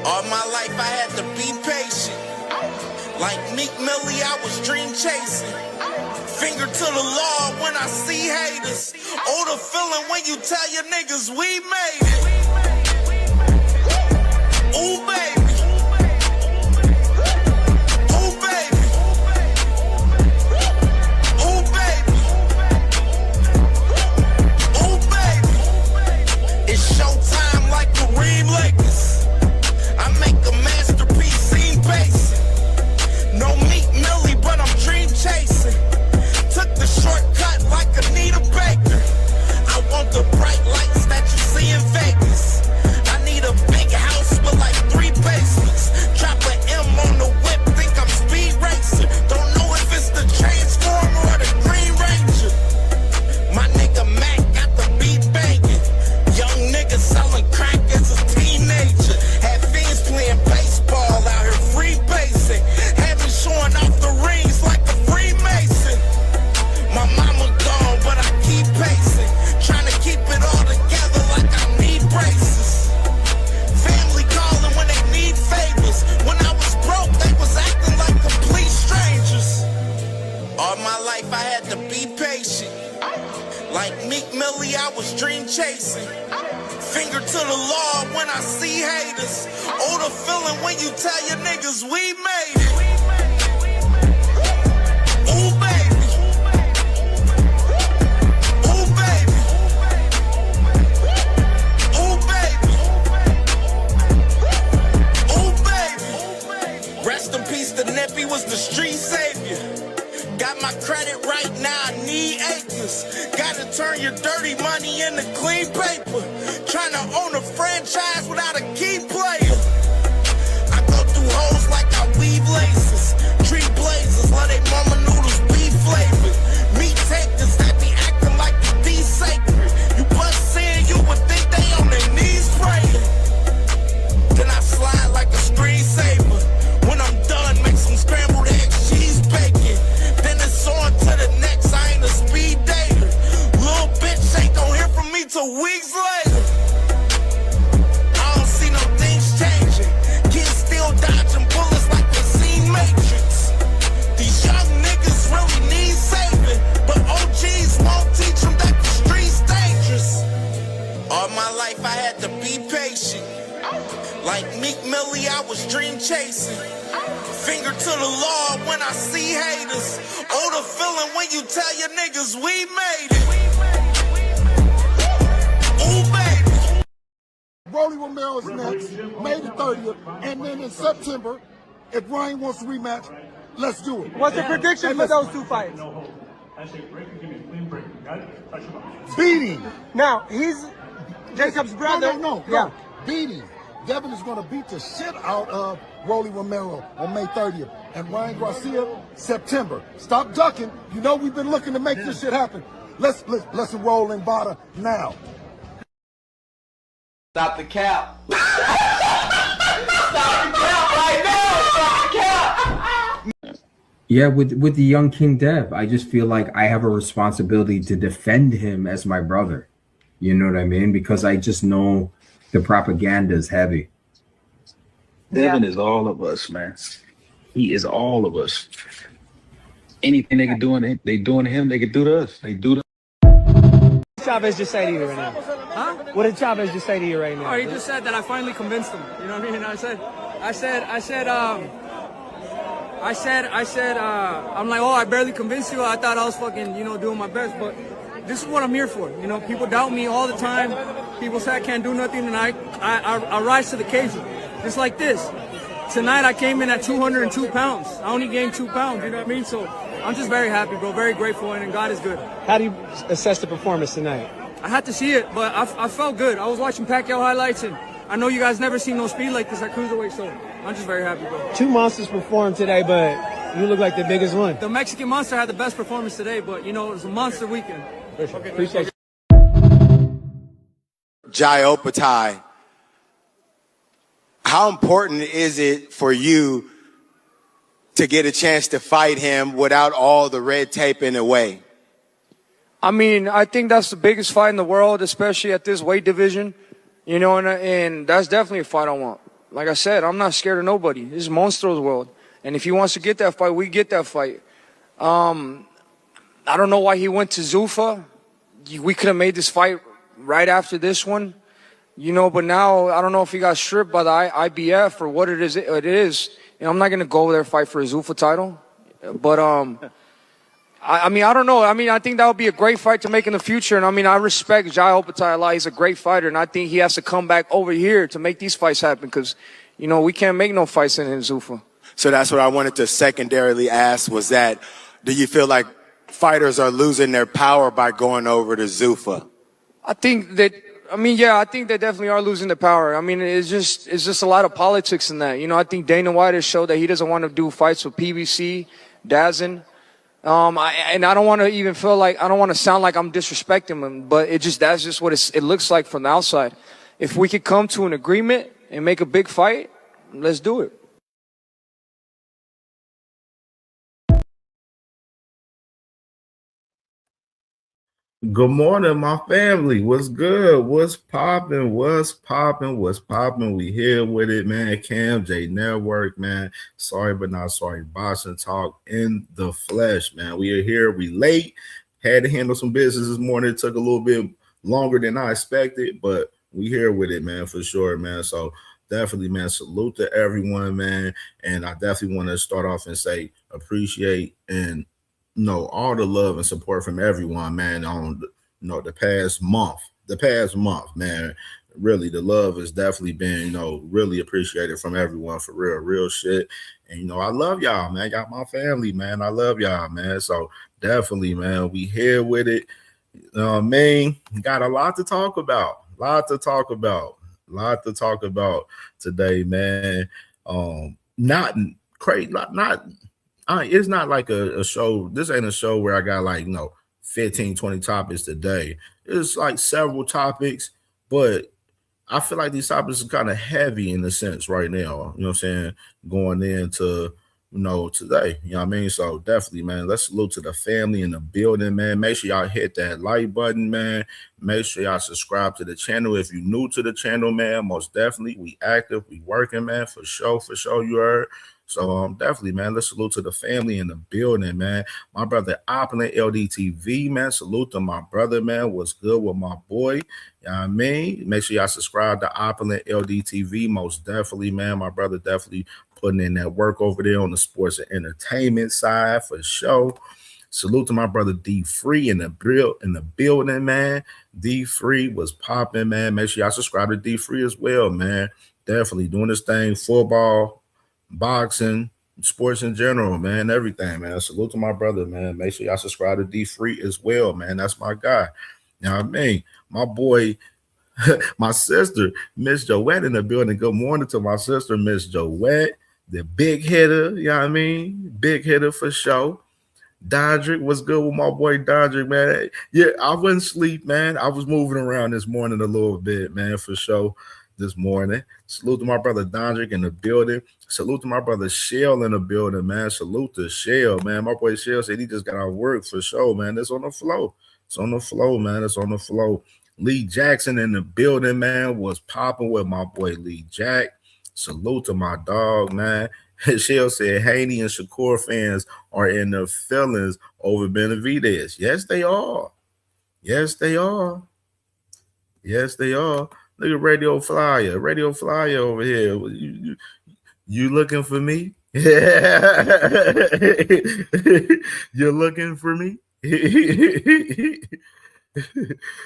All my life I had to be patient. Like Meek Millie, I was dream chasing. Finger to the law when I see haters. Oh, the feeling when you tell your niggas we made it. Ooh, baby. Ooh, baby. Ooh, baby. Ooh, baby. It's showtime like Kareem Lakers. I make a masterpiece, scene basic. No Meek Millie, but I'm dream chasing. Took the shortcut like Anita Baker. I want the bright lights that you see in Vegas. I need a big house with like 3 basements. Drop an M on the whip, think I'm speed racing. Don't know if it's the Transformer or the Green Ranger. My nigga Mac got the beat banging. Young nigga selling crack as a teenager. Had fiends playing baseball out here free basing. Had me showing off the rings like a Freemason. My mama gone, but I keep pacing. Trying to keep it all together like I need braces. Family calling when they need favors. When I was broke, they was acting like complete strangers. All my life I had to be patient. Like Meek Millie, I was dream chasing. Finger to the law when I see haters. Oh, the feeling when you tell your niggas we made it. Ooh, baby. Ooh, baby. Ooh, baby. Ooh, baby. Rest in peace, the Nippy was the street savior. Got my credit right now, I need acres. Gotta turn your dirty money into clean paper. Trying to own a franchise without a key player. I go through hoes like I weave laces. Tree blazers, let they mama noodles be flavored. Meat takers that be acting like the D sacred. You bust seeing, you would think they on their knees praying. Then I slide like a screensaver. When I'm done, make some scrambled eggs, cheese bacon. Then it's on to the next, I ain't a speed dater. Little bitch ain't gon' hear from me till weeks later. I don't see no things changing. Kids still dodging bullets like they seen Matrix. These young niggas really need saving, but OGs won't teach them that the street's dangerous. All my life I had to be patient. Like Meek Millie, I was dream chasing. Finger to the law when I see haters. Oh, the feeling when you tell your niggas we made it. Ooh, baby. Rolly Romero's next, May the 30th, and then in September, if Ryan wants to rematch, let's do it. What's the prediction for those 2 fights? Beating. Now, he's Jacob's brother. No. Yeah. Beating. Devin is going to beat the shit out of Rolly Romero on May 30th. And Ryan Garcia, September. Stop ducking. You know we've been looking to make this shit happen. Let's enroll in Bada now. Stop the cap. Stop the cap right now. Stop the cap. Yeah, with the young King Dev, I just feel like I have a responsibility to defend him as my brother. You know what I mean? Because I just know the propaganda is heavy. Devin is all of us, man. He is all of us. Anything they can do, they doing to him, they can do to us. They do to. What did Chavez just say to you right now? Huh? What did Chavez just say to you right now? Oh, he just said that I finally convinced him. You know what I mean? I'm like, oh, I barely convinced you. I thought I was fucking, doing my best, but this is what I'm here for. People doubt me all the time. People say I can't do nothing, and I rise to the occasion. Just like this. Tonight I came in at 202 pounds. I only gained 2 pounds, you know what I mean? So I'm just very happy, bro, very grateful, and God is good. How do you assess the performance tonight? I had to see it, but I felt good. I was watching Pacquiao highlights, and I know you guys never seen no speed like this at cruiserweight, so I'm just very happy, bro. 2 monsters performed today, but you look like the biggest one. The Mexican Monster had the best performance today, but, it was a monster weekend. Okay, appreciate you. Jai Opatai, how important is it for you to get a chance to fight him without all the red tape in the way? I mean, I think that's the biggest fight in the world, especially at this weight division, and that's definitely a fight I want. like I said, I'm not scared of nobody. This is Monstro's world. And if he wants to get that fight, we get that fight. I don't know why he went to Zuffa. We could have made this fight right after this one, but now I don't know if he got stripped by the IBF or what it is. I'm not going to go there and fight for a Zuffa title. But, I don't know. I think that would be a great fight to make in the future. And, I respect Jai Opetaia a lot. He's a great fighter. And I think he has to come back over here to make these fights happen because, we can't make no fights in Zuffa. So that's what I wanted to secondarily ask was that, do you feel like fighters are losing their power by going over to Zuffa? I think they definitely are losing the power. It's just a lot of politics in that. I think Dana White has showed that he doesn't want to do fights with PBC, DAZN. I don't want to even feel like, I don't want to sound like I'm disrespecting him, but that's just what it looks like from the outside. If we could come to an agreement and make a big fight, let's do it. Good morning, my family. What's good? What's popping? What's popping? What's popping? We here with it, man. CamJNetwork, man. Sorry, but not sorry. Boxing talk in the flesh, man. We are here. We late. Had to handle some business this morning. It took a little bit longer than I expected, but we here with it, man, for sure, man. So definitely, man, salute to everyone, man. And I definitely want to start off and say appreciate and all the love and support from everyone, man, on the past month, man. Really, the love has definitely been, really appreciated from everyone for real shit. And I love y'all, man. Y'all my family, man. I love y'all, man. So definitely, man, we here with it. Got a lot to talk about. Lot to talk about today, man. Not crazy, not it's not like a show. This ain't a show where I got 15, 20 topics today. It's like several topics, but I feel like these topics are kind of heavy in a sense right now. You know what I'm saying? Going into, today. You know what I mean? So definitely, man, let's salute to the family in the building, man. Make sure y'all hit that like button, man. Make sure y'all subscribe to the channel. If you're new to the channel, man, most definitely. We active, we working, man, for sure, you heard. So definitely, man, let's salute to the family in the building, man. My brother Opulent LDTV, man. Salute to my brother, man. What's good with my boy? You know what I mean? Make sure y'all subscribe to Opulent LDTV. Most definitely, man. My brother definitely putting in that work over there on the sports and entertainment side for sure. Salute to my brother D Free in the building, man. D Free was popping, man. Make sure y'all subscribe to D Free as well, man. Definitely doing this thing, football, boxing, sports in general, man, everything, man. Salute to my brother, man. Make sure y'all subscribe to D Free as well, man. That's my guy. You know what I mean? My boy, my sister, Miss Joette in the building. Good morning to my sister, Miss Joette, the big hitter. You know what I mean? Big hitter for sure. Dodrick, what's good with my boy Dodrick, man? Yeah, I wouldn't sleep, man. I was moving around this morning a little bit, man, for sure. This morning. Salute to my brother Dondrick in the building. Salute to my brother Shell in the building, man. Salute to Shell, man. My boy Shell said he just got out of work for sure, man. It's on the flow. It's on the flow, man. It's on the flow. Lee Jackson in the building, man. Was popping with my boy Lee Jack. Salute to my dog, man. Shell said Haney and Shakur fans are in their feelings over Benavidez. Yes, they are. Yes, they are. Yes, they are. Look at Radio Flyer over here. You looking for me? You're looking for me?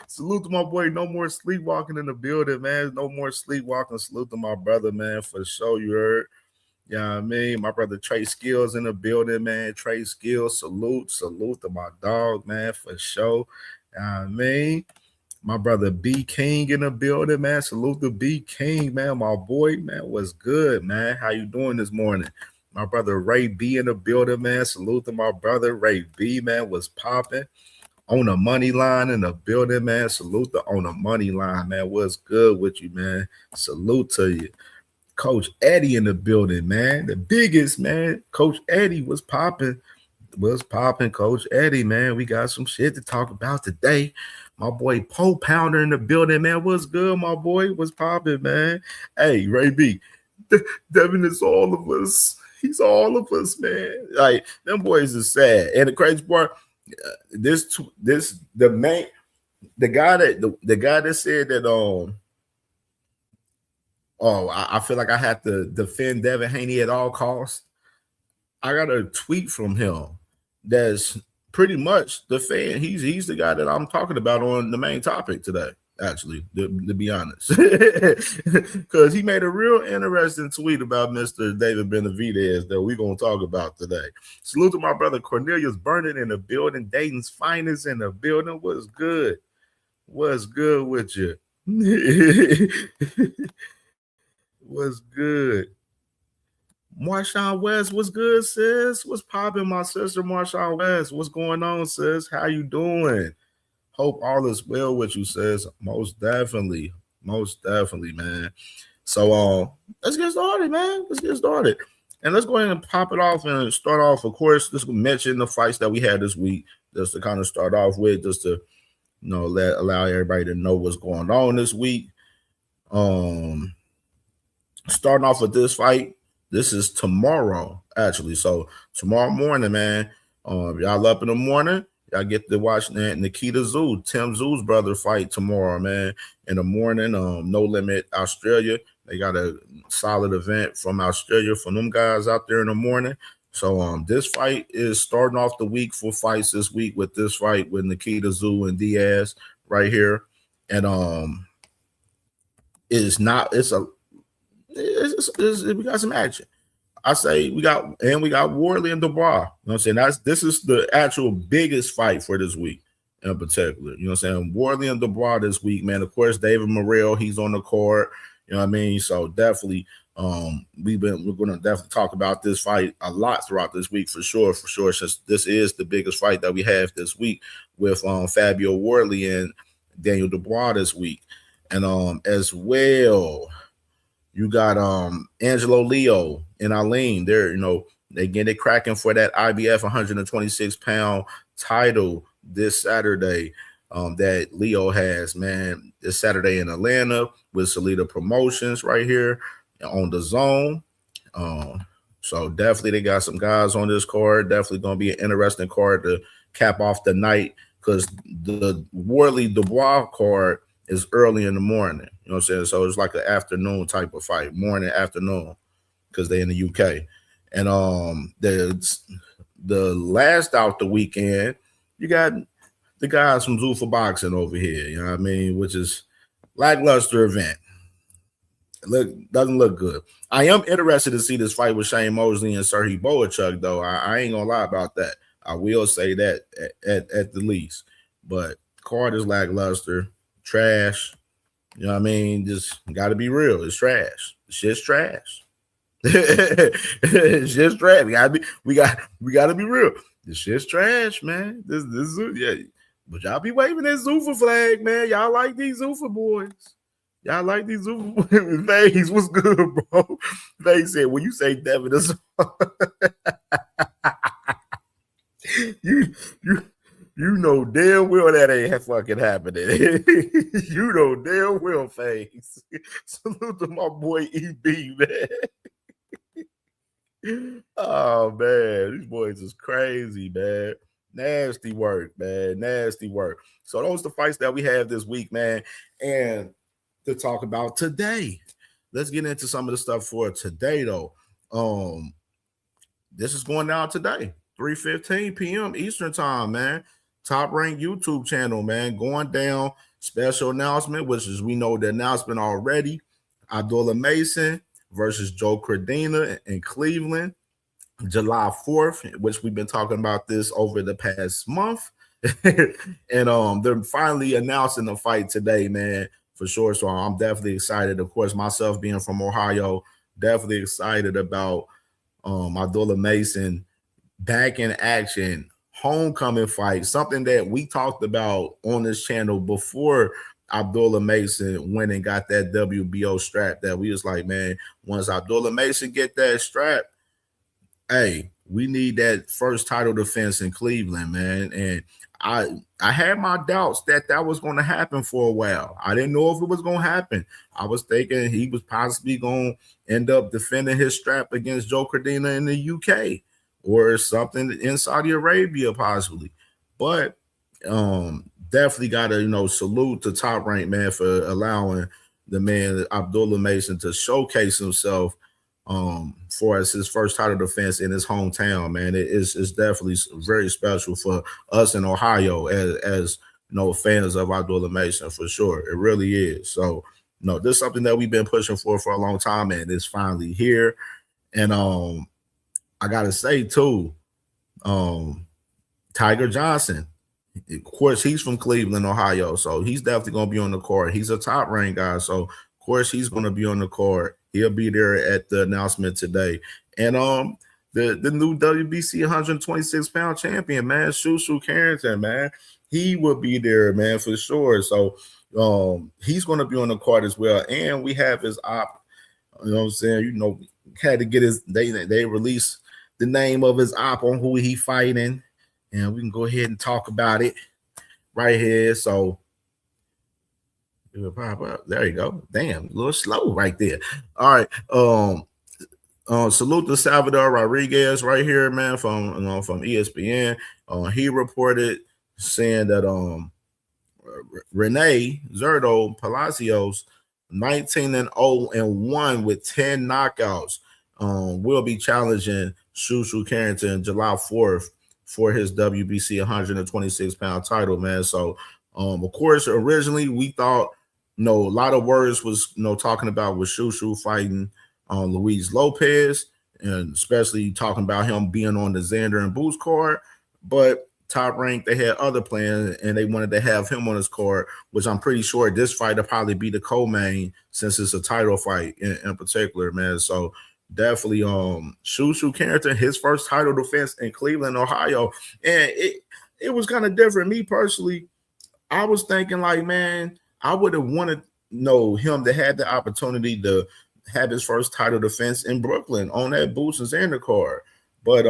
Salute to my boy. No more sleepwalking in the building, man. No more sleepwalking. Salute to my brother, man, for sure. You heard. You know what I mean? My brother Trey Skills in the building, man. Trey Skills, salute to my dog, man, for sure. You know what I mean? My brother B King in the building, man. Salute to B King, man. My boy, man. What's good, man? How you doing this morning? My brother Ray B in the building, man. Salute to my brother Ray B, man. Was popping on the money line in the building, man. Salute to on the money line, man. What's good with you, man? Salute to you. Coach Eddie in the building, man. The biggest, man. Coach Eddie was popping. Coach Eddie, man. We got some shit to talk about today. My boy Poe Pounder in the building, man. What's good, my boy? What's popping, man? Hey, Ray B, Devin is all of us. He's all of us, man. Like them boys is sad. And the crazy part, the guy that said that I feel like I have to defend Devin Haney at all costs. I got a tweet from him that's pretty much the fan. He's the guy that I'm talking about on the main topic today, actually, to be honest. Because he made a real interesting tweet about Mr. David Benavidez that we're going to talk about today. Salute to my brother Cornelius Burnett in the building. Dayton's finest in the building. What's good? What's good with you? What's good? Marshawn West, what's good, sis? What's popping, my sister Marshawn West? What's going on, sis? How you doing? Hope all is well with you, sis. Most definitely, man. So let's get started, man. Let's get started. And let's go ahead and pop it off and start off. Of course, let's mention the fights that we had this week, just to kind of start off with, just to allow everybody to know what's going on this week. Starting off with this fight. This is tomorrow, actually. So tomorrow morning, man, y'all up in the morning, y'all get to watch Nikita Tszyu, Tim Tszyu's brother, fight tomorrow, man. In the morning, No Limit Australia. They got a solid event from Australia from them guys out there in the morning. So this fight is starting off the week for fights this week with this fight with Nikita Tszyu and Diaz right here. And we got some action. I say we got Wardley and Dubois. You know what I'm saying? This is the actual biggest fight for this week in particular. You know what I'm saying? Wardley and Dubois this week, man. Of course, David Morrell, he's on the card. You know what I mean? So definitely, we're gonna definitely talk about this fight a lot throughout this week for sure. Since this is the biggest fight that we have this week with Fabio Wardley and Daniel Dubois this week. And as well, you got Angelo Leo and Eileen. They're, they get it cracking for that IBF 126-pound title this Saturday that Leo has, man. This Saturday in Atlanta with Salida Promotions right here on the Zone. So definitely they got some guys on this card. Definitely going to be an interesting card to cap off the night because the Wardley Dubois card is early in the morning. You know what I'm saying? So it's like an afternoon type of fight, morning, afternoon, because they're in the UK. And the last out the weekend, you got the guys from Zuffa Boxing over here, you know what I mean, which is lackluster event. Doesn't look good. I am interested to see this fight with Shane Mosley and Serhii Boachuk, though. I ain't gonna lie about that. I will say that at the least. But card is lackluster, trash. You know what I mean? Just gotta be real. It's trash. It's just trash. It's just trash. We gotta be real. This shit's trash, man. This yeah. But y'all be waving that Zuffa flag, man. Y'all like these Zuffa boys. Y'all like these Zuffa boys. Vegas, what's good, bro? Vegas said, when you say Devin, it's you know damn well that ain't fucking happening. You know damn well, Face. Salute to my boy EB, man. Oh, man. These boys is crazy, man. Nasty work, man. Nasty work. So those are the fights that we have this week, man. And to talk about today, let's get into some of the stuff for today, though. This is going down today, 3:15 p.m. Eastern time, man. Top Rank YouTube channel, man. Going down. Special announcement, which is we know the announcement already. Abdullah Mason versus Joe Cordina in Cleveland, July 4th, which we've been talking about this over the past month. And they're finally announcing the fight today, man, for sure. So I'm definitely excited. Of course, myself being from Ohio, definitely excited about Abdullah Mason back in action, homecoming fight, something that we talked about on this channel before Abdullah Mason went and got that WBO strap, that we was like, man, once Abdullah Mason get that strap, hey, we need that first title defense in Cleveland, man. And I had my doubts that was going to happen for a while. I didn't know if it was going to happen. I was thinking he was possibly going to end up defending his strap against Joe Cordina in the UK or something in Saudi Arabia possibly. But definitely got to salute to Top Rank, man, for allowing the man Abdullah Mason to showcase himself for as his first title defense in his hometown, man. It's definitely very special for us in Ohio as fans of Abdullah Mason, for sure. It really is. So this is something that we've been pushing for a long time, and it's finally here. And I gotta say too, Tiger Johnson, of course, he's from Cleveland, Ohio, so he's definitely gonna be on the card. He's a Top Rank guy, so of course he's gonna be on the card. He'll be there at the announcement today. And the new WBC 126-pound champion, man, Shushu Carrington, man, he will be there, man, for sure. So he's going to be on the card as well. And we have his op, you know what I'm saying? Had to get his, they released the name of his op on who he fighting. And we can go ahead and talk about it right here. So it will pop up. There you go. Damn, a little slow right there. All right. Salute to Salvador Rodriguez right here, man, from ESPN. He reported saying that Renee Zerdo Palacios, 19-0-1 with 10 knockouts, will be challenging Shushu Carrington July 4th for his WBC 126-pound title, man. So, of course, originally we thought, a lot of words was, talking about with Shushu fighting Luis Lopez, and especially talking about him being on the Xander and Boots card. But Top Rank, they had other plans, and they wanted to have him on his card, which I'm pretty sure this fight will probably be the co-main since it's a title fight in particular, man. So definitely Shushu Carrington, his first title defense in Cleveland, Ohio. And it was kind of different. Me personally, I was thinking like, man, I would have wanted him to have the opportunity to have his first title defense in Brooklyn on that Boots and Xander card. But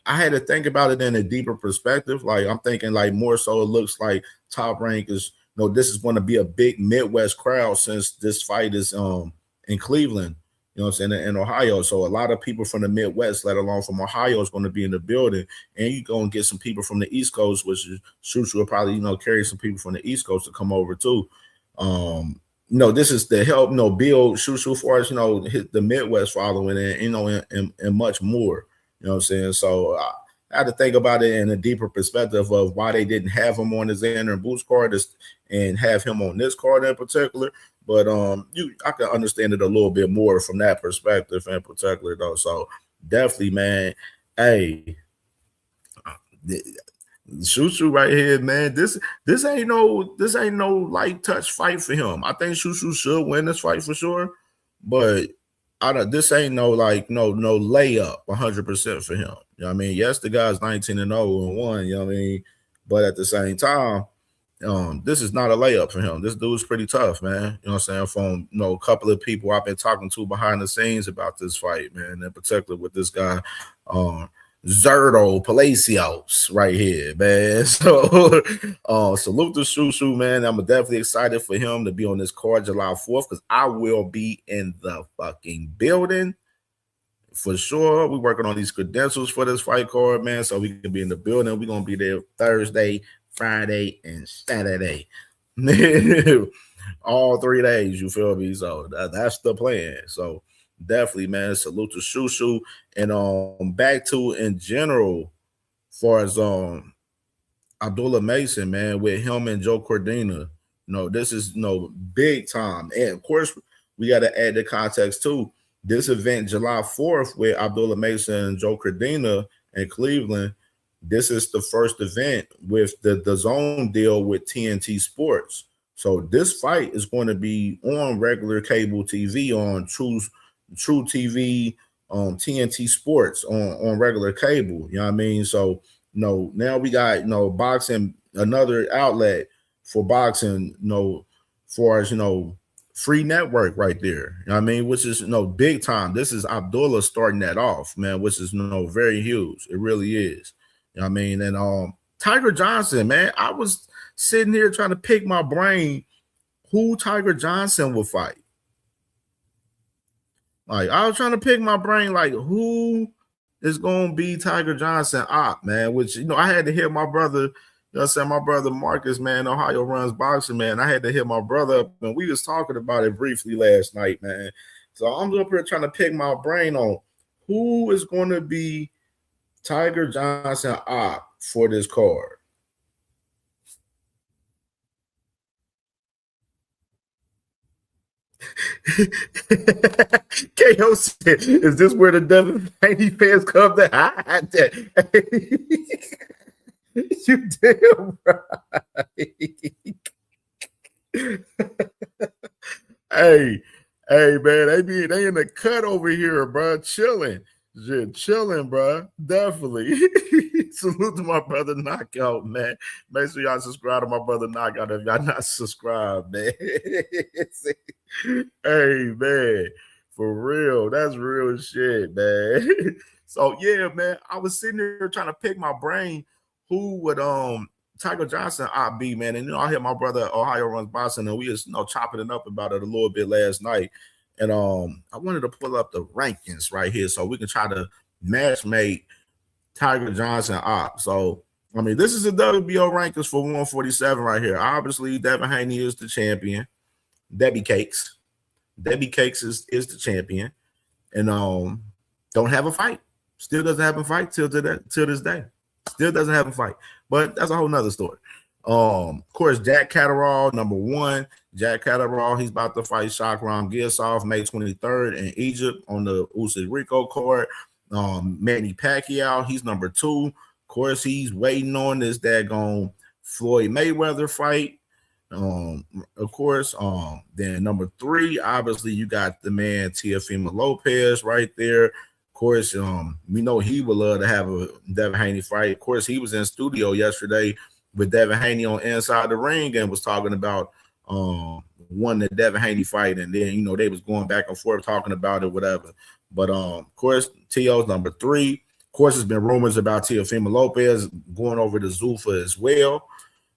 I had to think about it in a deeper perspective. Like, I'm thinking like more so it looks like Top Rank is, this is going to be a big Midwest crowd since this fight is in Cleveland, in Ohio. So a lot of people from the Midwest, let alone from Ohio, is going to be in the building. And you're going to get some people from the East Coast, which is Shushu will probably, carry some people from the East Coast to come over too. This is to help, build Shushu for us, the Midwest following and much more. You know what I'm saying? So I had to think about it in a deeper perspective of why they didn't have him on the Xander and Boots card and have him on this card in particular. But I can understand it a little bit more from that perspective in particular, though. So definitely, man. Hey, Shushu right here, man. This ain't no light touch fight for him. I think Shushu should win this fight for sure, but this ain't no layup 100% for him. You know what I mean? Yes, the guy's 19-0-1, you know what I mean? But at the same time, this is not a layup for him. This dude's pretty tough, man. You know what I'm saying? From a couple of people I've been talking to behind the scenes about this fight, man, in particular with this guy, Zerdo Palacios right here, man. So salute to Shushu, man. I'm definitely excited for him to be on this card July 4th because I will be in the fucking building for sure. We're working on these credentials for this fight card, man, so we can be in the building. We're going to be there Thursday, Friday, and Saturday. All 3 days, you feel me? So that's the plan. So definitely, man, salute to Shushu. And back to in general, far as Abdullah Mason, man, with him and Joe Cordina, this is big time. And of course, we got to add the context too. This event, July 4th, with Abdullah Mason and Joe Cordina in Cleveland, this is the first event with the DAZN deal with TNT Sports. So this fight is going to be on regular cable TV, on True TV, TNT Sports on regular cable. You know what I mean? So now we got boxing, another outlet for boxing, for us, free network right there. You know what I mean? Which is big time. This is Abdullah starting that off, man, which is very huge. It really is. You know what I mean? And Tiger Johnson, man. I was sitting here trying to pick my brain who Tiger Johnson would fight. Like, I was trying to pick my brain, like, who is going to be Tiger Johnson op, man, which, you know, I had to hear my brother, you know what I'm saying, my brother Marcus, man, Ohio Runs Boxing, man. I had to hit my brother up, and we was talking about it briefly last night, man. So I'm up here trying to pick my brain on who is going to be Tiger Johnson op for this card. KO said, is this where the Devin Haney fans come to hide? You damn right. Hey, man, they in the cut over here, bro, chilling. Just chilling, bro. Definitely. Salute to my brother Knockout, man. Make sure y'all subscribe to my brother Knockout if y'all not subscribed, man. Hey, man, for real. That's real shit, man. So, yeah, man, I was sitting there trying to pick my brain who would Tiger Johnson be, man. And, you know, I hear my brother Ohio Runs Boxing, and we was, you know, chopping it up about it a little bit last night. And I wanted to pull up the rankings right here so we can try to match make Tiger Johnson op. So, I mean, this is the WBO rankings for 147 right here. Obviously, Devin Haney is the champion. Debbie Cakes. Debbie Cakes is the champion. And don't have a fight. Still doesn't have a fight till this day. Still doesn't have a fight. But that's a whole nother story. Of course, Jack Catterall, number 1. Jack Catterall, he's about to fight Shakram Gisov May 23rd in Egypt on the Usyk Rico card. Manny Pacquiao, he's number 2. Of course, he's waiting on this daggone Floyd Mayweather fight. Of course, then number 3, obviously, you got the man Teofimo Lopez right there. Of course, we know he would love to have a Devin Haney fight. Of course, he was in studio yesterday with Devin Haney on Inside the Ring and was talking about won the Devin Haney fight, and then, you know, they was going back and forth talking about it, whatever. But of course, Teo's number 3. Of course, there's been rumors about Teofimo Lopez going over to Zuffa as well.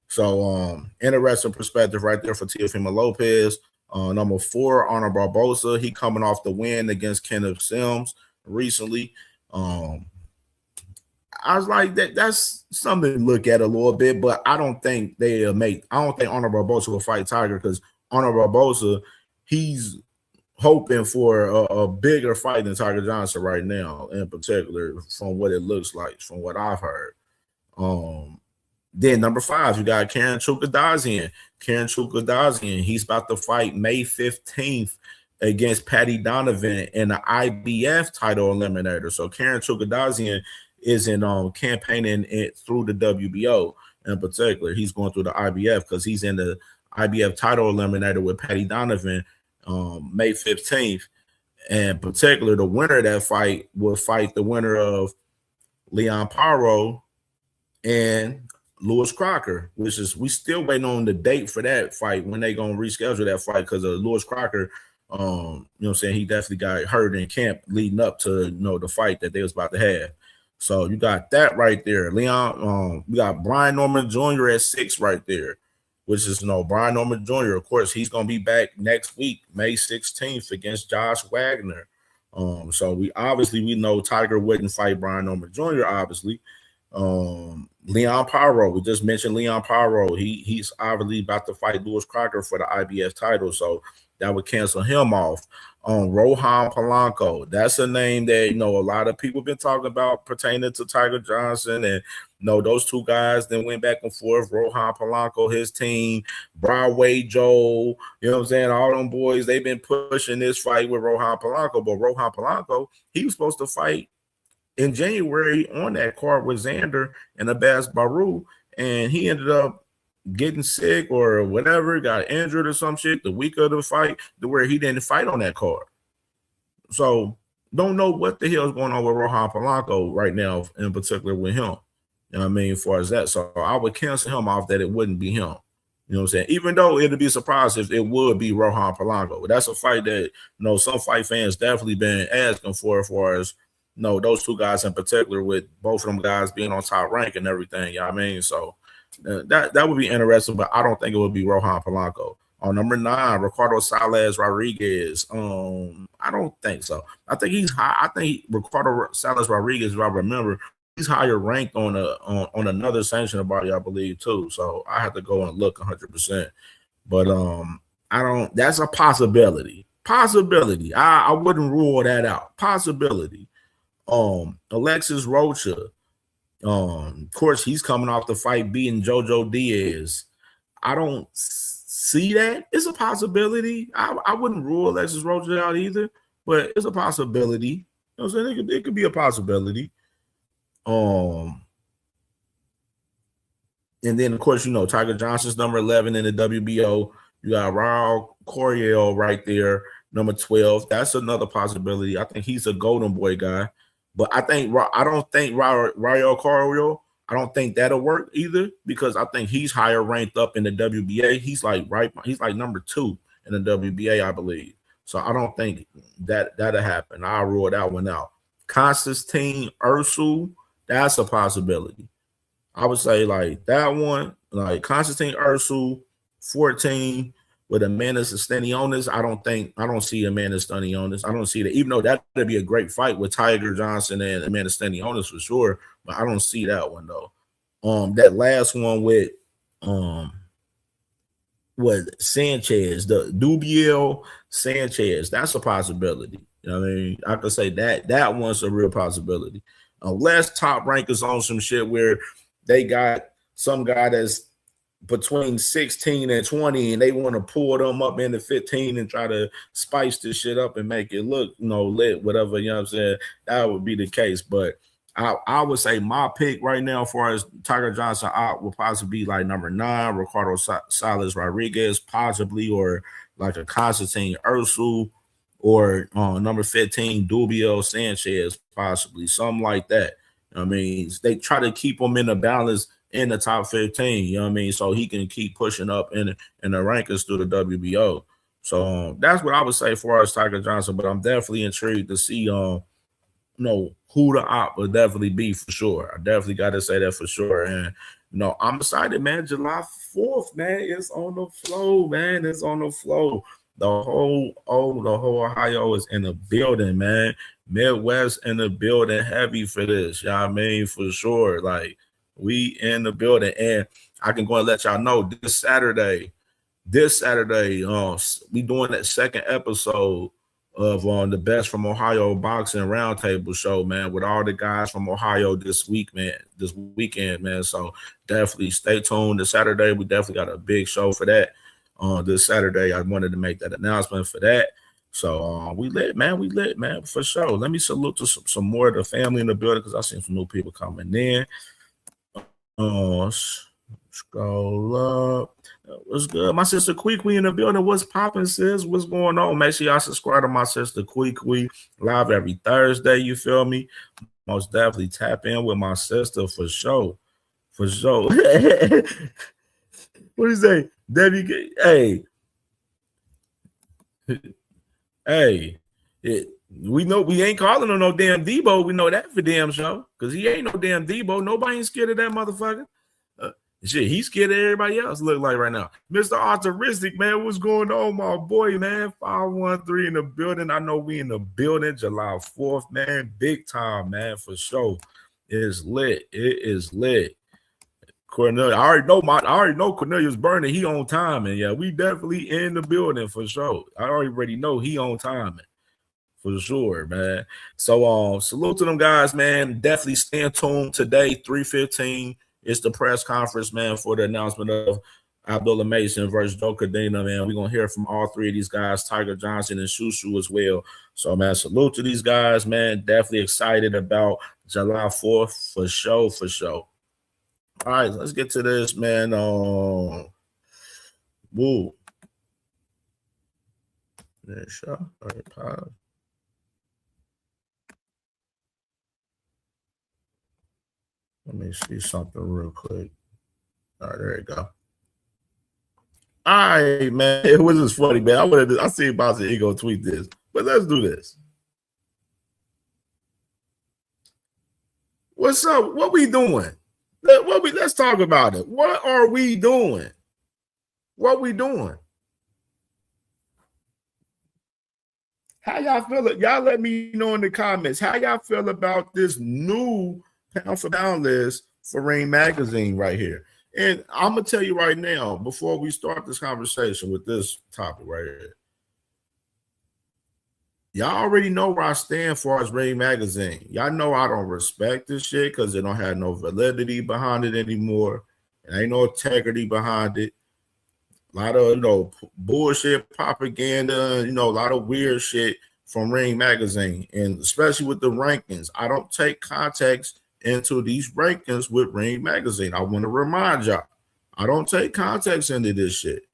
So interesting perspective right there for Teofimo Lopez. Number 4, Honor Barbosa. He coming off the win against Kenneth Sims recently. I was like, that's something to look at a little bit, but I don't think Honor Barbosa will fight Tiger, because Honor Barbosa, he's hoping for a bigger fight than Tiger Johnson right now, in particular, from what it looks like, from what I've heard. Then number 5, you got Karen Chukadazian. Karen Chukadazian, he's about to fight May 15th against Patty Donovan in the IBF title eliminator. So Karen Chukadazian is in campaigning it through the WBO in particular. He's going through the IBF because he's in the IBF title eliminator with Patty Donovan May 15th. And particular, the winner of that fight will fight the winner of Leon Paro and Lewis Crocker, which is, we still waiting on the date for that fight, when they gonna reschedule that fight, because Lewis Crocker, you know what I'm saying, he definitely got hurt in camp leading up to, you know, the fight that they was about to have. So you got that right there. Leon, we got Brian Norman Jr. at 6 right there, which is, you know, Brian Norman Jr., of course, he's going to be back next week, May 16th, against Josh Wagner. So we know Tiger wouldn't fight Brian Norman Jr., obviously. Leon Paro, we just mentioned Leon Paro. He's obviously about to fight Lewis Crocker for the IBF title, so that would cancel him off. Rohan Polanco, that's a name that, you know, a lot of people been talking about pertaining to Tiger Johnson, and, you know, those two guys then went back and forth. Rohan Polanco, his team, Broadway Joe, you know what I'm saying, all them boys, they've been pushing this fight with Rohan Polanco, but Rohan Polanco, he was supposed to fight in January on that card with Xander and Abbas Baru, and he ended up getting sick or whatever, got injured or some shit the week of the fight, to where he didn't fight on that card. So don't know what the hell is going on with Rohan Polanco right now, in particular with him. You know what I mean, as far as that. So I would cancel him off, that it wouldn't be him. You know what I'm saying? Even though it'd be a surprise if it would be Rohan Polanco. That's a fight that, you know, some fight fans definitely been asking for, as far as, no, those two guys in particular, with both of them guys being on top rank and everything. You know what I mean? So that would be interesting, but I don't think it would be Rohan Polanco. On number 9, Ricardo Salas Rodriguez. I don't think so. I think he's high. I think Ricardo Salas Rodriguez, if I remember, he's higher ranked on another sanctioned body, I believe, too. So I have to go and look 100%. But I don't. That's a possibility. Possibility. I wouldn't rule that out. Possibility. Alexis Rocha. Of course, he's coming off the fight beating Jojo Diaz. I don't see that. It's a possibility. I wouldn't rule Alexis Rocha out either, but it's a possibility. You know what I'm saying? It could be a possibility. And then, of course, you know, Tiger Johnson's number 11 in the WBO. You got Raul Coriel right there, number 12. That's another possibility. I think he's a golden boy guy. But I don't think Raul Coriel, I don't think that'll work either, because I think he's higher ranked up in the WBA. He's like number 2 in the WBA, I believe. So I don't think that'll happen. I'll rule that one out. Constantine Ursul, that's a possibility. I would say like that one, like Constantine Ursul, 14 with Amanda Stanionis. I don't see Amanda Stanionis. I don't see that, even though that would be a great fight with Tiger Johnson and Amanda Stanionis for sure, but I don't see that one though. That last one with Sanchez, the Dubiel Sanchez, that's a possibility. You know what I mean? I could say that one's a real possibility. Unless Top Rank is on some shit where they got some guy that's between 16 and 20 and they want to pull them up into 15 and try to spice this shit up and make it look, you know, lit, whatever, you know what I'm saying? That would be the case. But I would say my pick right now, as far as Tiger Johnson out, will possibly be like number 9, Ricardo Salas Rodriguez, possibly, or like a Constantine Ursul, or number 15, Dubiel Sanchez, possibly, something like that. I mean, they try to keep him in the balance in the top 15, you know what I mean? So he can keep pushing up in the rankings through the WBO. So that's what I would say as far as Tiger Johnson, but I'm definitely intrigued to see, you know, who the op will definitely be for sure. I definitely got to say that for sure. And, you know, I'm excited, man. July 4th, man, it's on the flow, man. It's on the flow. The whole Ohio is in the building, man. Midwest in the building heavy for this. You know what I mean? For sure. Like, we in the building. And I can go and let y'all know this Saturday, we doing that second episode of the Best from Ohio Boxing Roundtable show, man, with all the guys from Ohio this weekend, man. So definitely stay tuned. This Saturday, we definitely got a big show for that. This Saturday, I wanted to make that announcement for that. So we lit, man, for sure. Let me salute to some more of the family in the building, because I seen some new people coming in. Scroll up. What's good? My sister Queequee in the building. What's poppin', sis? What's going on? Make sure y'all subscribe to my sister Queequee live every Thursday. You feel me? Most definitely tap in with my sister for sure. For sure. What do you say? Debbie, we know we ain't calling him no damn Debo. We know that for damn sure, because he ain't no damn Debo. Nobody ain't scared of that motherfucker. Shit, he's scared of everybody else. Look like right now, Mr. Arturistic, man, what's going on, my boy, man? 513 in the building. I know we in the building. July 4th, man, big time, man, for sure. It's lit. It is lit. Cornelia, I already know Cornelius Burner. He on time, and yeah, we definitely in the building for sure. I already know he on time, for sure, man. So salute to them guys, man. Definitely stay tuned today, 3:15. It's the press conference, man, for the announcement of Abdullah Mason versus Joe Cordina, man. We're gonna hear from all three of these guys, Tiger Johnson and Shushu as well. So, man, salute to these guys, man. Definitely excited about July 4th for sure, for sure. All right, let's get to this, man. Woo. There, show. All right, pause. Let me see something real quick. All right, there you go. All right, man. It was just funny, man. I see Boxing Ego tweet this, but let's do this. What's up? What we doing? Let's talk about it. What are we doing? What we doing? How y'all feel? Y'all let me know in the comments. How y'all feel about this new pound for pound list for Ring Magazine right here? And I'm gonna tell you right now, before we start this conversation with this topic right here, y'all already know where I stand for as Ring Magazine. Y'all know I don't respect this shit because they don't have no validity behind it anymore. And ain't no integrity behind it. A lot of, bullshit propaganda, a lot of weird shit from Ring Magazine. And especially with the rankings, I don't take context into these rankings with Ring Magazine. I want to remind y'all, I don't take context into this shit.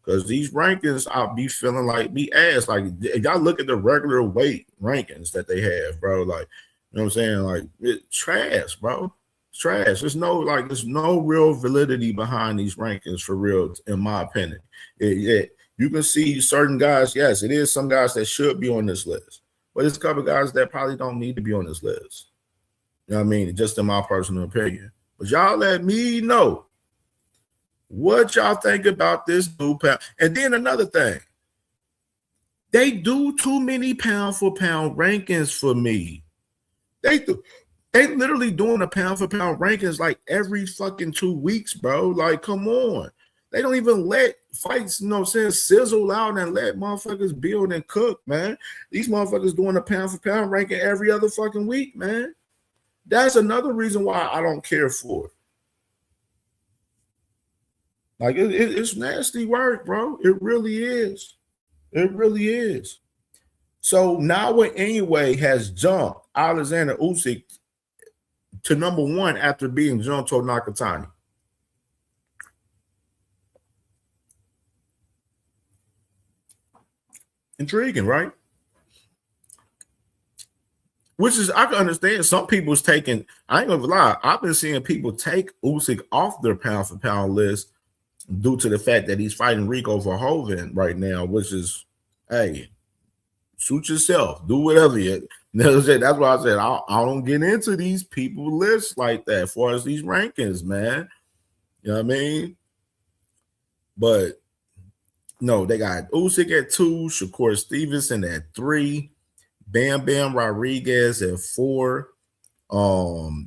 Because these rankings, I'll be feeling like be ass. Like, y'all look at the regular weight rankings that they have, bro. Like, you know what I'm saying? Like, it's trash, bro. It's trash. There's no real validity behind these rankings for real, in my opinion. You can see certain guys, yes, it is some guys that should be on this list. But there's a couple guys that probably don't need to be on this list. You know what I mean? Just in my personal opinion. But y'all let me know what y'all think about this new pound. And then another thing, they do too many pound for pound rankings for me. They literally doing a pound for pound rankings like every fucking 2 weeks, bro. Like, come on. They don't even let fights, sizzle out and let motherfuckers build and cook, man. These motherfuckers doing a pound for pound ranking every other fucking week, man. That's another reason why I don't care for it. Like, it's nasty work, bro. It really is. It really is. So now when Inoue has jumped Alexander Usyk to number 1 after being Junto Nakatani. Intriguing, right? Which is, I can understand some people's taking, I ain't gonna lie, I've been seeing people take Usyk off their pound for pound list due to the fact that he's fighting Rico Verhoeven right now, which is, hey, suit yourself, do whatever you know. That's why I said I don't get into these people lists like that as far as these rankings, man. You know what I mean? But no, they got Usyk at 2, Shakur Stevenson at 3, Bam Bam Rodriguez at 4,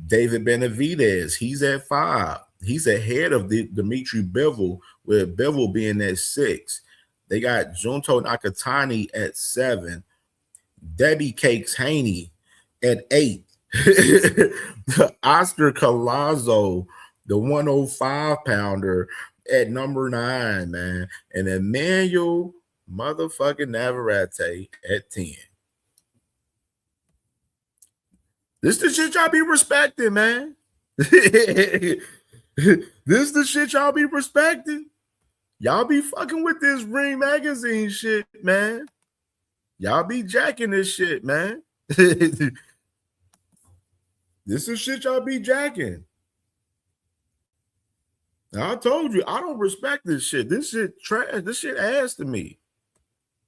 David Benavidez, he's at 5. He's ahead of Dimitri Bivol, with Bivol being at 6. They got Junto Nakatani at 7. Debbie Cakes Haney at 8. Oscar Collazo, the 105-pounder, at number 9, man. And Emmanuel motherfucking Navarrete at 10. This the shit y'all be respecting, man. This the shit y'all be respecting. Y'all be fucking with this Ring Magazine shit, man. Y'all be jacking this shit, man. This is shit y'all be jacking. Now, I told you, I don't respect this shit. This shit trash. This shit ass to me.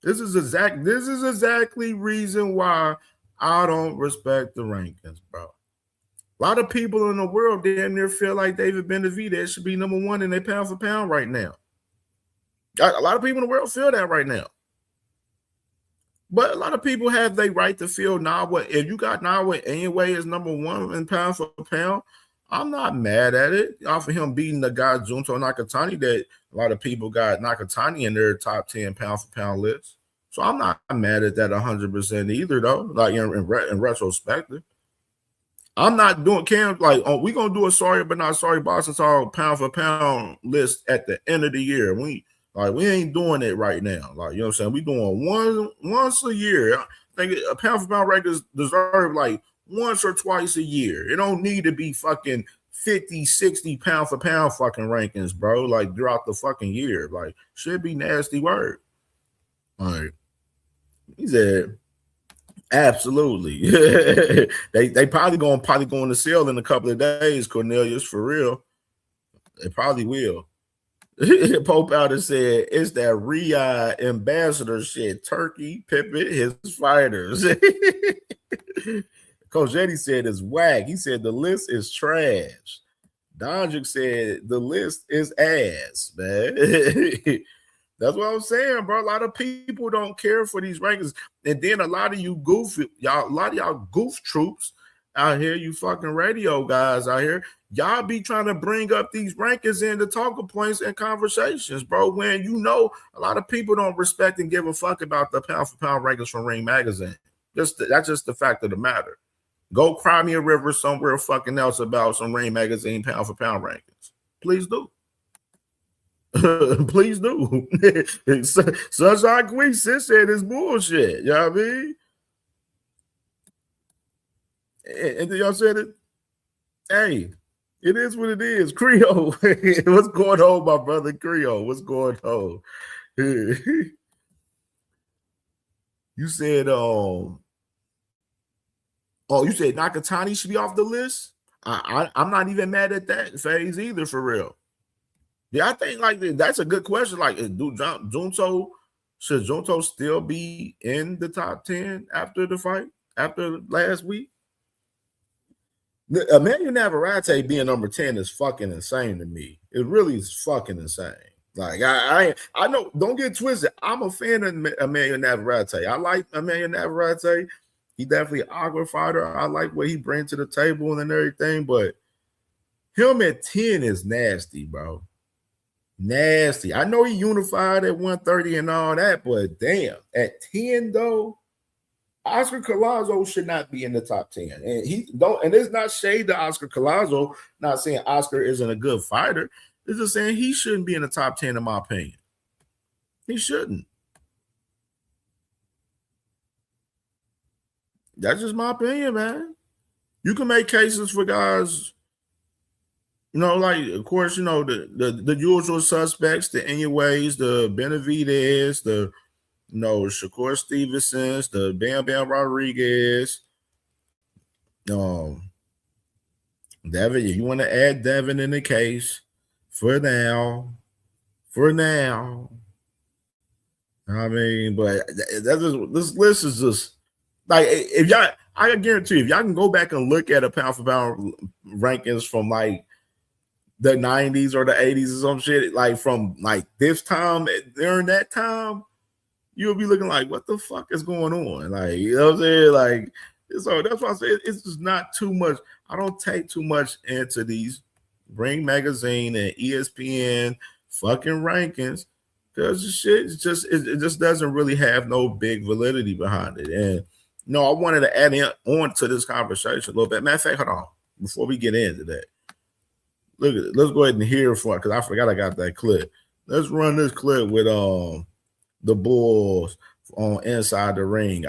This is exactly reason why I don't respect the rankings, bro. A lot of people in the world damn near feel like David Benavidez should be number 1 in their pound for pound right now. A lot of people in the world feel that right now. But a lot of people have their right to feel Inoue. If you got Inoue Inoue as number 1 in pound for pound, I'm not mad at it. Off of him beating the guy Junto Nakatani, that a lot of people got Nakatani in their top 10 pound for pound list. So I'm not mad at that 100% either, though. Like in retrospective, I'm not doing Cam like we gonna do a sorry but not sorry boxing talk pound for pound list at the end of the year. We ain't doing it right now. Like, you know what I'm saying? We doing once a year. I think a pound for pound records deserve like once or twice a year. It don't need to be fucking 50, 60 pound for pound fucking rankings, bro. Like throughout the fucking year. Like, should be nasty word. All right. He said, absolutely. they probably going to sell in a couple of days, Cornelius, for real. They probably will. Pope out and said, it's that Riyadh ambassador shit. Turkey, Pippin, his fighters. Coach Eddie said it's whack. He said the list is trash. Donjic said the list is ass, man. That's what I'm saying, bro. A lot of people don't care for these rankings. And then a lot of you a lot of y'all goof troops out here, you fucking radio guys out here, y'all be trying to bring up these rankings into talking points and conversations, bro, when you know a lot of people don't respect and give a fuck about the pound for pound rankings from Ring Magazine. That's just the fact of the matter. Go cry me a river somewhere fucking else about some Ring Magazine pound for pound rankings. Please do. Please do. Sunshine Queen sis said it's bullshit. You know what I mean? And then y'all said it. Hey, it is what it is. Creole. What's going on, my brother Creole? What's going on? You said, you said Nakatani should be off the list? I'm not even mad at that phase either, for real. Yeah, I think like that's a good question. Like, should Junto still be in the top 10 after the fight, after last week? Emmanuel Navarrete being number 10 is fucking insane to me. It really is fucking insane. Like, I know, don't get twisted. I'm a fan of Emmanuel Navarrete. I like Emmanuel Navarrete. He definitely an awkward fighter. I like what he brings to the table and everything, but him at 10 is nasty, bro. Nasty. I know he unified at 130 and all that, but damn, at 10 though, Oscar Collazo should not be in the top 10. And it's not shade to Oscar Collazo, not saying Oscar isn't a good fighter. It's just saying he shouldn't be in the top 10, in my opinion. He shouldn't. That's just my opinion, man. You can make cases for guys, you know, like, of course, you know, the usual suspects, the Inoues, the Benavidez, the, you know, Shakur Stevensons, the Bam Bam Rodriguez. Devin, you want to add Devin in the case for now. I mean, but this list is just like, if y'all, I guarantee you, if y'all can go back and look at a pound for pound rankings from like the 90s or the 80s or some shit, like from like this time, during that time, you'll be looking like, what the fuck is going on? Like, you know what I'm saying? Like, so that's why I say it's just not too much. I don't take too much into these Ring Magazine and ESPN fucking rankings, because the shit is just, it just doesn't really have no big validity behind it. And no, I wanted to add on to this conversation a little bit. Matter of fact, hold on, before we get into that, look at it. Let's go ahead and hear from it, because I forgot I got that clip. Let's run this clip with the Bulls on Inside the Ring.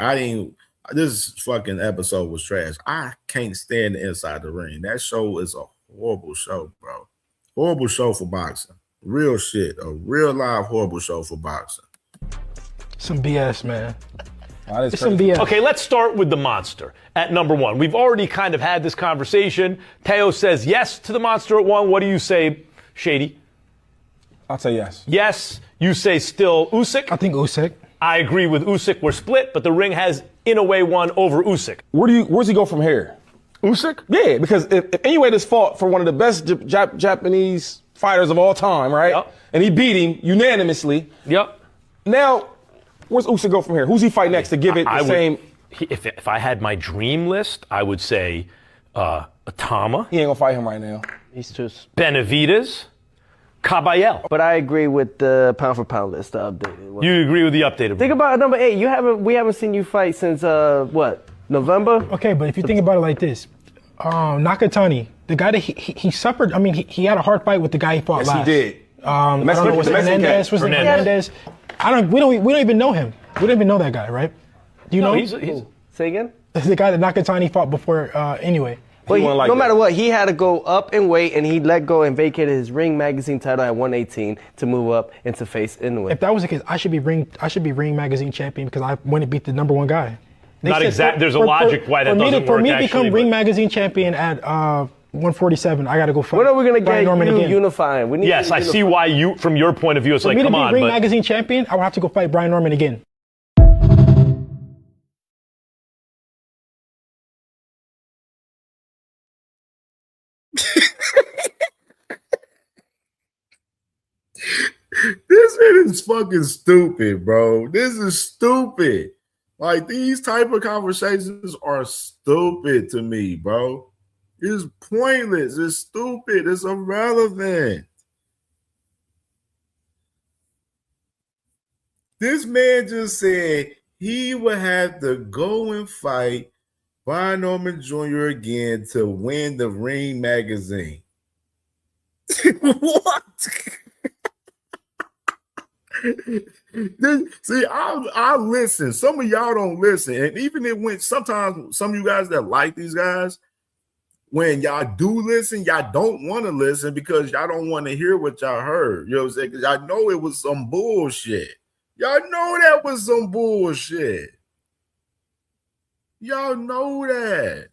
This fucking episode was trash. I can't stand the Inside the Ring. That show is a horrible show, bro. Horrible show for boxing. Real shit. A real live horrible show for boxing. Some BS, man. It's some BS. Okay, let's start with the monster at number 1. We've already kind of had this conversation. Teo says yes to the monster at 1. What do you say, Shady? I'll say yes. Yes. You say still Usyk? I think Usyk. I agree with Usyk. We're split, but the Ring has Inoue 1 over Usyk. Where's he go from here? Usyk? Yeah, because if Inoue just fought for one of the best Japanese fighters of all time, right? Yep. And he beat him unanimously. Yep. Now, where's Usyk go from here? Who's he fight next to give it the same? If I had my dream list, I would say Atama. He ain't gonna fight him right now. He's just Benavidez. Caballel. But I agree with the pound for pound list, the updated one. You agree with the updated Think about number 8. We haven't seen you fight since what? November? Okay, but if you think about it like this, Nakatani, the guy that he suffered, I mean, he had a hard fight with the guy he fought last. Yes, he did. I don't know, was it Hernandez? Hernandez? We don't even know him. We don't even know that guy, right? Do you know? Say again? The guy that Nakatani fought before anyway. But no matter what, he had to go up in weight, and he let go and vacated his Ring Magazine title at 118 to move up and to face Inoue. If that was the case, I should be Ring Magazine champion because I went to beat the number 1 guy. There's a logic why that doesn't work. For me to become Ring Magazine champion at 147, I got to go fight. When are we going to get Norman you again. unifying? Yes, I see why you, from your point of view, it's like, come on. For me to be Ring Magazine champion, I would have to go fight Brian Norman again. is fucking stupid, bro. This is stupid. Like, these type of conversations are stupid to me, bro. It's pointless. It's stupid. It's irrelevant. This man just said he would have to go and fight Brian Norman Jr. again to win the Ring magazine. What? See, I listen. Some of y'all don't listen. And even when sometimes some of you guys that like these guys, when y'all do listen, y'all don't want to listen because y'all don't want to hear what y'all heard. You know what I'm saying? Because y'all know it was some bullshit. Y'all know that was some bullshit. Y'all know that.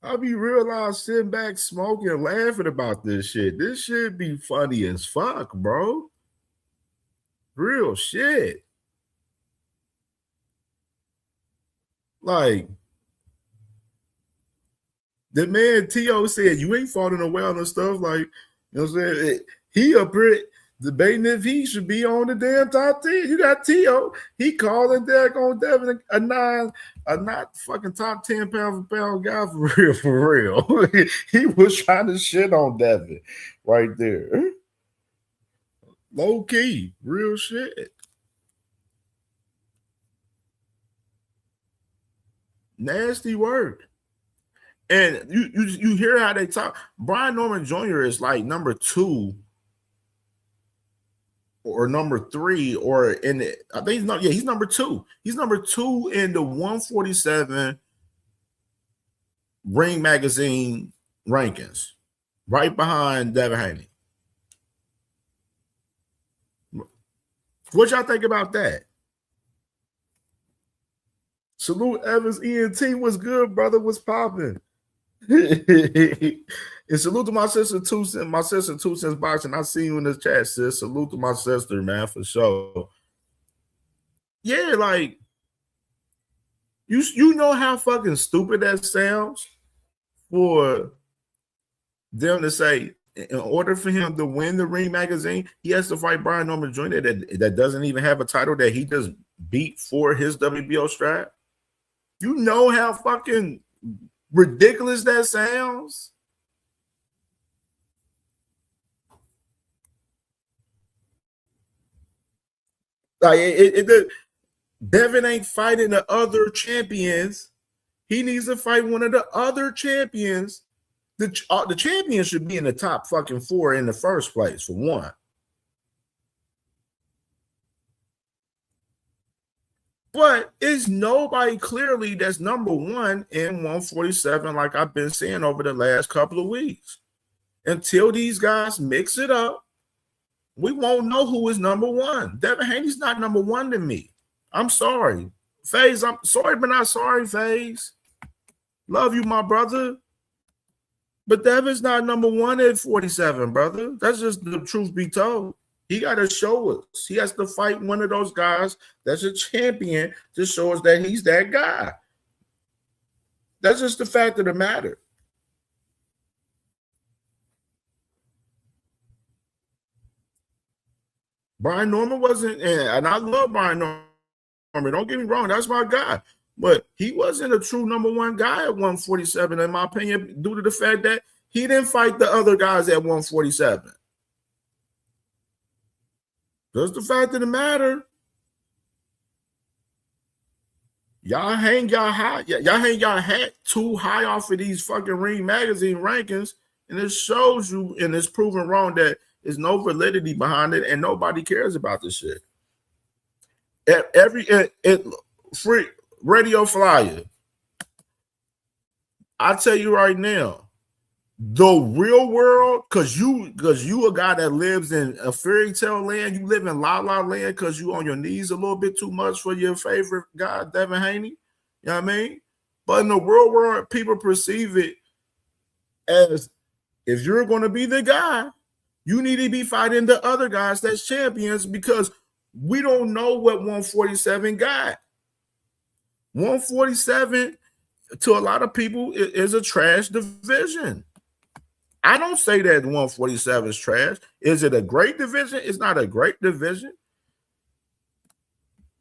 I'll be real loud sitting back smoking and laughing about this shit. This shit be funny as fuck, bro. Real shit. Like, the man T.O. said, you ain't falling away on the stuff. Like, you know what I'm saying? He up here debating if he should be on the damn top 10. You got T.O. He calling on Devin a not fucking top 10 pound for pound guy for real. He was trying to shit on Devin right there. Low key, real shit. Nasty work. And you hear how they talk. Brian Norman Jr. is like number 2 or number 3, or in the, I think he's number 2. He's number 2 in the 147 Ring magazine rankings, right behind Devin Haney. What y'all think about that? Salute Evans ENT. Was good, brother? Was popping? And salute to my sister 2 cents. My sister 2 cents boxing. I see you in the chat, sis. Salute to my sister, man, for sure. Yeah, like you know how fucking stupid that sounds for them to say in order for him to win the Ring magazine, he has to fight Brian Norman Jr. that doesn't even have a title that he just beat for his WBO strap. You know how fucking ridiculous that sounds? Like Devin ain't fighting the other champions. He needs to fight one of the other champions. The champion should be in the top fucking 4 in the first place, for one. But it's nobody clearly that's number 1 in 147, like I've been saying over the last couple of weeks. Until these guys mix it up, we won't know who is number 1. Devin Haney's not number 1 to me. I'm sorry. FaZe, I'm sorry, but not sorry, FaZe. Love you, my brother. But Devin's not number 1 at 47, brother. That's just the truth be told. He got to show us. He has to fight one of those guys that's a champion to show us that he's that guy. That's just the fact of the matter. Brian Norman wasn't, and I love Brian Norman. Don't get me wrong, that's my guy. But he wasn't a true number 1 guy at 147, in my opinion, due to the fact that he didn't fight the other guys at 147. Just the fact of the matter. Y'all hang y'all hat too high off of these fucking Ring magazine rankings, and it shows you, and it's proven wrong that there's no validity behind it, and nobody cares about this shit. Free radio flyer. I tell you right now, the real world, because you a guy that lives in a fairy tale land, you live in la la land because you on your knees a little bit too much for your favorite guy, Devin Haney. You know what I mean? But in the real world, people perceive it as, if you're going to be the guy, you need to be fighting the other guys that's champions, because we don't know what 147 got. 147, to a lot of people, is a trash division. I don't say that 147 is trash. Is it a great division? It's not a great division.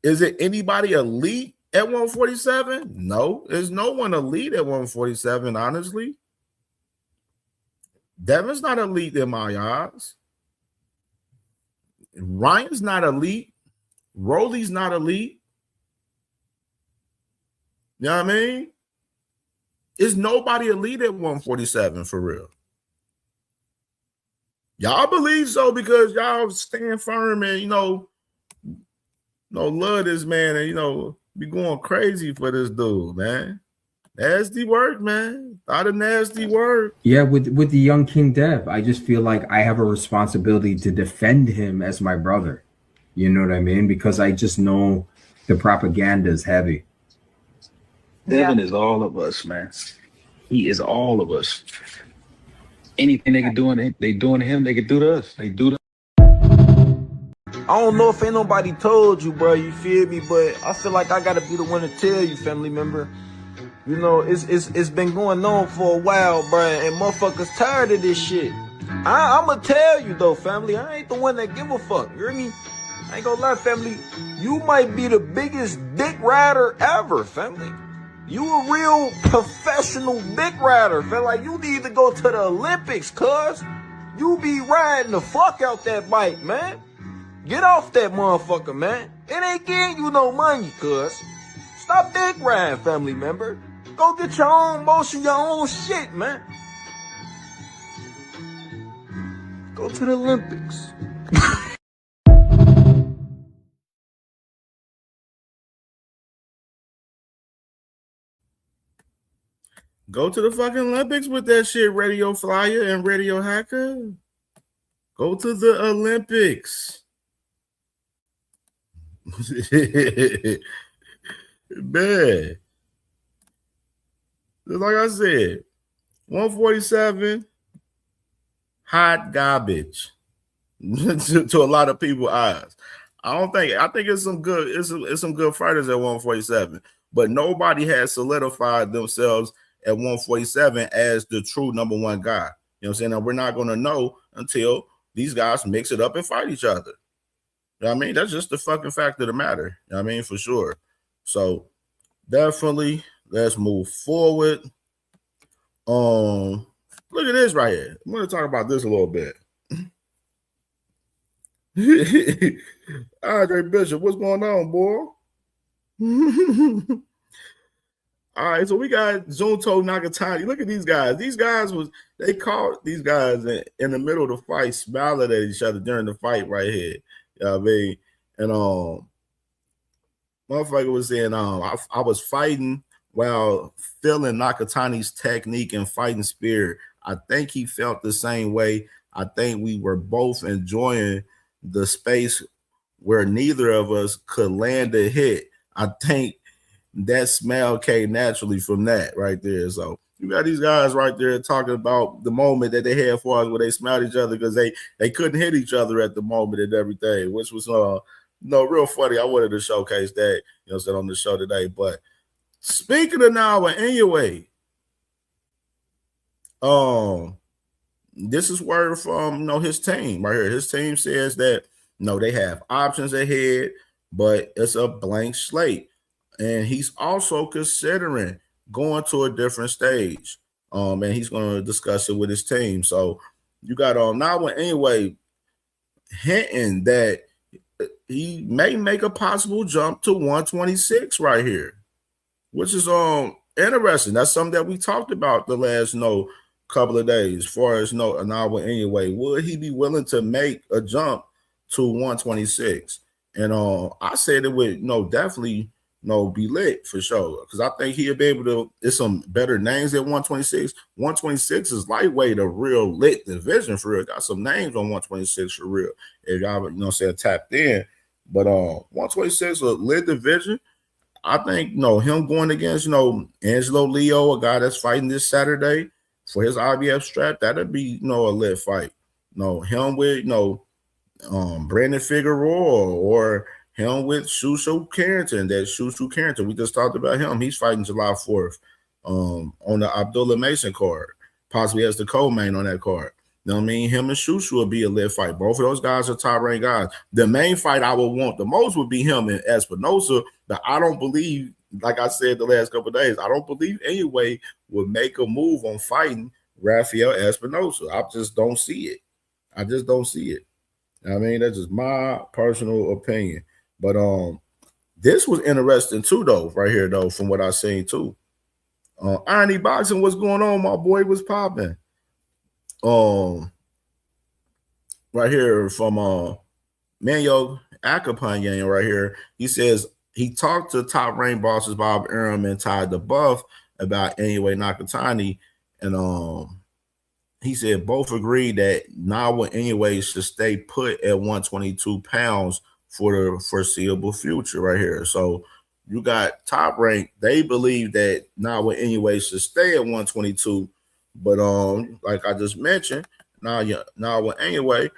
Is it anybody elite at 147? No, there's no one elite at 147, honestly. Devin's not elite in my eyes. Ryan's not elite. Rolly's not elite. You know what I mean? Is nobody elite at 147 for real? Y'all believe so because y'all stand firm and, love this man and, be going crazy for this dude, man. Nasty work, man. A lot of nasty work. Yeah, with the young King Dev, I just feel like I have a responsibility to defend him as my brother. You know what I mean? Because I just know the propaganda is heavy. Devin is all of us, man. He is all of us. Anything they can do, they doing to him, they can do to us. They do to. I don't know if ain't nobody told you, bro, you feel me? But I feel like I gotta be the one to tell you, family member. It's been going on for a while, bro, and motherfuckers tired of this shit. I'ma tell you though, family, I ain't the one that give a fuck. You hear me? I ain't gonna lie, family. You might be the biggest dick rider ever, family. You a real professional dick rider, feel like you need to go to the Olympics, cuz. You be riding the fuck out that bike, man. Get off that motherfucker, man. It ain't getting you no money, cuz. Stop dick riding, family member. Go get your own motion, your own shit, man. Go to the Olympics. Go to the fucking Olympics with that shit, Radio Flyer and Radio Hacker. Go to the Olympics. Man. Like I said, 147, hot garbage to a lot of people's eyes. I think it's some good fighters at 147, but nobody has solidified themselves at 147 as the true number one guy. You know what I'm saying? And we're not going to know until these guys mix it up and fight each other. You know what I mean? That's just the fucking fact of the matter. You know what I mean? For sure. So definitely let's move forward. Look at this right here. I'm going to talk about this a little bit. Andre Bishop, what's going on, boy? All right, so we got Junto Nakatani. Look at these guys. They caught these guys in the middle of the fight, smiling at each other during the fight right here. You know what I mean? And motherfucker was saying, I was fighting while feeling Nakatani's technique and fighting spirit. I think he felt the same way. I think we were both enjoying the space where neither of us could land a hit. I think that smell came naturally from that right there. So you got these guys right there talking about the moment that they had for us where they smelled each other because they couldn't hit each other at the moment and everything, which was real funny. I wanted to showcase that, on the show today. But speaking of now and Inoue, this is word from his team right here. His team says that they have options ahead, but it's a blank slate. And he's also considering going to a different stage. And he's going to discuss it with his team. So you got now and Inoue hinting that he may make a possible jump to 126 right here, which is interesting. That's something that we talked about the last couple of days. As far as now and Inoue, would he be willing to make a jump to 126? And I said it would definitely be lit for sure, because I think he'll be able to. There's some better names at 126. 126 is lightweight, a real lit division for real. Got some names on 126 for real. If y'all tapped in, but 126 a lit division. I think him going against Angelo Leo, a guy that's fighting this Saturday for his IBF strap, that'd be a lit fight. Him with Brandon Figueroa or him with Shushu Carrington. That Shushu Carrington, we just talked about him. He's fighting July 4th on the Abdullah Mason card. possibly as the co-main on that card. You know what I mean? Him and Shushu will be a lit fight. Both of those guys are top-ranked guys. The main fight I would want the most would be him and Espinosa, but I don't believe, like I said the last couple of days, I don't believe Inoue would make a move on fighting Rafael Espinosa. I just don't see it. I just don't see it. I mean, that's just my personal opinion. But this was interesting too, though, right here, though, from what I seen too. Irony Boxing, what's going on? My boy was popping. Right here from Manyo Akapanyan right here. He says he talked to top ranked bosses Bob Arum and Ty DeBuff about Inoue Nakatani, and he said both agreed that Nawa Inoue should stay put at 122 pounds for the foreseeable future right here. So you got top rank. They believe that Nawa Inoue should stay at 122, but like I just mentioned, Nawa Inoue,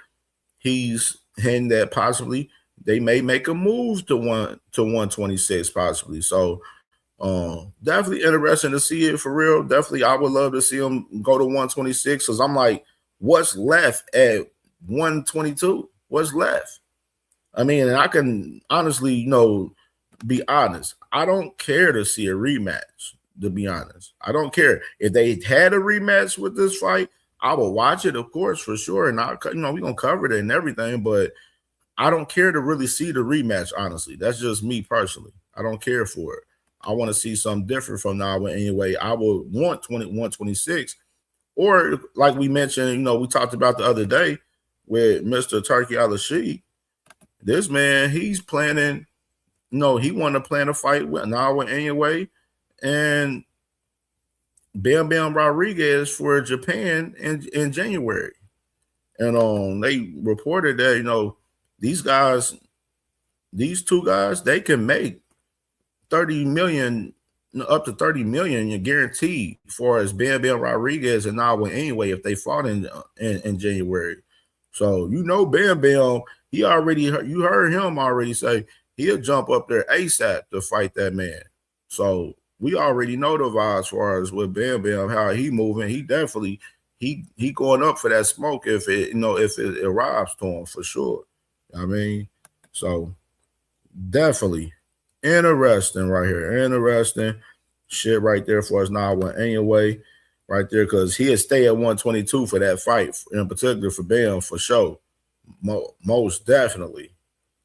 he's hinting that possibly they may make a move to 126 possibly. So definitely interesting to see it for real. Definitely, I would love to see him go to 126 because I'm like, what's left at 122? What's left? I mean, and I can honestly, be honest. I don't care to see a rematch, to be honest. I don't care. If they had a rematch with this fight, I will watch it, of course, for sure. And we're going to cover it and everything, but I don't care to really see the rematch, honestly. That's just me personally. I don't care for it. I want to see something different from Nawa anyway. I would want 126. Or like we mentioned, we talked about the other day with Mr. Turkey Al-Rashid. This man, he's planning, he wanted to plan a fight with Nawa anyway and Bam Bam Rodriguez for Japan in January. And they reported that, these two guys, they can make 30 million, up to 30 million guaranteed for as Bam Bam Rodriguez and Nawa anyway if they fought in January. So Bam Bam, you heard him already say he'll jump up there ASAP to fight that man. So we already know the vibes as far as with Bam Bam, how he moving. He definitely he going up for that smoke if it arrives to him for sure. I mean, so definitely interesting right here. Interesting shit right there for us now anyway, right there, because he'll stay at 122 for that fight, in particular for Bam, for sure. Most definitely.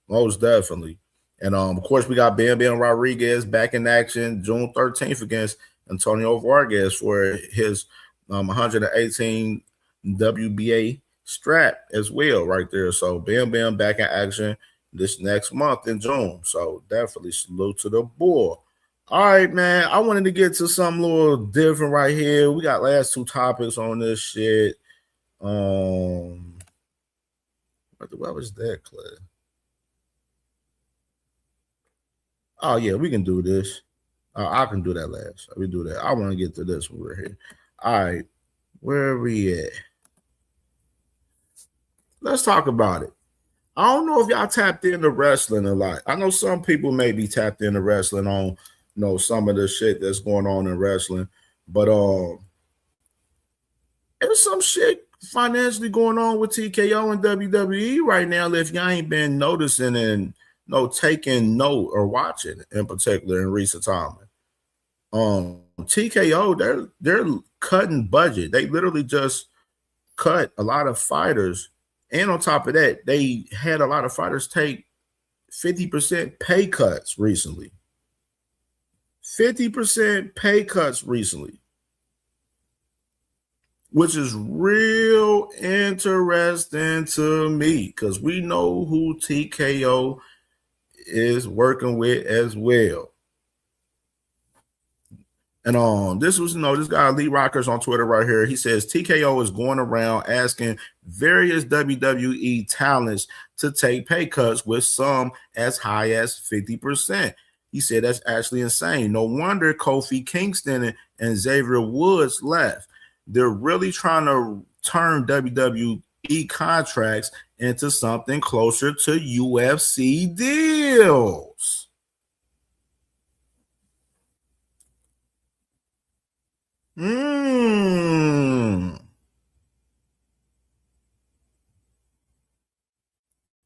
Most definitely. And of course, we got Bam Bam Rodriguez back in action June 13th against Antonio Vargas for his 118 WBA strap as well, right there. So Bam Bam back in action this next month in June. So definitely salute to the boy. All right, man. I wanted to get to something a little different right here. We got last two topics on this shit. What was that, Clay? Oh, yeah, we can do this. I can do that last. We do that. I want to get to this one right here. All right. Where are we at? Let's talk about it. I don't know if y'all tapped into wrestling a lot. I know some people may be tapped into wrestling on, some of the shit that's going on in wrestling. But there's some shit financially going on with TKO and WWE right now if y'all ain't been noticing and taking note or watching in particular in recent time. TKO, they're cutting budget. They literally just cut a lot of fighters. And on top of that, they had a lot of fighters take 50% pay cuts recently. 50% pay cuts recently. Which is real interesting to me because we know who TKO is working with as well. And this was, this guy, Lee Rockers on Twitter right here. He says TKO is going around asking various WWE talents to take pay cuts with some as high as 50%. He said that's actually insane. No wonder Kofi Kingston and Xavier Woods left. They're really trying to turn WWE contracts into something closer to UFC deals.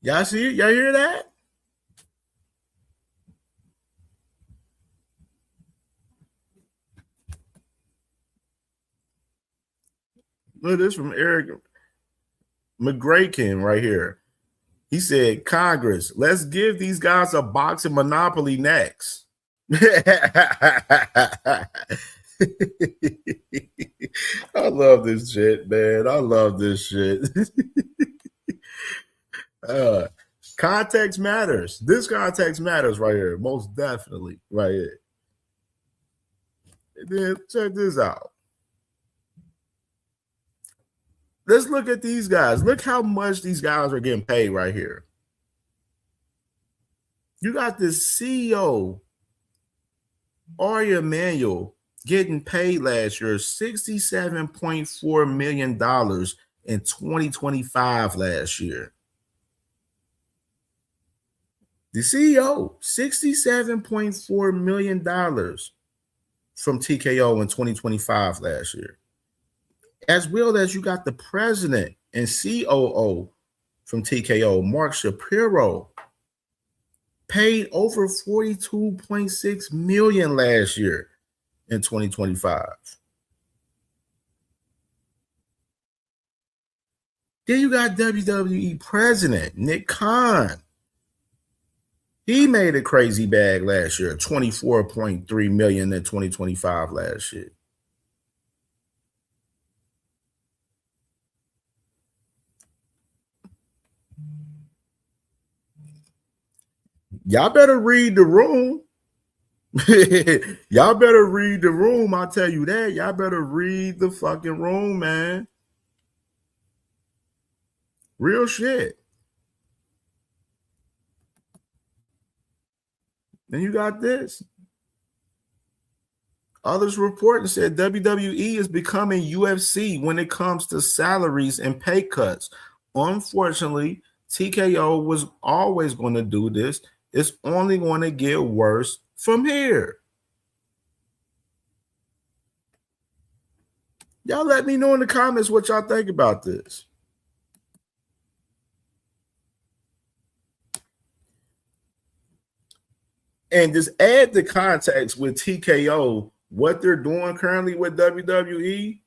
Y'all see it? Y'all hear that? Look at this from Eric McGraken right here. He said, Congress, let's give these guys a boxing monopoly next. I love this shit, man. I love this shit. Context matters. This context matters right here. Most definitely right here. And then check this out. Let's look at these guys. Look how much these guys are getting paid right here. You got the CEO, Arya Emanuel, getting paid last year $67.4 million in 2025 last year. The CEO, $67.4 million from TKO in 2025 last year. As well as you got the president and COO from TKO, Mark Shapiro, paid over $42.6 million last year in 2025. Then you got WWE president Nick Khan. He made a crazy bag last year, $24.3 million in 2025 last year. Y'all better read the room. Y'all better read the room. I'll tell you that. Y'all better read the fucking room, man. Real shit. Then you got this. Others reporting said WWE is becoming UFC when it comes to salaries and pay cuts. Unfortunately, TKO was always going to do this. It's only going to get worse from here. Y'all let me know in the comments what y'all think about this. And just add the context with TKO, what they're doing currently with WWE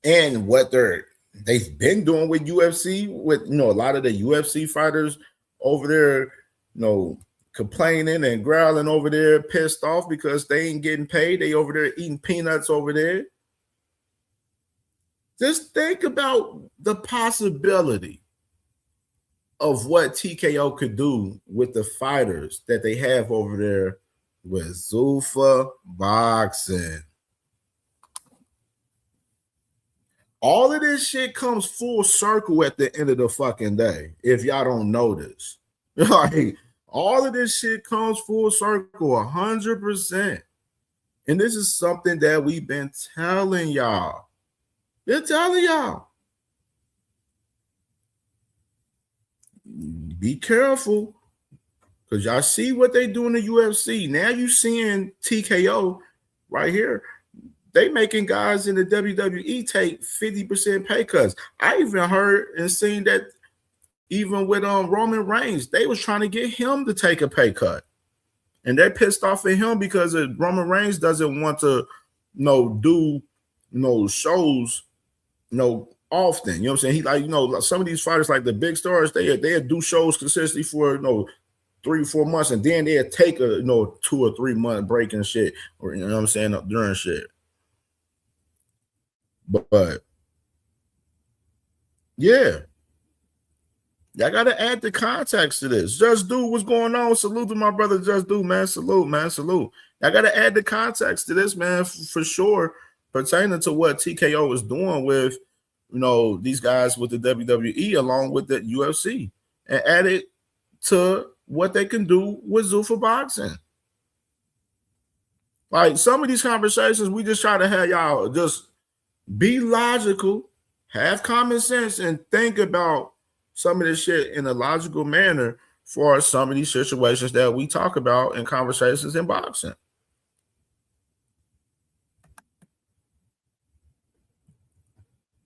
and what they've been doing with UFC, with a lot of the UFC fighters over there, complaining and growling over there, pissed off because they ain't getting paid. They over there eating peanuts over there. Just think about the possibility of what TKO could do with the fighters that they have over there with Zuffa Boxing. All of this shit comes full circle at the end of the fucking day, if y'all don't notice. Like, all of this shit comes full circle 100%. And this is something that we've been telling y'all. They're telling y'all. Be careful, because y'all see what they do in the UFC. Now you seeing TKO right here. They making guys in the WWE take 50% pay cuts. I even heard and seen that even with Roman Reigns, they was trying to get him to take a pay cut. And they're pissed off at him because Roman Reigns doesn't want to do shows often. You know what I'm saying? He some of these fighters, like the big stars, they do shows consistently for 3 or 4 months, and then they'll take a 2 or 3 month break and shit, or you know what I'm saying, during shit. But yeah, y'all gotta add the context to this. Just Do, what's going on? Salute to my brother Just Do, man. Salute, man. Salute. Y'all gotta add the context to this, man, for sure, pertaining to what TKO is doing with these guys with the WWE along with the UFC, and add it to what they can do with Zuffa Boxing. Like, some of these conversations, we just try to have y'all just be logical, have common sense, and think about some of this shit in a logical manner for some of these situations that we talk about in conversations in boxing.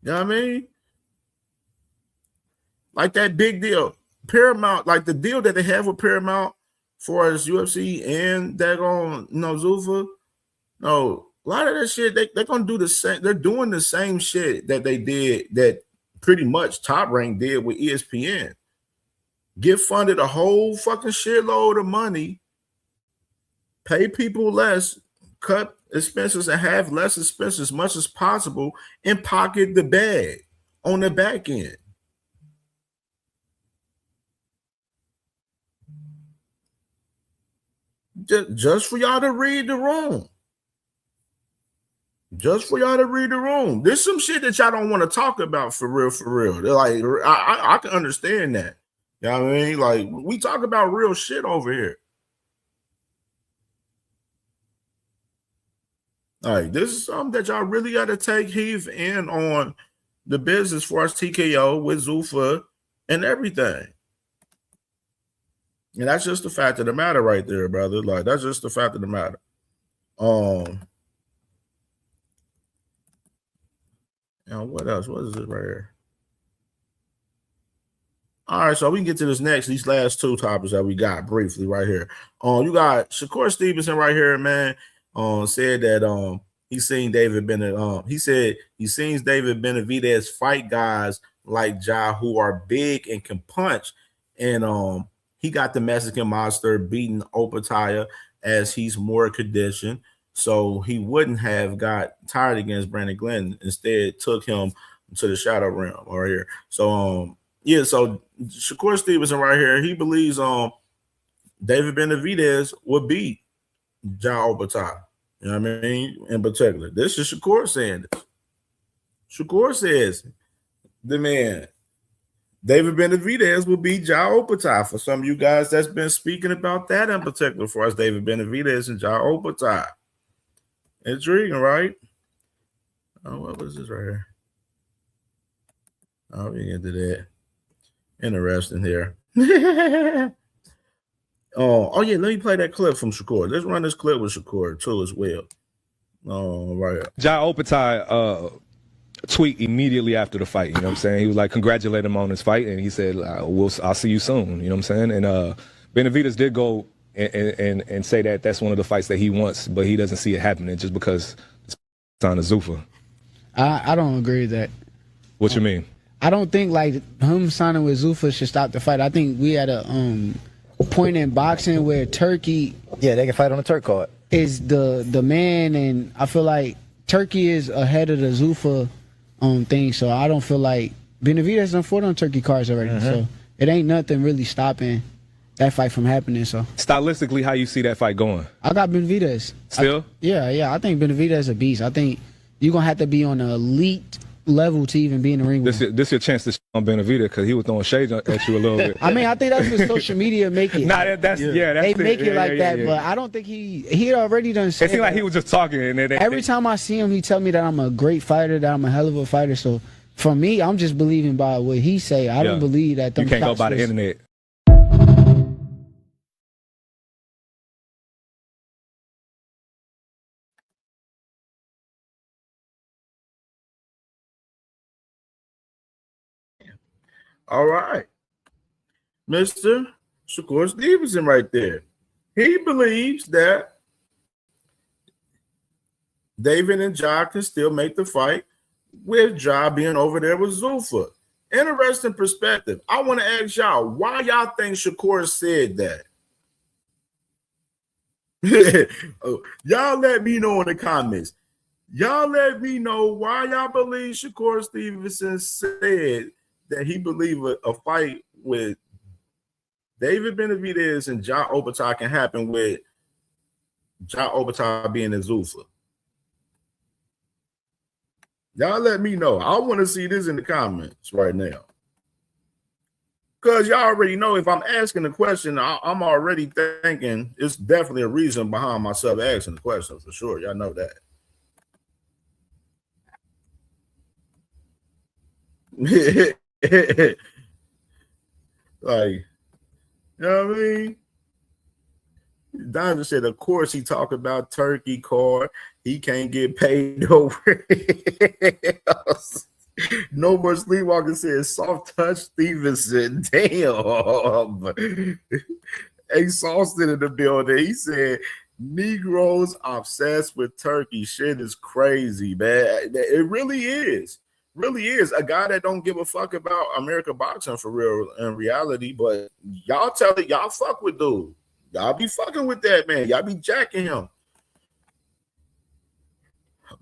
You know what I mean? Like that big deal. Paramount, like the deal that they have with Paramount for as UFC and daggone, Zuffa. No, a lot of that shit, they're gonna do the same. They're doing the same shit that they did, that pretty much Top Rank did with ESPN. Get funded a whole fucking shitload of money, pay people less, cut expenses and have less expenses as much as possible, and pocket the bag on the back end. Just for y'all to read the room. Just for y'all to read the room. There's some shit that y'all don't want to talk about for real, for real. They're like, I can understand that. You know what I mean? Like, we talk about real shit over here. Like, this is something that y'all really got to take heed in on the business for us TKO with Zuffa and everything. And that's just the fact of the matter right there, brother. Like, that's just the fact of the matter. Now, what else? What is it right here? All right, so we can get to this next, these last two topics that we got briefly right here. You got Shakur Stevenson right here, man. Said that he's seen David Benavidez. He said he sees David Benavidez fight guys like Ja who are big and can punch. And he got the Mexican monster beating Opataya as he's more conditioned. So he wouldn't have got tired against Brandon Glenn. Instead, took him to the shadow realm right here. So yeah, so Shakur Stevenson right here, he believes David Benavidez would beat Ja Opataya. You know what I mean? In particular. This is Shakur saying this. Shakur says the man David Benavidez will beat Ja Opataya. For some of you guys that's been speaking about that in particular for us, David Benavidez and Ja Opataya. Intriguing, right? Oh, what was this right here? Oh, we get to that. Interesting here. Oh yeah, let me play that clip from Shakur. Let's run this clip with Shakur too as well. Right. Ja Opataya tweet immediately after the fight. You know what I'm saying? He was like, congratulate him on his fight, and he said, I'll see you soon. You know what I'm saying? And Benavidez did go and say that that's one of the fights that he wants, but he doesn't see it happening just because it's on a Zuffa. I don't agree with that. What you mean? I don't think like him signing with Zuffa should stop the fight. I think we had a point in boxing where Turkey, yeah, they can fight on the Turk card, is the man, and I feel like Turkey is ahead of the Zuffa thing. So I don't feel like Benavidez done fought on Turkey cards already. So it ain't nothing really stopping that fight from happening. So stylistically, how you see that fight going? I got Benavidez. Still? Yeah. I think Benavidez is a beast. I think you're gonna have to be on an elite level to even be in the ring. This your chance to shit on Benavidez because he was throwing shade at you a little bit. I mean, I think that's what social media make it. That's they make it like that. But I don't think he already done. It seemed like he was just talking. And every time I see him, he tell me that I'm a great fighter, that I'm a hell of a fighter. So for me, I'm just believing by what he say. I don't believe that. You can't go by the internet. All right. Mr. Shakur Stevenson right there. He believes that David and Ja can still make the fight with Ja being over there with Zuffa. Interesting perspective. I want to ask y'all, why y'all think Shakur said that? Y'all let me know in the comments. Y'all let me know why y'all believe Shakur Stevenson said that he believed a fight with David Benavidez and Ja Opataya can happen with Ja Opataya being in Zuffa. Y'all let me know. I want to see this in the comments right now. Because y'all already know if I'm asking the question, I'm already thinking it's definitely a reason behind myself asking the question for sure. Y'all know that. Like, you know what I mean? Don just said, of course, he talked about Turkey card. He can't get paid nowhere else. No more sleepwalking says soft touch Stevenson. Damn. A Sauston in the building. He said Negroes obsessed with turkey. Shit is crazy, man. It really is. Really is. A guy that don't give a fuck about American boxing for real in reality, but y'all tell it, y'all fuck with dude. Y'all be fucking with that man. Y'all be jacking him.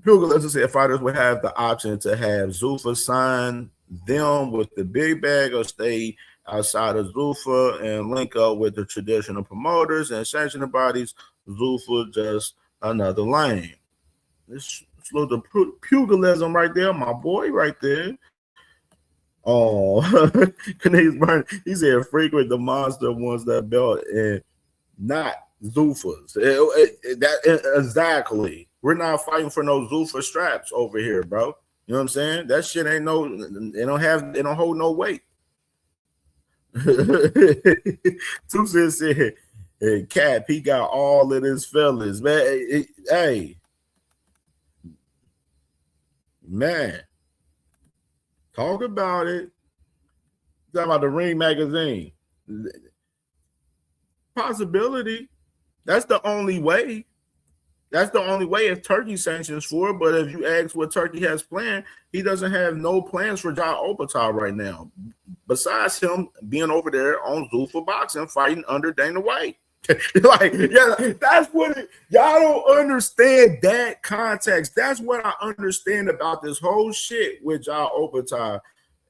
Let's say fighters would have the option to have Zuffa sign them with the big bag or stay outside of Zuffa and link up with the traditional promoters and sanctioning bodies. Zuffa just another lane. This little pugilism right there, my boy, right there. Oh, he said frequent the monster wants that belt and not Zuffa's. Exactly. We're not fighting for no Zuffa straps over here, bro. You know what I'm saying? That shit ain't no. They don't hold no weight. Two said, hey, Cap, he got all of his fellas, man. Hey, man, talk about it. Talk about the Ring magazine. Possibility. That's the only way. That's the only way if Turkey sanctions for it. But if you ask what Turkey has planned, he doesn't have no plans for Ja Opatar right now. Besides him being over there on Zuffa Boxing fighting under Dana White. Like, yeah, that's what y'all don't understand that context. That's what I understand about this whole shit with Ja Opatar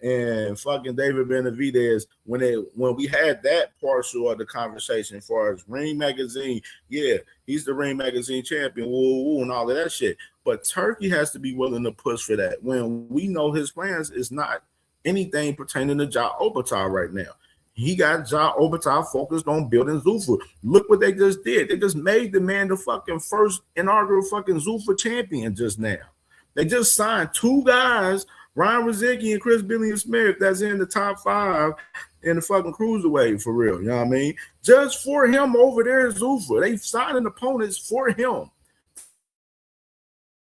and fucking David Benavidez when we had that partial of the conversation as far as Ring Magazine. Yeah, he's the Ring Magazine champion, woo, and all of that shit. But Turkey has to be willing to push for that when we know his plans is not anything pertaining to Ja Opatar right now. He got Ja Opatar focused on building Zuffa. Look what they just did. They just made the man the fucking first inaugural fucking Zuffa champion just now. They just signed two guys, Ryan Rozicki and Chris Billion Smith, that's in the top 5 in the fucking cruiserweight for real. You know what I mean? Just for him over there at Zuffa. They signing opponents for him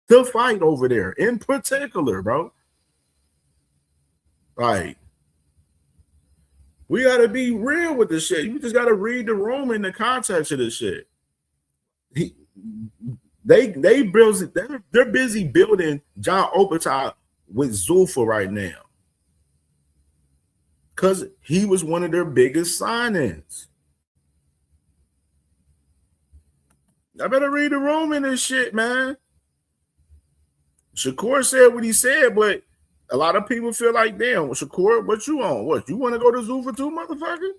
to fight over there in particular, bro. Like, we gotta be real with this shit. You just gotta read the room in the context of this shit. They're busy building Ja Opatar with Zuffa right now because he was one of their biggest signings. I better read the room in this shit, man. Shakur said what he said, but a lot of people feel like, damn, Shakur, what you on? What, you want to go to Zuffa too, motherfucker?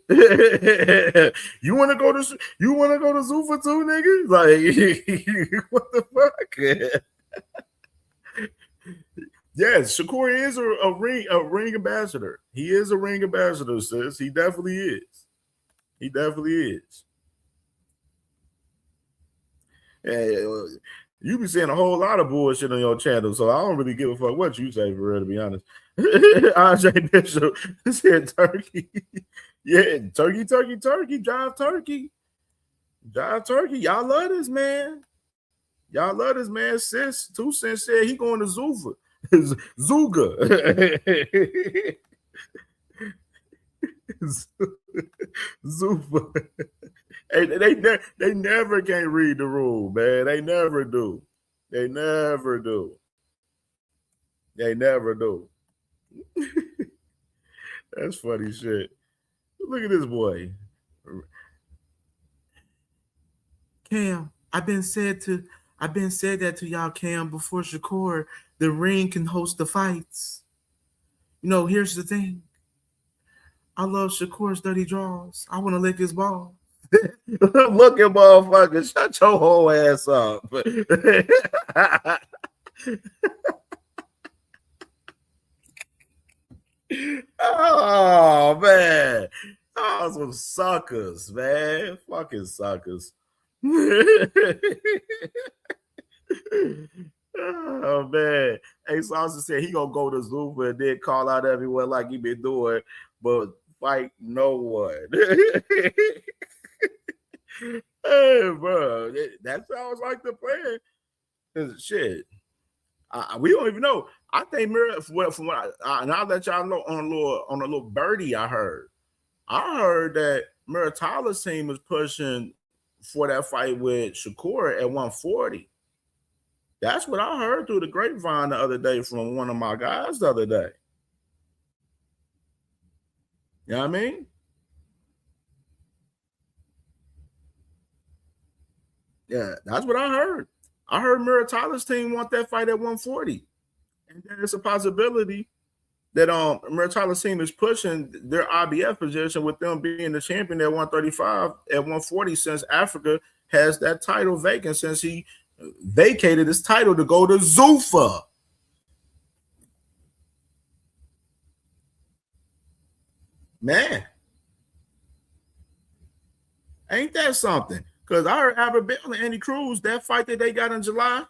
you want to go to Zuffa too, nigga? Like, what the fuck? Yes, Shakur is a ring ambassador. He is a ring ambassador, sis. He definitely is. He definitely is. And you be saying a whole lot of bullshit on your channel, so I don't really give a fuck what you say, for real, to be honest. Andre Bishop said turkey. Yeah, turkey, drive turkey. Drive turkey. Y'all love this, man. Y'all love this, man. Sis, 2 Cents said he going to Zuffa. Zuga. Zuffa. Hey, they never can read the rule, man. They never do. They never do. They never do. That's funny shit. Look at this boy. Cam, I've been said that to y'all, Cam, before Shakur. The ring can host the fights. You know, here's the thing. I love Shakur's dirty draws. I want to lick his ball. Look at motherfucker. Shut your whole ass up. Oh, man. Oh, some suckers, man. Fucking suckers. Oh, man. Hey, Saucer said he gonna go to Zuffa and then call out everyone like he been doing, but fight no one. Hey, bro, that sounds like the plan. Shit, we don't even know. I think from what and I'll let y'all know on a little birdie I heard that Muratala's team is pushing for that fight with Shakur at 140. That's what I heard through the grapevine the other day from one of my guys the other day. You know what I mean? Yeah, that's what I heard. I heard Muratala's team want that fight at 140. And there's a possibility that Muratala's team is pushing their IBF position with them being the champion at 135 at 140 since Africa has that title vacant since he vacated his title to go to Zuffa. Man, ain't that something? Because I heard Albert Bell and Andy Cruz, that fight that they got in July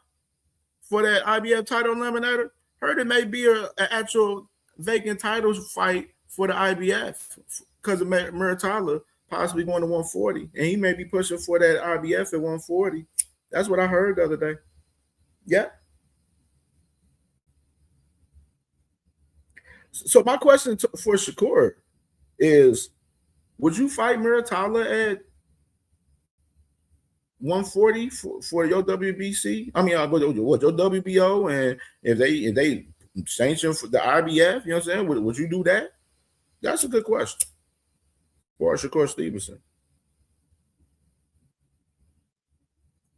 for that IBF title eliminator, heard it may be an actual vacant titles fight for the IBF because of Muratala possibly going to 140. And he may be pushing for that IBF at 140. That's what I heard the other day. Yeah. So my question for Shakur is, would you fight Muratala at 140 for your WBC? I mean, what your WBO? And if they sanction for the IBF, you know what I'm saying? Would you do that? That's a good question for Shakur Stevenson.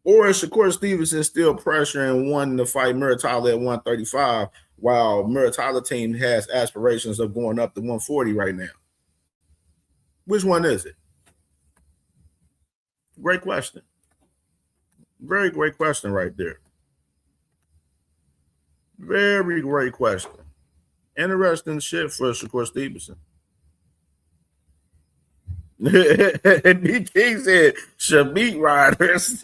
Or is Shakur Stevenson still pressuring wanting to fight Muratala at 135 while Muratala team has aspirations of going up to 140 right now? Which one is it? Great question. Very great question right there. Very great question. Interesting shit for Shakur Stevenson. And DK said, Shamit Riders.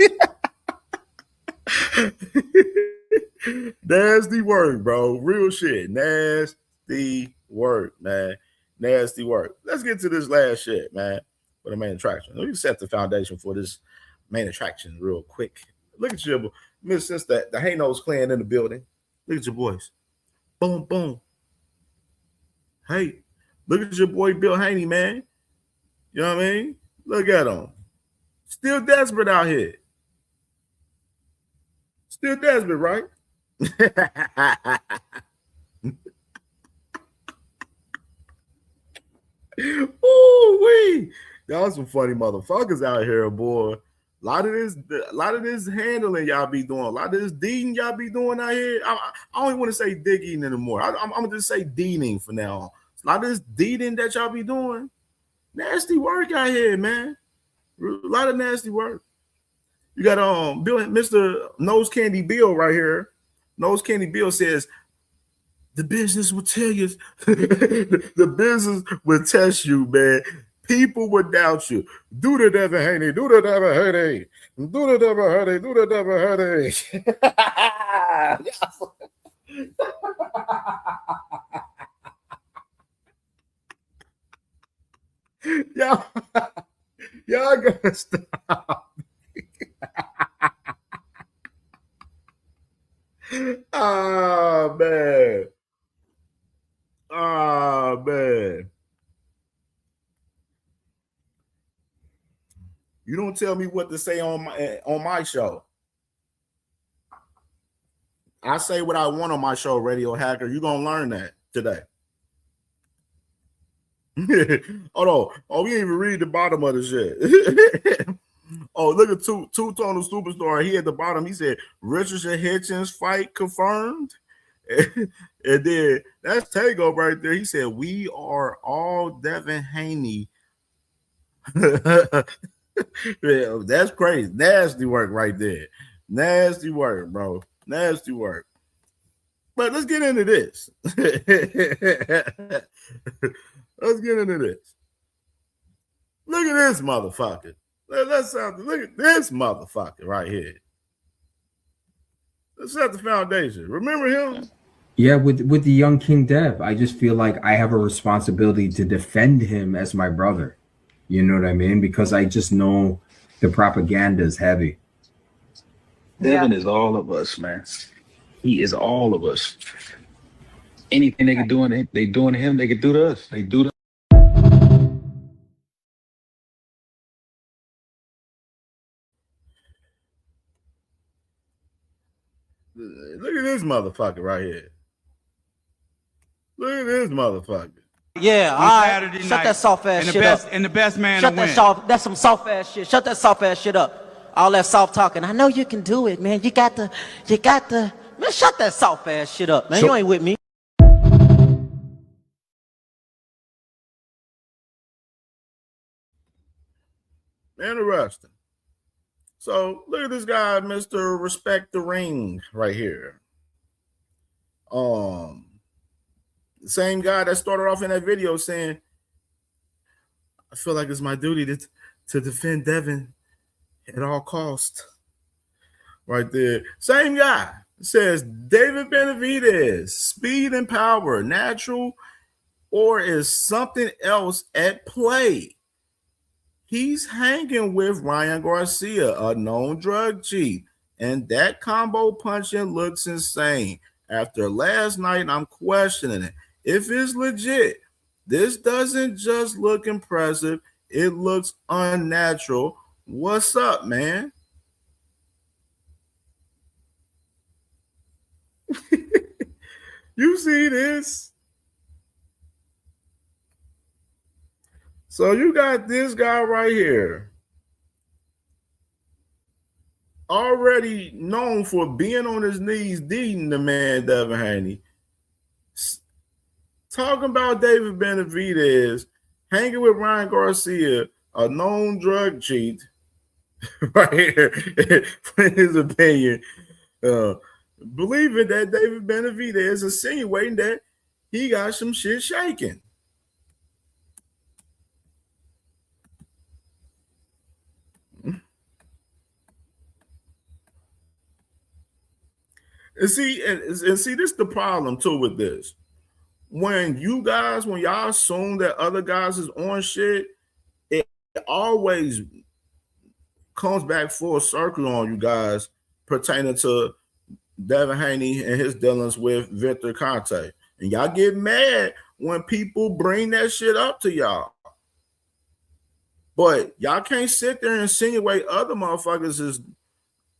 Nasty work, bro. Real shit. Nasty work, man. Nasty work. Let's get to this last shit, man, for the main attraction. Let me set the foundation for this main attraction real quick. Look at your since the Haney's clan in the building. Look at your boys. Boom, boom. Hey, look at your boy Bill Haney, man. You know what I mean? Look at him. Still desperate out here. Still desperate, right? Ooh-wee. Y'all some funny motherfuckers out here, boy. A lot of this handling y'all be doing. A lot of this deeding y'all be doing out here. I don't even want to say digging anymore. I'm going to just say deeding for now. A lot of this deeding that y'all be doing. Nasty work out here, man. A lot of nasty work. You got Bill, Mr. Nose Candy Bill right here. Nose Candy Bill says, the business will tell you. The business will test you, man. People would doubt you. Do the Devin Haney. Do the Devin Haney. Do the Devin Haney. Do the Devin Haney. Y'all gotta stop. Oh, man. Oh, man. You don't tell me what to say on my show. I say what I want on my show, Radio Hacker. You're going to learn that today. Hold on. Oh, we didn't even read the bottom of the shit. Oh, look at Two-Tonal Superstar. He at the bottom. He said, Richardson Hitchens fight confirmed. And then that's Tego right there. He said, we are all Devin Haney. Yeah, that's crazy. Nasty work right there. Nasty work, bro. Nasty work. But let's get into this. Let's get into this. Look at this motherfucker. Let's look at this motherfucker right here. Let's set the foundation. Remember him? Yeah, with the young King Dev, I just feel like I have a responsibility to defend him as my brother. You know what I mean? Because I just know the propaganda is heavy. Devin is all of us, man. He is all of us. Anything they can do they doing to him, they can do to us. They do to Look at this motherfucker right here. Look at this motherfucker. Yeah, all right. Shut that soft ass shit up. And the best man Shut to that win. soft. That's some soft ass shit. Shut that soft ass shit up. All that soft talking. I know you can do it, man. You got the. Man, shut that soft ass shit up, man. You ain't with me. Interesting. So look at this guy, Mr. Respect the Ring, right here. The same guy that started off in that video saying, I feel like it's my duty to defend Devin at all costs. Right there. Same guy says David Benavidez, speed and power, natural, or is something else at play? He's hanging with Ryan Garcia, a known drug chief, and that combo punching looks insane. After last night, I'm questioning it. If it's legit, this doesn't just look impressive, it looks unnatural. What's up, man? You see this? So you got this guy right here, already known for being on his knees, beating the man Devin Haney, talking about David Benavidez, hanging with Ryan Garcia, a known drug cheat, right here, in his opinion, believing that David Benavidez is insinuating that he got some shit shaking. And see, this is the problem too with this. When y'all assume that other guys is on shit, it always comes back full circle on you guys pertaining to Devin Haney and his dealings with Victor Conte. And y'all get mad when people bring that shit up to y'all. But y'all can't sit there and insinuate other motherfuckers is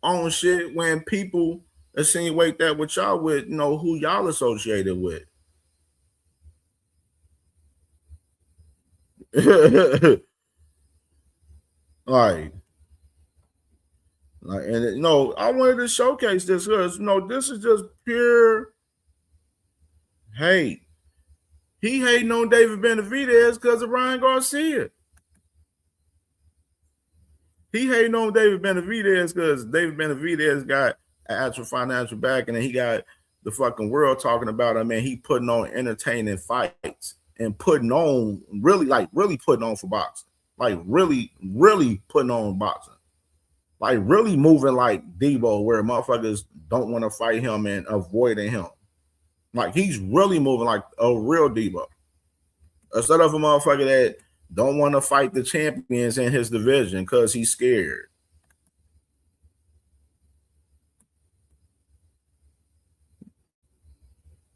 on shit when people insinuate that with y'all with, who y'all associated with. All right. And I wanted to showcase this because this is just pure hate. He hating on David Benavidez because of Ryan Garcia. He hating on David Benavidez because David Benavidez got an actual financial backing and he got the fucking world talking about him, and he putting on entertaining fights and putting on really putting on for boxing. Like really putting on boxing. Like really moving like Debo, where motherfuckers don't want to fight him and avoiding him. Like he's really moving like a real Debo. Instead of a motherfucker that don't want to fight the champions in his division because he's scared.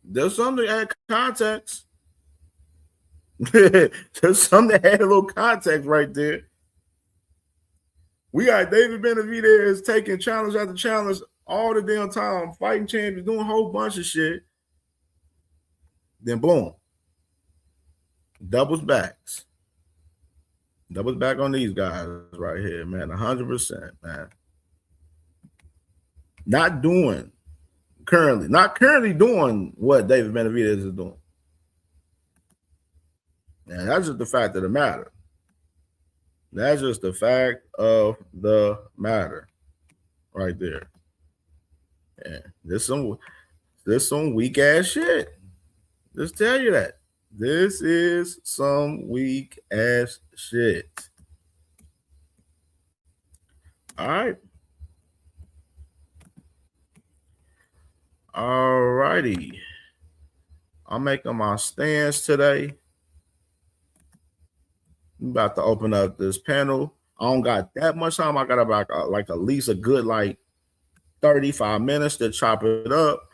There's something to add context. There's something to add a little context right there. We got David Benavidez taking challenge after challenge all the damn time, fighting champions, doing a whole bunch of shit. Then boom. Doubles backs. Doubles back on these guys right here, man. 100%, man. Not currently doing what David Benavidez is doing. And that's just the fact of the matter. That's just the fact of the matter right there. Yeah, this some weak ass shit. Just tell you that. This is some weak ass shit. All right. All righty. I'm making my stance today. I'm about to open up this panel. I don't got that much time. I got about like at least a good 35 minutes to chop it up.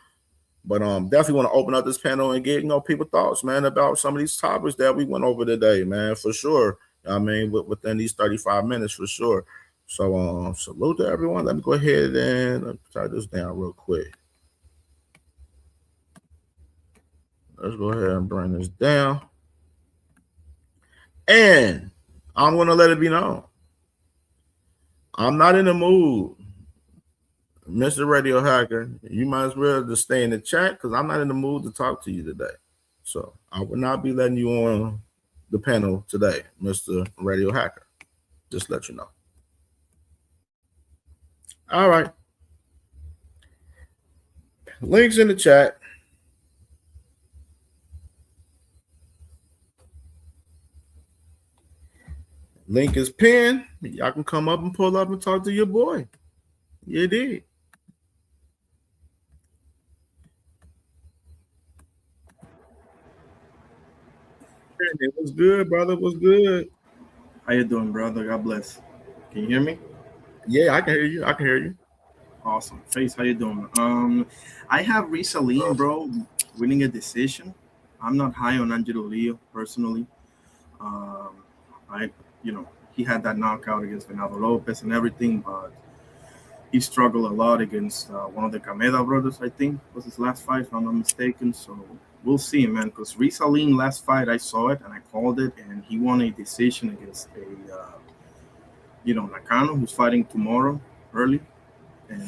But definitely want to open up this panel and get people thoughts, man, about some of these topics that we went over today, man, for sure. I mean, within these 35 minutes, for sure. So salute to everyone. Let me go ahead and type this down real quick. Let's go ahead and bring this down. And I'm going to let it be known, I'm not in the mood, Mr. Radio Hacker. You might as well just stay in the chat because I'm not in the mood to talk to you today. So I will not be letting you on the panel today, Mr. Radio Hacker. Just let you know. All right. Links in the chat. Link is pinned. Y'all can come up and pull up and talk to your boy. You did. It was good, brother. It was good. How you doing, brother? God bless. Can you hear me? Yeah, I can hear you. I can hear you. Awesome. Face, how you doing? I have Risaline, bro, winning a decision. I'm not high on Angelo Leo personally. He had that knockout against Bernardo Lopez and everything, but he struggled a lot against one of the Kameda brothers, I think, was his last fight, if I'm not mistaken. So we'll see, man, because Risaline last fight, I saw it and I called it, and he won a decision against Nakano, who's fighting tomorrow early. And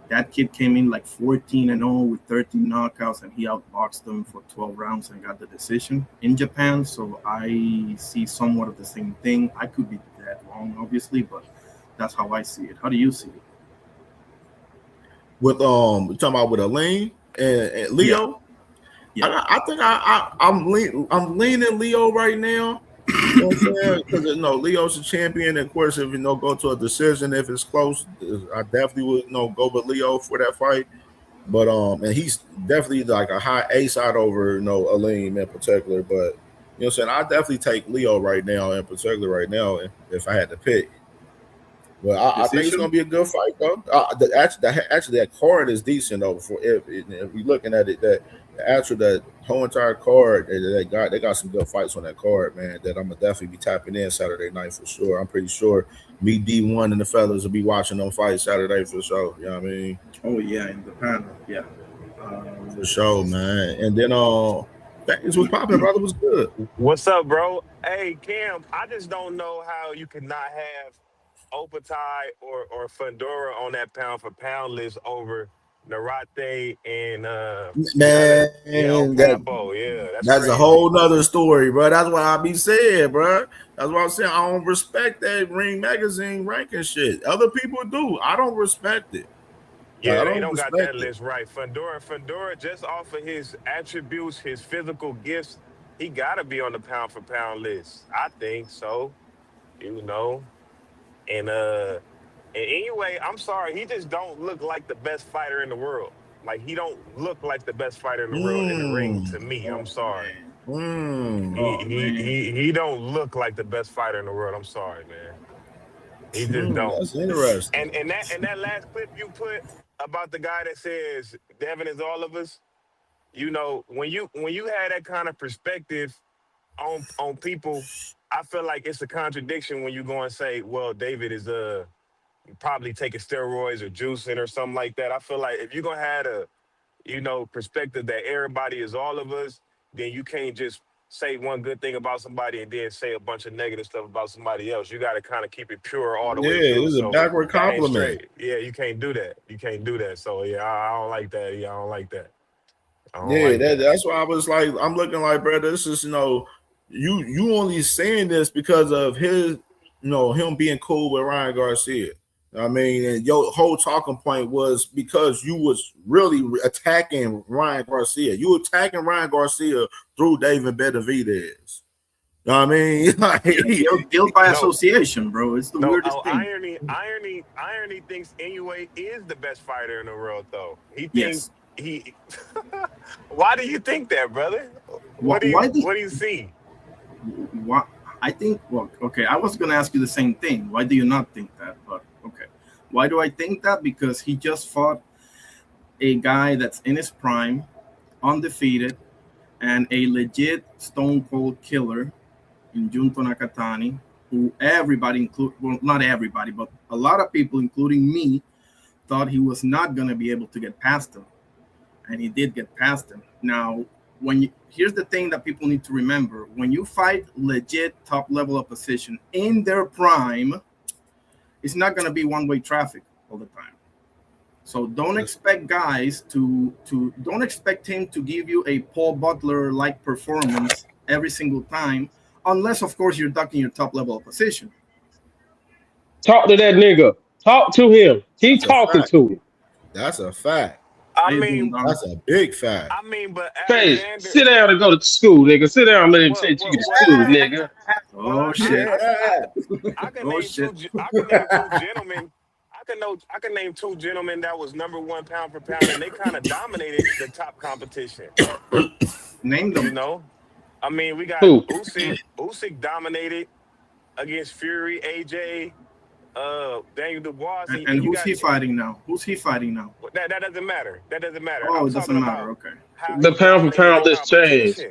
that kid came in like 14-0 with 13 knockouts, and he outboxed them for 12 rounds and got the decision in Japan. So I see somewhat of the same thing. I could be that wrong, obviously, but that's how I see it. How do you see it? With we're talking about with Elaine and Leo. Yeah. I think I'm leaning Leo right now. You know what I'm saying? Because Leo's a champion. And of course, if go to a decision, if it's close, I definitely would go with Leo for that fight. But and he's definitely like a high ace out over Elaine in particular. But you know what I'm saying? I definitely take Leo right now in particular right now if I had to pick. Well, I think it's gonna be a good fight though. Actually, that card is decent though. If you're looking at it, that whole entire card they got some good fights on that card, man. That I'm gonna definitely be tapping in Saturday night for sure. I'm pretty sure me, D1, and the fellas will be watching them fights Saturday for sure. You know what I mean? Oh yeah, in the panel, yeah, for sure, man. And then things was popping, brother. Was good. What's up, bro? Hey, Cam, I just don't know how you could not have Opatai or Fundora on that pound for pound list over Narate and man, that's a whole nother story, bro. That's what I be saying, bro. That's what I'm saying. I don't respect that Ring Magazine ranking shit. Other people do. I don't respect it. Yeah, they don't got that list right. Fundora, just off of his attributes, his physical gifts, he got to be on the pound for pound list. I think so. And anyway, I'm sorry, he just don't look like the best fighter in the world. Like, he don't look like the best fighter in the world in the ring to me. I'm sorry. He don't look like the best fighter in the world. I'm sorry, man. He just don't. That's interesting. And that last clip you put about the guy that says Devin is all of us, when you had that kind of perspective on people, I feel like it's a contradiction when you go and say, well, David is probably taking steroids or juicing or something like that. I feel like if you're going to have a, perspective that everybody is all of us, then you can't just say one good thing about somebody and then say a bunch of negative stuff about somebody else. You got to kind of keep it pure all the way through. Yeah, it's a backward compliment. Yeah, you can't do that. So, yeah, I don't like that. Yeah, I don't like that. That's why I was like, I'm looking like, bro, this is, you only saying this because of his, him being cool with Ryan Garcia. I mean, and your whole talking point was because you was really attacking Ryan Garcia. You were attacking Ryan Garcia through David Benavidez. You know what I mean? Like, guilt by association, bro. It's the weirdest thing. Irony thinks Inoue is the best fighter in the world, though. He thinks he. Why do you think that, brother? What do you see? What I think, well, okay, I was going to ask you the same thing. Why do you not think that? But okay, why do I think that? Because he just fought a guy that's in his prime, undefeated, and a legit stone cold killer in Junto Nakatani, who everybody, well, not everybody, but a lot of people, including me, thought he was not going to be able to get past him. And he did get past him. Now, here's the thing that people need to remember. When you fight legit top-level opposition in their prime, it's not going to be one-way traffic all the time. So don't expect guys don't expect him to give you a Paul Butler-like performance every single time, unless, of course, you're ducking your top-level opposition. Talk to that nigga. Talk to him. Keep talking to him. That's a fact. I mean, that's a big fact. I mean, but Face, sit down and go to school, nigga. Sit down and let him take you to school, nigga. Oh shit! I can name two gentlemen. I can name two gentlemen that was #1 pound for pound, and they kind of dominated the top competition. Name them. You know, I mean, we got Who? Usyk dominated against Fury, AJ, Daniel Dubois. And who's he fighting now? Who's he fighting now? That doesn't matter. That doesn't matter. Oh, it doesn't matter. Okay. The pound for pound list changed.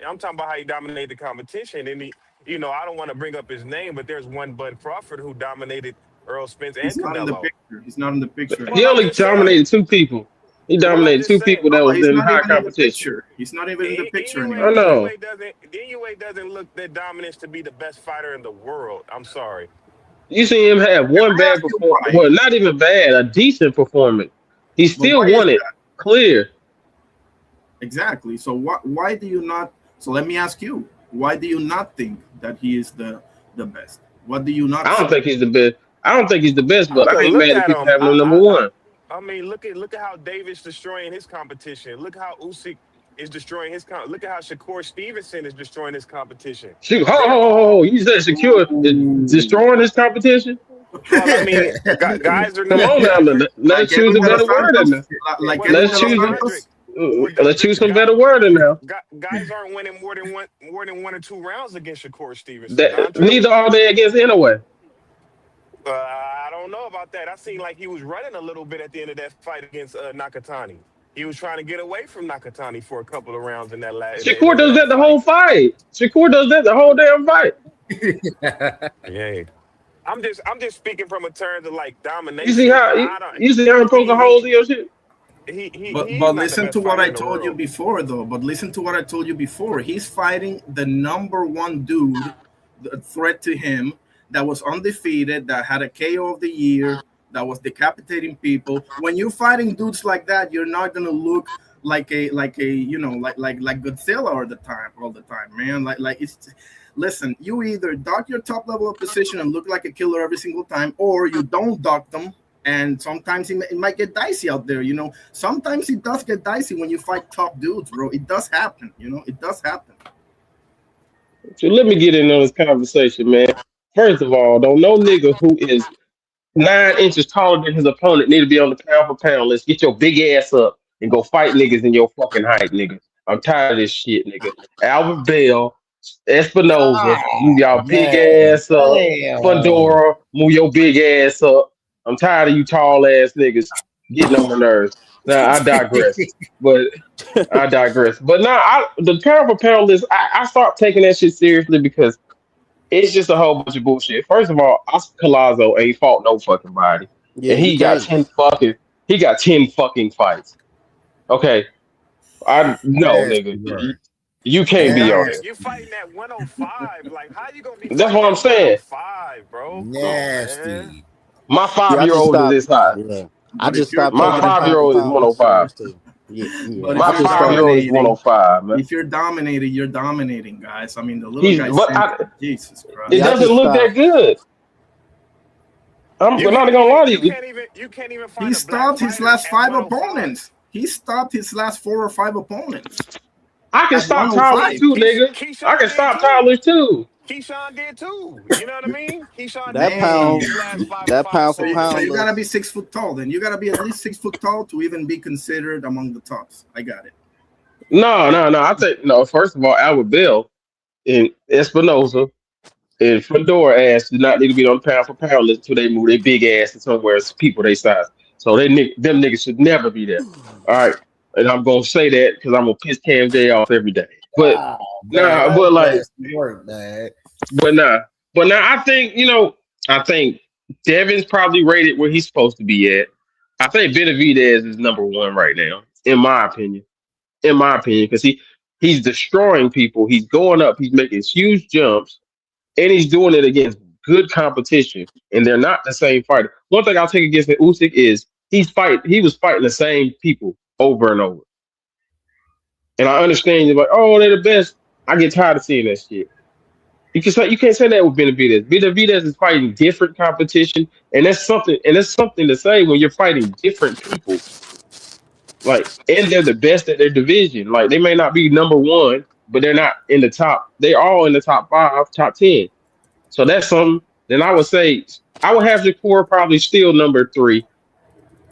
I'm talking about how he dominated the competition, and I don't want to bring up his name, but there's one Bud Crawford who dominated Earl Spence and He's Canelo. not in the picture. He's not in the picture. He only dominated two people. He dominated two people that was in high competition. He's not even in the picture anymore. I know. Inoue doesn't look that dominant to be the best fighter in the world. I'm sorry. You see him have one bad performance. Well, not even bad, a decent performance. He still won it. Clear. Exactly. So why do you not? So let me ask you, why do you not think that he is the best? What do you not? I don't think he's the best. I don't think he's the best, but I ain't mad at people having him #1. I mean, look at how David's destroying his competition. Look how Usyk is destroying his look at how Shakur Stevenson is destroying his competition. Shoot, ho! You said Shakur is destroying his competition? Well, I mean, guys are come on now. Let's choose a better word in there. Let's choose some better word in there. Guys aren't winning more than one or two rounds against Shakur Stevenson. Neither are they against Inoue. I don't know about that. I seen like he was running a little bit at the end of that fight against Nakatani. He was trying to get away from Nakatani for a couple of rounds in that last. Shakur does that the whole fight. Shakur does that the whole damn fight. Yeah. I'm just speaking from a terms of like domination. You see how I'm poking holes in your shit? But listen to what I told you before, though. He's fighting the #1 dude, the threat to him, that was undefeated, that had a KO of the year, that was decapitating people. When you're fighting dudes like that, you're not gonna look like Godzilla all the time, man. Like it's. Listen, you either dock your top level opposition and look like a killer every single time, or you don't dock them. And sometimes it might get dicey out there, Sometimes it does get dicey when you fight top dudes, bro. It does happen, It does happen. So let me get in on this conversation, man. First of all, don't no nigga who is 9 inches taller than his opponent need to be on the pound for pound. Let's get your big ass up and go fight niggas in your fucking height, nigga. I'm tired of this shit, nigga. Albert Bell, Espinoza, move y'all big ass up. Fundora, move your big ass up. I'm tired of you tall ass niggas getting on my nerves. Now I digress. But now the pound for pound list, I stopped taking that shit seriously because it's just a whole bunch of bullshit. First of all, Oscar Collazo ain't fought no fucking body. Yeah, and he got 10 fucking fights. Okay. Nigga. You can't be on it. You fighting at 105. Like, how you gonna be? That's what I'm saying. 105, bro. Nasty. My 5-year-old is this high. Yeah. I just stopped. My 5-year-old is 105. My 5-year-old is 105, man. If you're dominated, you're dominating, guys. I mean, the little guys. Jesus Christ. It doesn't look that good. I'm not gonna lie to you. You can't even find. He stopped his last 5 opponents. He stopped his last 4 or 5 opponents. I can stop Tyler too, nigga. I can stop Tyler too. Keyshawn did too. You know what I mean? Keyshawn that pound for pound. So you gotta be 6 foot tall. Then you gotta be at least 6 foot tall to even be considered among the tops. I got it. No. I think no. First of all, Albert Bell and Espinoza and Fedora ass do not need to be on the pound for pound list until they move their big ass to somewhere people they size. So them niggas should never be there. All right. And I'm gonna say that because I'm gonna piss Cam J off every day. But Ah, man, nah, that but like nasty work, man. but nah. But now I think, I think Devin's probably rated where he's supposed to be at. I think Benavidez is number one right now, in my opinion. In my opinion, because he's destroying people. He's going up. He's making huge jumps, and he's doing it against good competition. And they're not the same fighter. One thing I'll take against the Usyk is he was fighting the same people over and over. And I understand you're like, oh, they're the best. I get tired of seeing that shit. You can't say that with Benavidez. Benavidez is fighting different competition, and that's something. And that's something to say when you're fighting different people. Like, and they're the best at their division. Like, they may not be number one, but they're not in the top. They're all in the top 5, top 10. So that's something. Then I would say I would have Shakur probably still number 3,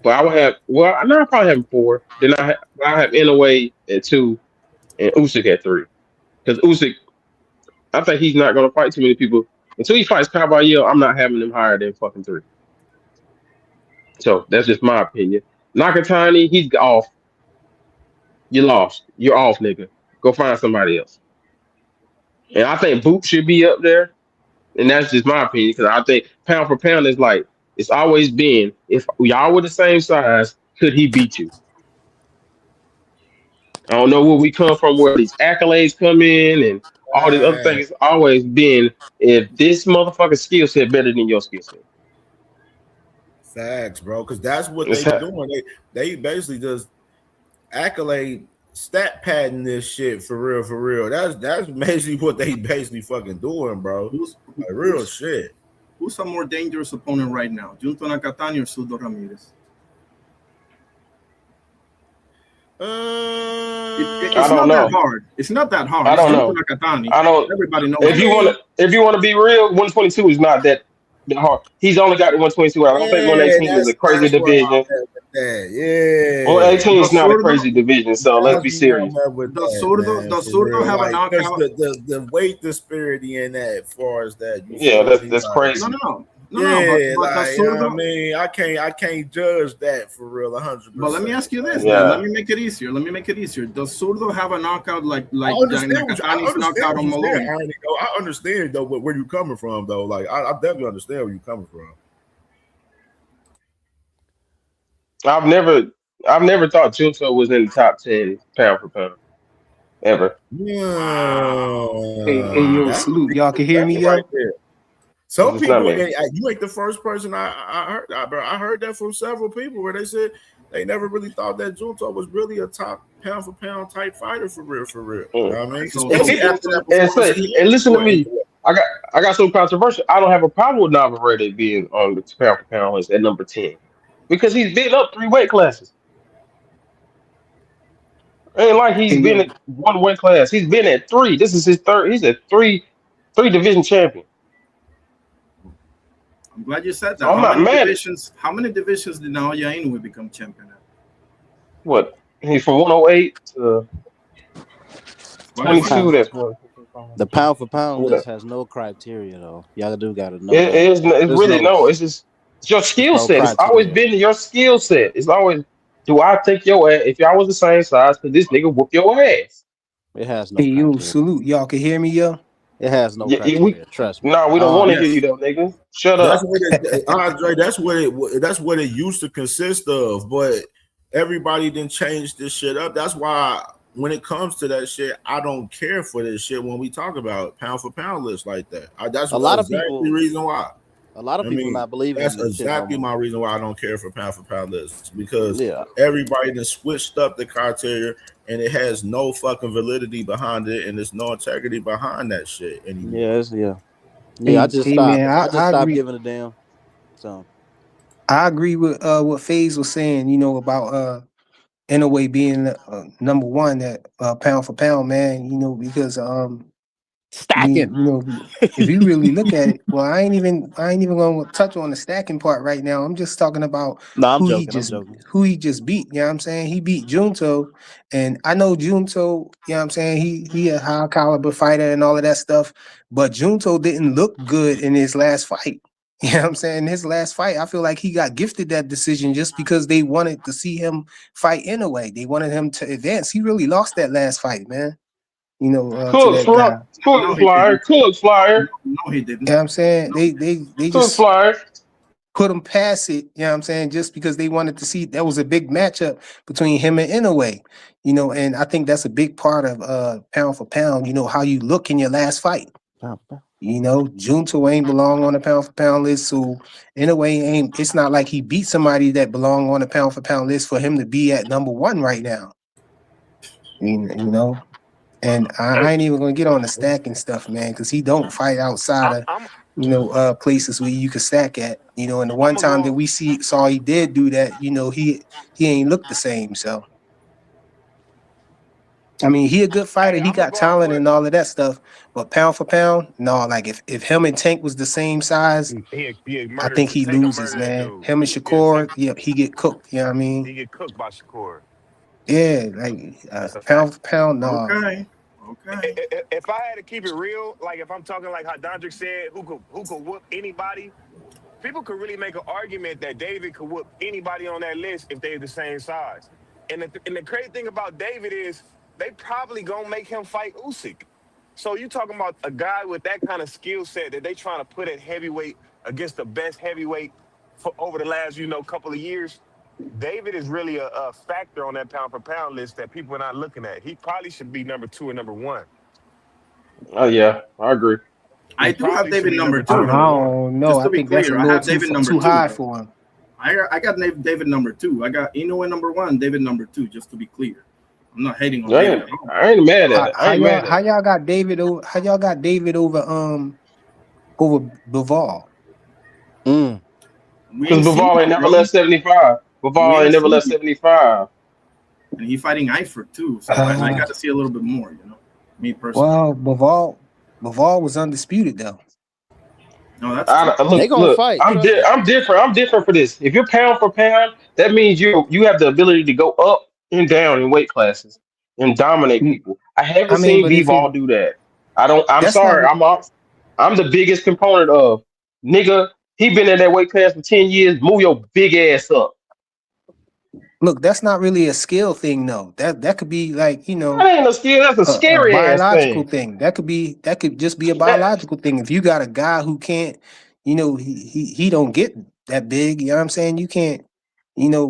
but I would have I probably have 4. Then I have Inoue at 2 and Usyk at 3. Because Usyk, I think he's not going to fight too many people until he fights Caballero. I'm not having him higher than fucking 3. So that's just my opinion. Nakatani, he's off. You lost. You're off, nigga. Go find somebody else. And I think Boop should be up there. And that's just my opinion, because I think pound for pound is like, it's always been, if y'all were the same size, could he beat you? I don't know where we come from, where these accolades come in and all these other things. Always been, if this motherfucking skill set better than your skill set. Facts, bro, because that's what they're doing. They basically just accolade stat padding this shit for real. That's basically what they basically fucking doing, bro. Like, real shit. Who's a more dangerous opponent right now, Junto Nakatani or Sudo Ramirez? It's not that hard. It's not that hard. I don't know. Nakatani. I don't. Everybody knows. If you want to be real, 122 is not that hard. He's only got the 122. I don't think 118 is a crazy division. Yeah. 118 is not a crazy division. So let's be serious. Does Surdo have a knockout? The weight disparity in that, as far as that. Yeah, that's crazy. No, I mean, I can't judge that for real 100%. But let me ask you this. Yeah. Let me make it easier. Does Surdo have a knockout like Nakatani's knockout on Malone? I understand though where you're coming from though. Like I definitely understand where you're coming from. I've never thought Junto was in the top 10 pound for pound. Ever. Yeah. Hey, yo, salute. Y'all can hear me, yo? Right there. Some people, you ain't the first person I heard that from several people where they said they never really thought that Junto was really a top pound for pound type fighter for real. You know what I mean? And listen to me. I got some controversial. I don't have a problem with Navarrete being on the pound for pound list at number 10 because he's been up 3 weight classes. Ain't like he's been at 1 weight class. He's been at 3. This is his 3rd. He's a 3 division champion. I'm glad you said that. How many divisions did Naoya Inoue become champion at? What? He's from 108 to 22. That's what. The pound for pound list has no criteria though. Y'all gotta know. It's really no. It's just your skill set. It's always been your skill set. It's always, do I take your ass? If y'all was the same size, could this nigga whoop your ass? It has no. Hey, yo, salute. Y'all can hear me, yo? It has no criteria. Trust me. No, we don't want to hear you though, nigga. Shut up. Andre, that's what it used to consist of, but everybody didn't change this shit up. That's why when it comes to that shit, I don't care for this shit when we talk about pound for pound lists like that. That's the reason why. A lot of people not believing. That's exactly my reason why I don't care for pound lists, because everybody done switched up the criteria and it has no fucking validity behind it and there's no integrity behind that shit anymore. I just stopped giving a damn. So I agree with what FaZe was saying, about Inoue being number 1 at pound for pound, man, because stacking. If you really look at it, well, I ain't even gonna touch on the stacking part right now. I'm just talking about who he just beat. You know what I'm saying? He beat Junto, and I know Junto, you know what I'm saying? He a high caliber fighter and all of that stuff, but Junto didn't look good in his last fight. You know what I'm saying? His last fight, I feel like he got gifted that decision just because they wanted to see him fight Inoue. They wanted him to advance. He really lost that last fight, man. You know, to that guy. Cook flyer. No, he didn't. You know what I'm saying? They just flyer. put him past it, you know what I'm saying, just because they wanted to see that was a big matchup between him and Inoue. You know, and I think that's a big part of pound for pound, you know, how you look in your last fight. You know, Junto ain't belong on the pound for pound list, so Inoue ain't. It's not like he beat somebody that belong on the pound for pound list for him to be at number 1 right now. You know, and I ain't even gonna get on the stacking stuff, man, because he don't fight outside of places where you can stack at. You know, and the one time that we saw he did do that, you know, he ain't looked the same. So I mean, he a good fighter. He got talent and all of that stuff. But pound for pound, no. Like if him and Tank was the same size, I think he loses, man. Him and Shakur, he get cooked. You know what I mean? He get cooked by Shakur. Yeah, like pound for pound, no. Okay. If I had to keep it real, like if I'm talking like how Dondrick said, who could whoop anybody, people could really make an argument that David could whoop anybody on that list if they're the same size. And the crazy thing about David is they probably gonna make him fight Usyk. So you talking about a guy with that kind of skill set that they trying to put at heavyweight against the best heavyweight for over the last, couple of years. David is really a factor on that pound for pound list that people are not looking at. He probably should be number 2 or number 1. Oh yeah, I agree. I do have David number 2. I don't know. Just to I be think clear, that's a I little have David number too 2. high for him. I got David number 2. I got Inoue number 1, David number 2. Just to be clear, I'm not hating on David at all. I ain't mad at it. How y'all got David over? How y'all got David over Bivol? Because Bivol ain't never left 75. Bivol ain't never left 75. And he fighting Eifert too, so I got to see a little bit more, me personally. Well, Bivol was undisputed though. No, that's look, gonna fight. I'm different. I'm different for this. If you're pound for pound, that means you have the ability to go up and down in weight classes and dominate people. I haven't seen Bivol do that. I'm sorry. I'm the biggest component of nigga. He been in that weight class for 10 years. Move your big ass up. Look, that's not really a skill thing, though. That could be like, that ain't a skill. That's a scary biological ass thing. That could just be a biological thing. If you got a guy who can't, he don't get that big. You know what I'm saying? You can't,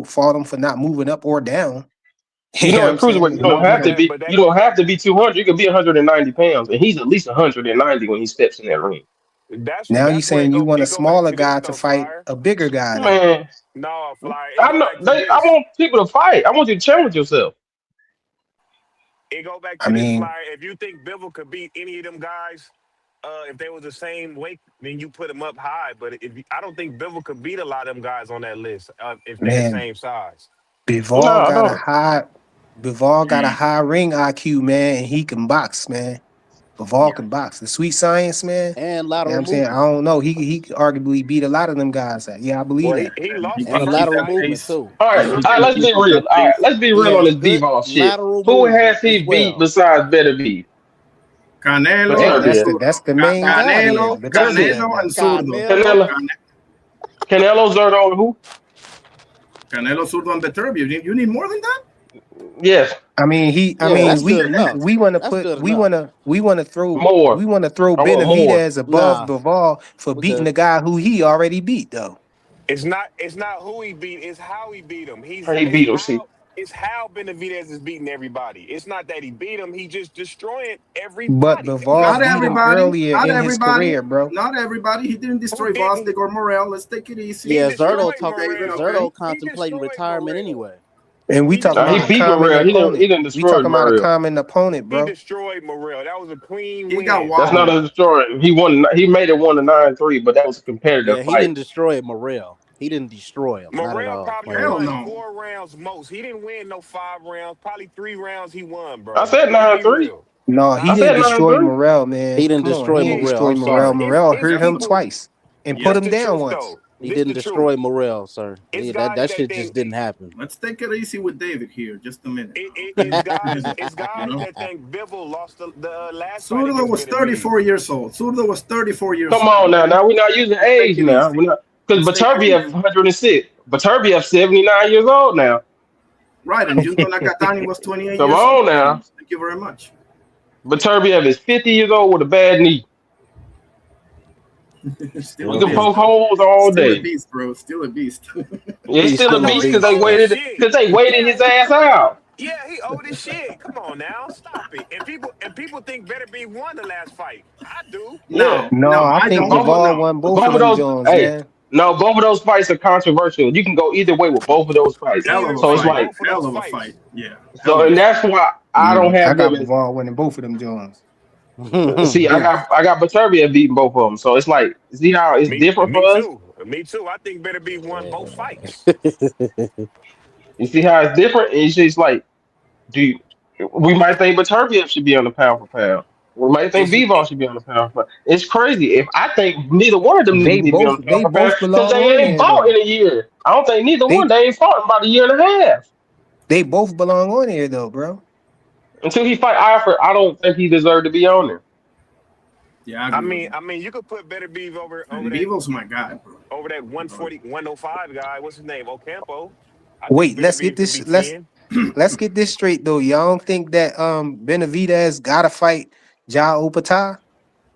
fault him for not moving up or down. You know, at cruiserweight, you don't have to be. You don't have to be 200. You can be 190 pounds, and he's at least 190 when he steps in that ring. Now you're saying you want a smaller guy to fight a bigger guy. Man, no, Fly. I want people to fight. I want you to challenge yourself. It go back to this, Fly. If you think Bivol could beat any of them guys, if they was the same weight, then you put him up high. But I don't think Bivol could beat a lot of them guys on that list if they're the same size. Bivol got a high ring IQ, man, and he can box, man. Bivol can box. The sweet science, man. And lateral I'm saying, I don't know. He arguably beat a lot of them guys. Yeah, I believe that. He lost and a lateral movement too. All right, let's be real. All right, let's be real on this Bivol shit. Who has he beat besides Benavidez? Canelo. That's the main guy. Canelo and Zurdo. Canelo, Zurdo, and who? Canelo, Zurdo, and Beterbiev. You need more than that? Yes. I mean, we want to throw Benavidez above Bivol for beating the guy who he already beat, though. It's not who he beat, it's how he beat him. It's how Benavidez is beating everybody. It's not that he beat him, he just destroying everybody. But Bivol beat him earlier in his career, bro. Not everybody. He didn't destroy Bostic or Morrell. Let's take it easy. Yeah, Zurdo contemplating retirement anyway. And we talking about he didn't destroy we talking about a common opponent, bro. He destroyed Morrell. That was a clean win. That's not a destroy. He won. He made it 1-9-3, but that was a competitive fight. He didn't destroy Morrell. He didn't destroy him. Morrell probably won 4 rounds most. He didn't win no 5 rounds. Probably 3 rounds he won, bro. I said 9-3. No, he didn't destroy Morrell, man. He didn't destroy Morrell. Morrell hurt him twice and put him down once. He This didn't the truth. destroy Morrell, sir. It's That guys that shit just think didn't happen. Let's take it easy with David here, just a minute. it's guys You know? that think Bivol lost the last fight Zurdo against was Benavidez. 34 years old. Zurdo was 34 years Come old. on now. Now we're not using age Take it now. easy. We're not because Let's take it Beterbiev easy. 106. Beterbiev 79 years old now. Right, and Junto Nakatani was 28 Come years on old. now. Thank you very much. Beterbiev is 50 years old with a bad knee. Still We a can beast. poke holes all Still a day. beast, bro. Still a beast. Yeah, he's still a beast because they Old as waited shit. his ass out. Yeah, he old as shit. Come on now, stop it. And people think Benavidez won the last fight. I do. Yeah. No, I think Both Duvall won both of of them those Jones, hey, man. no, both of those fights are controversial. You can go either way with both of those fights. Hell of a So it's fight. like Hell of a fight. Yeah. so and that's why I don't I have got them as Duvall winning both of them Jones. see, I got Beterbiev beating both of them. So it's like, see how it's different Me for us? too. Me too. I think Benavidez won both fights. You see how it's different? It's just like, we might think Beterbiev should be on the pound for pound. We might think Bivol should be on the pound for pound. It's crazy. If I think neither one of them They niggas need to be on both the pound for pound because belong they on ain't there fought though. in a year. I don't think neither one. They ain't fought in about a year and a half. They both belong on there though, bro. Until he fight Alfred, I don't think he deserved to be on there. Yeah, I mean, you could put Benavidez over Bevo's my guy, bro. over that 140, 105 guy. What's his name? Ocampo. I Wait, think let's Benavidez get could this be let's 10. let's get this straight though. Y'all don't think that Benavidez gotta fight Ja Opata?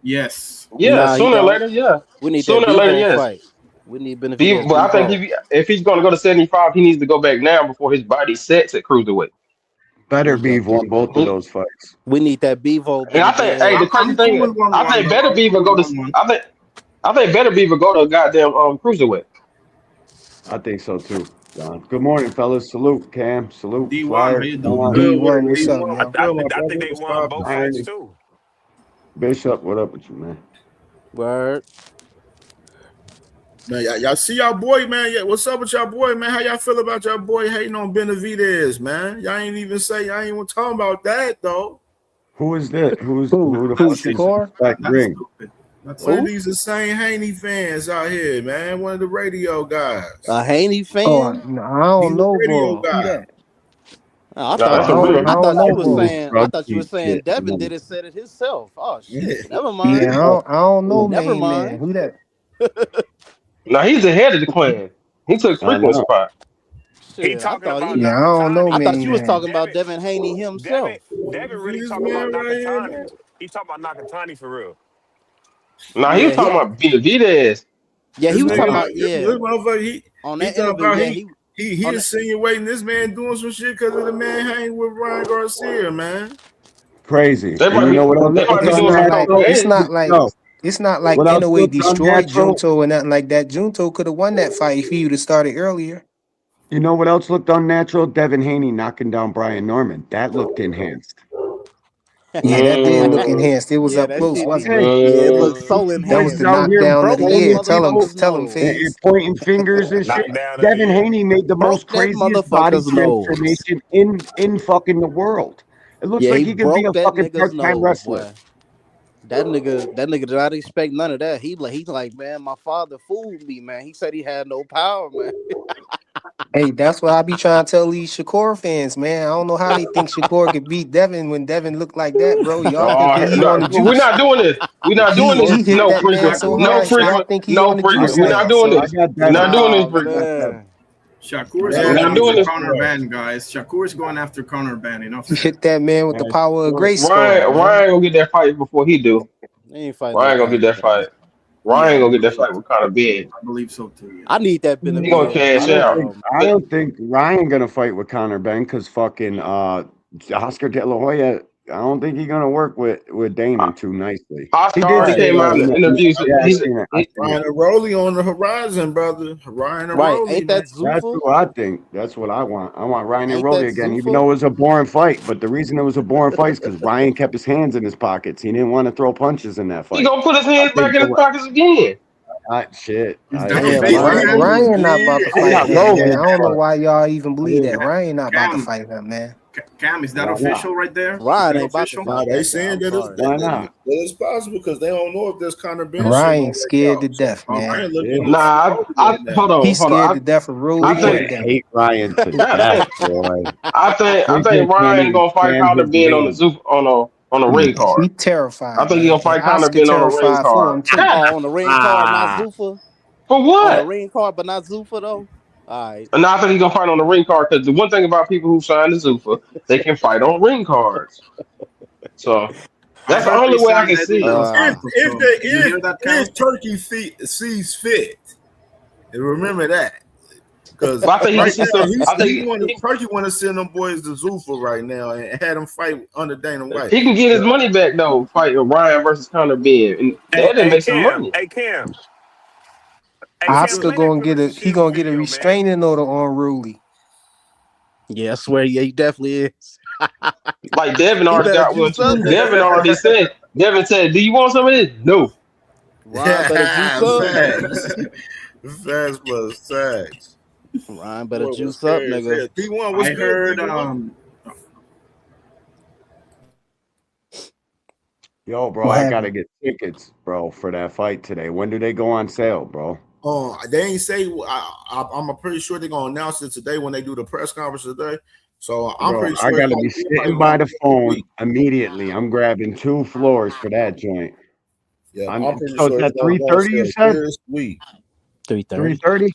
Yes. Yeah, Nah, he sooner or don't. later, yeah. We need that Sooner or later, Bivol yes. fight. We need Benavidez But I think Bivol. if he's going to go to 75, he needs to go back now before his body sets at cruiserweight. Better Beef won both of those fights. We need that Bivol. And I think, hey, the crazy thing is, I think Better Beaver go to, I think Better Beaver go to goddamn cruiserweight. I think so too, John. Good morning, fellas. Salute, Cam. Salute, D1, Flyer. how you doing? D1, what's up, yo? I think they won both fights too. Bishop, what up with you, man? Word. Man, y'all see y'all boy, man. Yeah, what's up with y'all boy, man? How y'all feel about y'all boy hating on Benavidez, man? Y'all ain't even even talking about that though. Who is that? Who the fuck is Shakur? Black Ring? That's one of these insane Haney fans out here, man. One of the radio guys. A Haney fan? Oh, no, I don't He's a know, radio bro. guy. Who that? I that's a real. thought you were saying. I Drug thought you were cheat saying shit, Devin man. did it, said it himself. Oh shit. Never mind. Yeah, I don't know, Never man. mind. Who that? Now he's ahead of the clan. He took Frequent's spot. He Shit, talking about Yeah, I don't know, Nakatani. I thought you was man. talking about Devin Haney himself. Devin really This talking about man right here, man. Nakatani. He talking about Nakatani for real. Now he was talking about Benavidez. Yeah, he This was nigga, talking about this motherfucker, on he that talking interview. about Yeah, he on insinuating this man doing some shit because of the man hanging with Ryan Garcia, man. Crazy. They And might you be, know what else they might be looked doing some unnatural? It's not like No. it's not like What else Inoue looked destroyed unnatural? Junto or nothing like that. Junto could have won that fight if he would have started earlier. You know what else looked unnatural? Devin Haney knocking down Brian Norman. That looked enhanced. Yeah, that did look enhanced. It was yeah, up that close, shit. wasn't it? Yeah, it looks so That was enhanced. the out here knockdown of Broke the that year. Tell him, motherfucker's tell him, nose. and Faze. pointing fingers and shit. Knockdown of the Devin year. Haney made the Broke most that craziest body motherfucker's nose. transformation in fucking the world. It looks Yeah, like he he could be broke a that fucking nigga's part-time nose, wrestler. boy. That nigga did not expect none of that. He's like, man, my father fooled me, man. He said he had no power, man. Hey, that's what I be trying to tell these Shakur fans, man. I don't know how they think Shakur could beat Devin when Devin looked like that, bro. Y'all thinking he on the no, we're juice. not doing this. We're not doing this. He hit No that man frequent. so No hard. Y'all frequent. think he No on the frequent. juice We're not now. doing So I this. got We're not doing this Oh, frequent. man. Shakur's We're going not doing after this. Conor Ben, guys. Shakur's going after Conor Ben. Enough. Hit that man with the power of grace. Ryan gonna get that fight before he do. He ain't fighting Ryan no gonna get that Conor fight. Ryan gonna get that fight with Conor Ben. I believe so too. Yeah. I need that He gonna Benavidez. cash out. I don't think Ryan gonna fight with Conor Ben because fucking Oscar De La Hoya. I don't think he's gonna work with Damon too nicely. Oscar He already did say came that out in the interviews. Yeah, I He's seen it. I seen Ryan it. and Rolly on the horizon, brother. Ryan and Right, Rolly, ain't that man. That's Zuffa? what I think. That's what I want. I want Ryan and Ain't Rolly that again, even Zuffa? though it was a boring fight. But the reason it was a boring fight is because Ryan kept his hands in his pockets. He didn't want to throw punches in that fight. He gonna put his hands back in his pockets again. Shit. Ryan not about to I'm fight not him, low man. in I don't know that. why y'all even believe that. Ryan not about to fight him, man. Cam, is that Why not? official right there? Ryan Is ain't that about to official? Nah, fight they that guy. saying I'm that sorry. Why not? it's possible because they don't know if this Conor Ben shit Ryan gonna scared to work out. So death, man. Ryan Yeah. looking Nah, I right hold now. He's on. scared to death of Rolly I We and think Devin. hate Ryan to death, boy. I Bridget think can't Ryan even gonna fight stand Conor his Ben on the name. Zoom on a ring card. He I terrified, think he man. gonna And fight Conor Oscar Ben on a ring terrified for card. him too. Oh, on the ring card, not Zuffa. For On a what? ring card, but not Zuffa though. All right. No, I think he's gonna fight on the ring card because the one thing about people who sign the Zuffa, they can fight on ring cards. So I that's the heard they only way I signed can Eddie see it. Dos Santos. If So they you hear that, Cam? if Turkey sees fit, and remember that. Because But I think he can right see now, some. I think Turkey want to send them boys to Zuffa right now and had them fight under Dana White. he can get his money back though, fighting Ryan versus Conor Ben, and that didn't Hey, make some Cam. money. Hey, Cam. Hey, What's Cam, good? Oscar play that gonna get Clarissa a he Shields gonna get a video, man. restraining order on Rolly. Yeah, I swear, yeah, he definitely is. Like Devin He already better got one juice up, too. nigga. Devin already said. Devin said, "Do you want some of this?" No. Ryan better juice up. Facts. Facts plus facts. Ryan better Boy, what's juice up, crazy? nigga. Yeah, D1, what's I good, heard D1? Yo, bro, What I happened? gotta get tickets, bro, for that fight today. When do they go on sale, bro? They ain't say. I'm pretty sure they're gonna announce it today when they do the press conference today. So I'm Bro, pretty I sure gotta be sitting by the phone immediately. I'm grabbing 2 floors for that joint. Yeah, I'm pretty So it's sure it's at gonna go on 3:30, you sale said? this week. 3:30. 3:30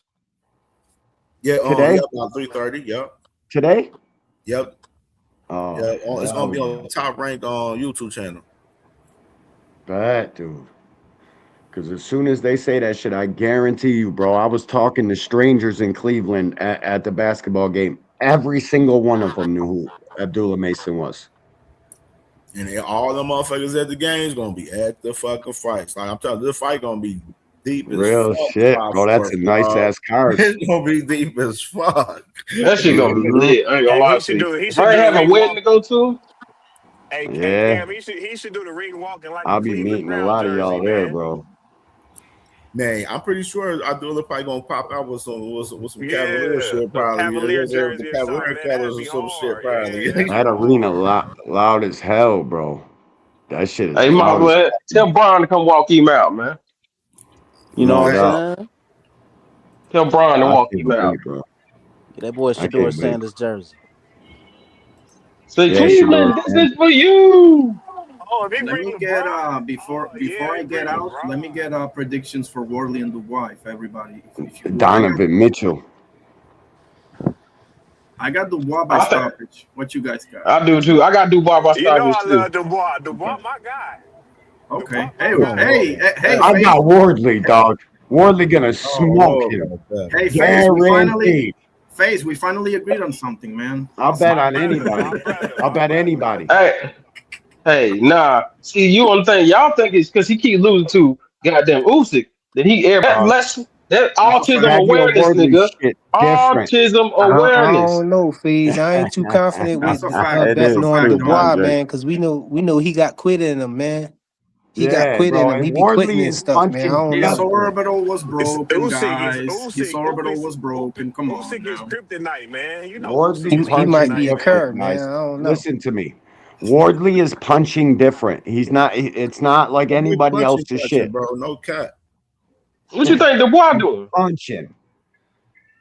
Yeah, today? yep, about 3:30. Yep, Today? yep. Oh, Yeah, it's gonna hell be yeah. on top ranked on YouTube channel. That dude. Because as soon as they say that shit, I guarantee you, bro. I was talking to strangers in Cleveland at the basketball game. Every single one of them knew who Abdullah Mason was. And then all the motherfuckers at the game's gonna be at the fucking fights. Like I'm telling you, this fight gonna be deep as Real fuck. shit, bro. That's a nice ass card. It's gonna be deep as fuck. That shit gonna be lit. I ain't gonna Hey, lie he to should you. do. He If I should ain't do the have a ring wedding walk. to go to, Hey, Yeah. Cam. He should do the ring walking like a I'll be Cleveland meeting a Brown lot of jersey, y'all there, man. bro. Man, I'm pretty sure Abdullah probably gonna pop out with some Cavalier Yeah, shit a probably. Cavalier The jersey or something, Cavalier man. colors That'd or be some shit hard. Yeah, probably. that's That hard. arena loud as hell, bro. That shit is hey, might as loud as well tell Brian to come walk him out, man. You know no what doubt. I'm saying? Tell Brian to I walk can't him out. wait, bro. Get that boy I Shador can't wait. Sanders jersey. Say Yeah, Shador Cleveland, this is Sanders. for you. Oh, if he Let bring me get LeBron. before Yeah, I he get bring out. LeBron. Let me get predictions for Worley and Dubois. If everybody, if you would, Donovan Mitchell. I got Dubois by I think stoppage. What you guys got? I do too. I got Dubois by You know stoppage I too. love Dubois. Dubois, my guy. Okay. Dubois, my Hey, Don't guy. know hey, about hey, I that. Faith. got Wardley, dog. Wardley gonna I don't smoke know him. about that. Hey, Guaranteed. We finally agreed on something, man. I'll bet Awesome. on anybody. I'll bet anybody. Hey, nah. See, you on the thing. Y'all think it's because he keep losing to goddamn Usyk that that That's a autism fact. Daniel awareness, Wardley nigga. shit different. Autism I awareness. don't know, Fees. I ain't too confident That's with a fact. It That's is a betting on fact, too, dog. Dubois, Andre. man, because we know he got quit in him, man. He got Yeah, quit in bro. him. And He be quitting Wardley and is stuff, man. I punching don't His know. different. orbital was It's broken, Usyk. It's guys. His Usyk. orbital was broken. Come on Usyk is now. kryptonite, man. You know Wardley Usyk is He might punching be a kryptonite, man. different, curve, man. guys. I don't know. Listen to me. Wardley is punching different. He's not. It's not like That boy anybody else's punching, shit. bro. No cat. What you think Dubois He's doing? punching, What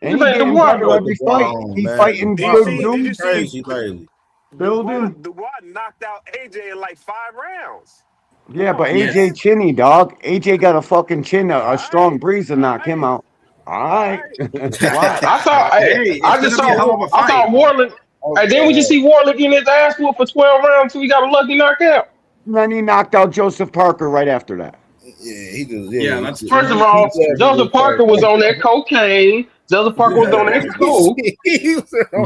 and you he think getting Dubois better doing? every fight. On, He man. fighting Did you good see? Did you dudes. see? Crazy lately. Dubois, Building. Dubois knocked out AJ in like 5 rounds. Yeah, Come but on, Yes. AJ man. chinny, dog. AJ got a fucking chin, All a right, strong breeze to all knock him right, out. All all right. right. Watch. I thought. Hey, Hey, it's I just gonna be a hell saw. of a I fight. thought Warland. Hey, then we just see Warland getting his ass whooped for 12 rounds until he got a lucky knockout. And then he knocked out Joseph Parker right after that. Yeah, he just Yeah, that's First true. of he all, definitely Joseph Parker was on that cocaine. Joseph Parker was on that coke.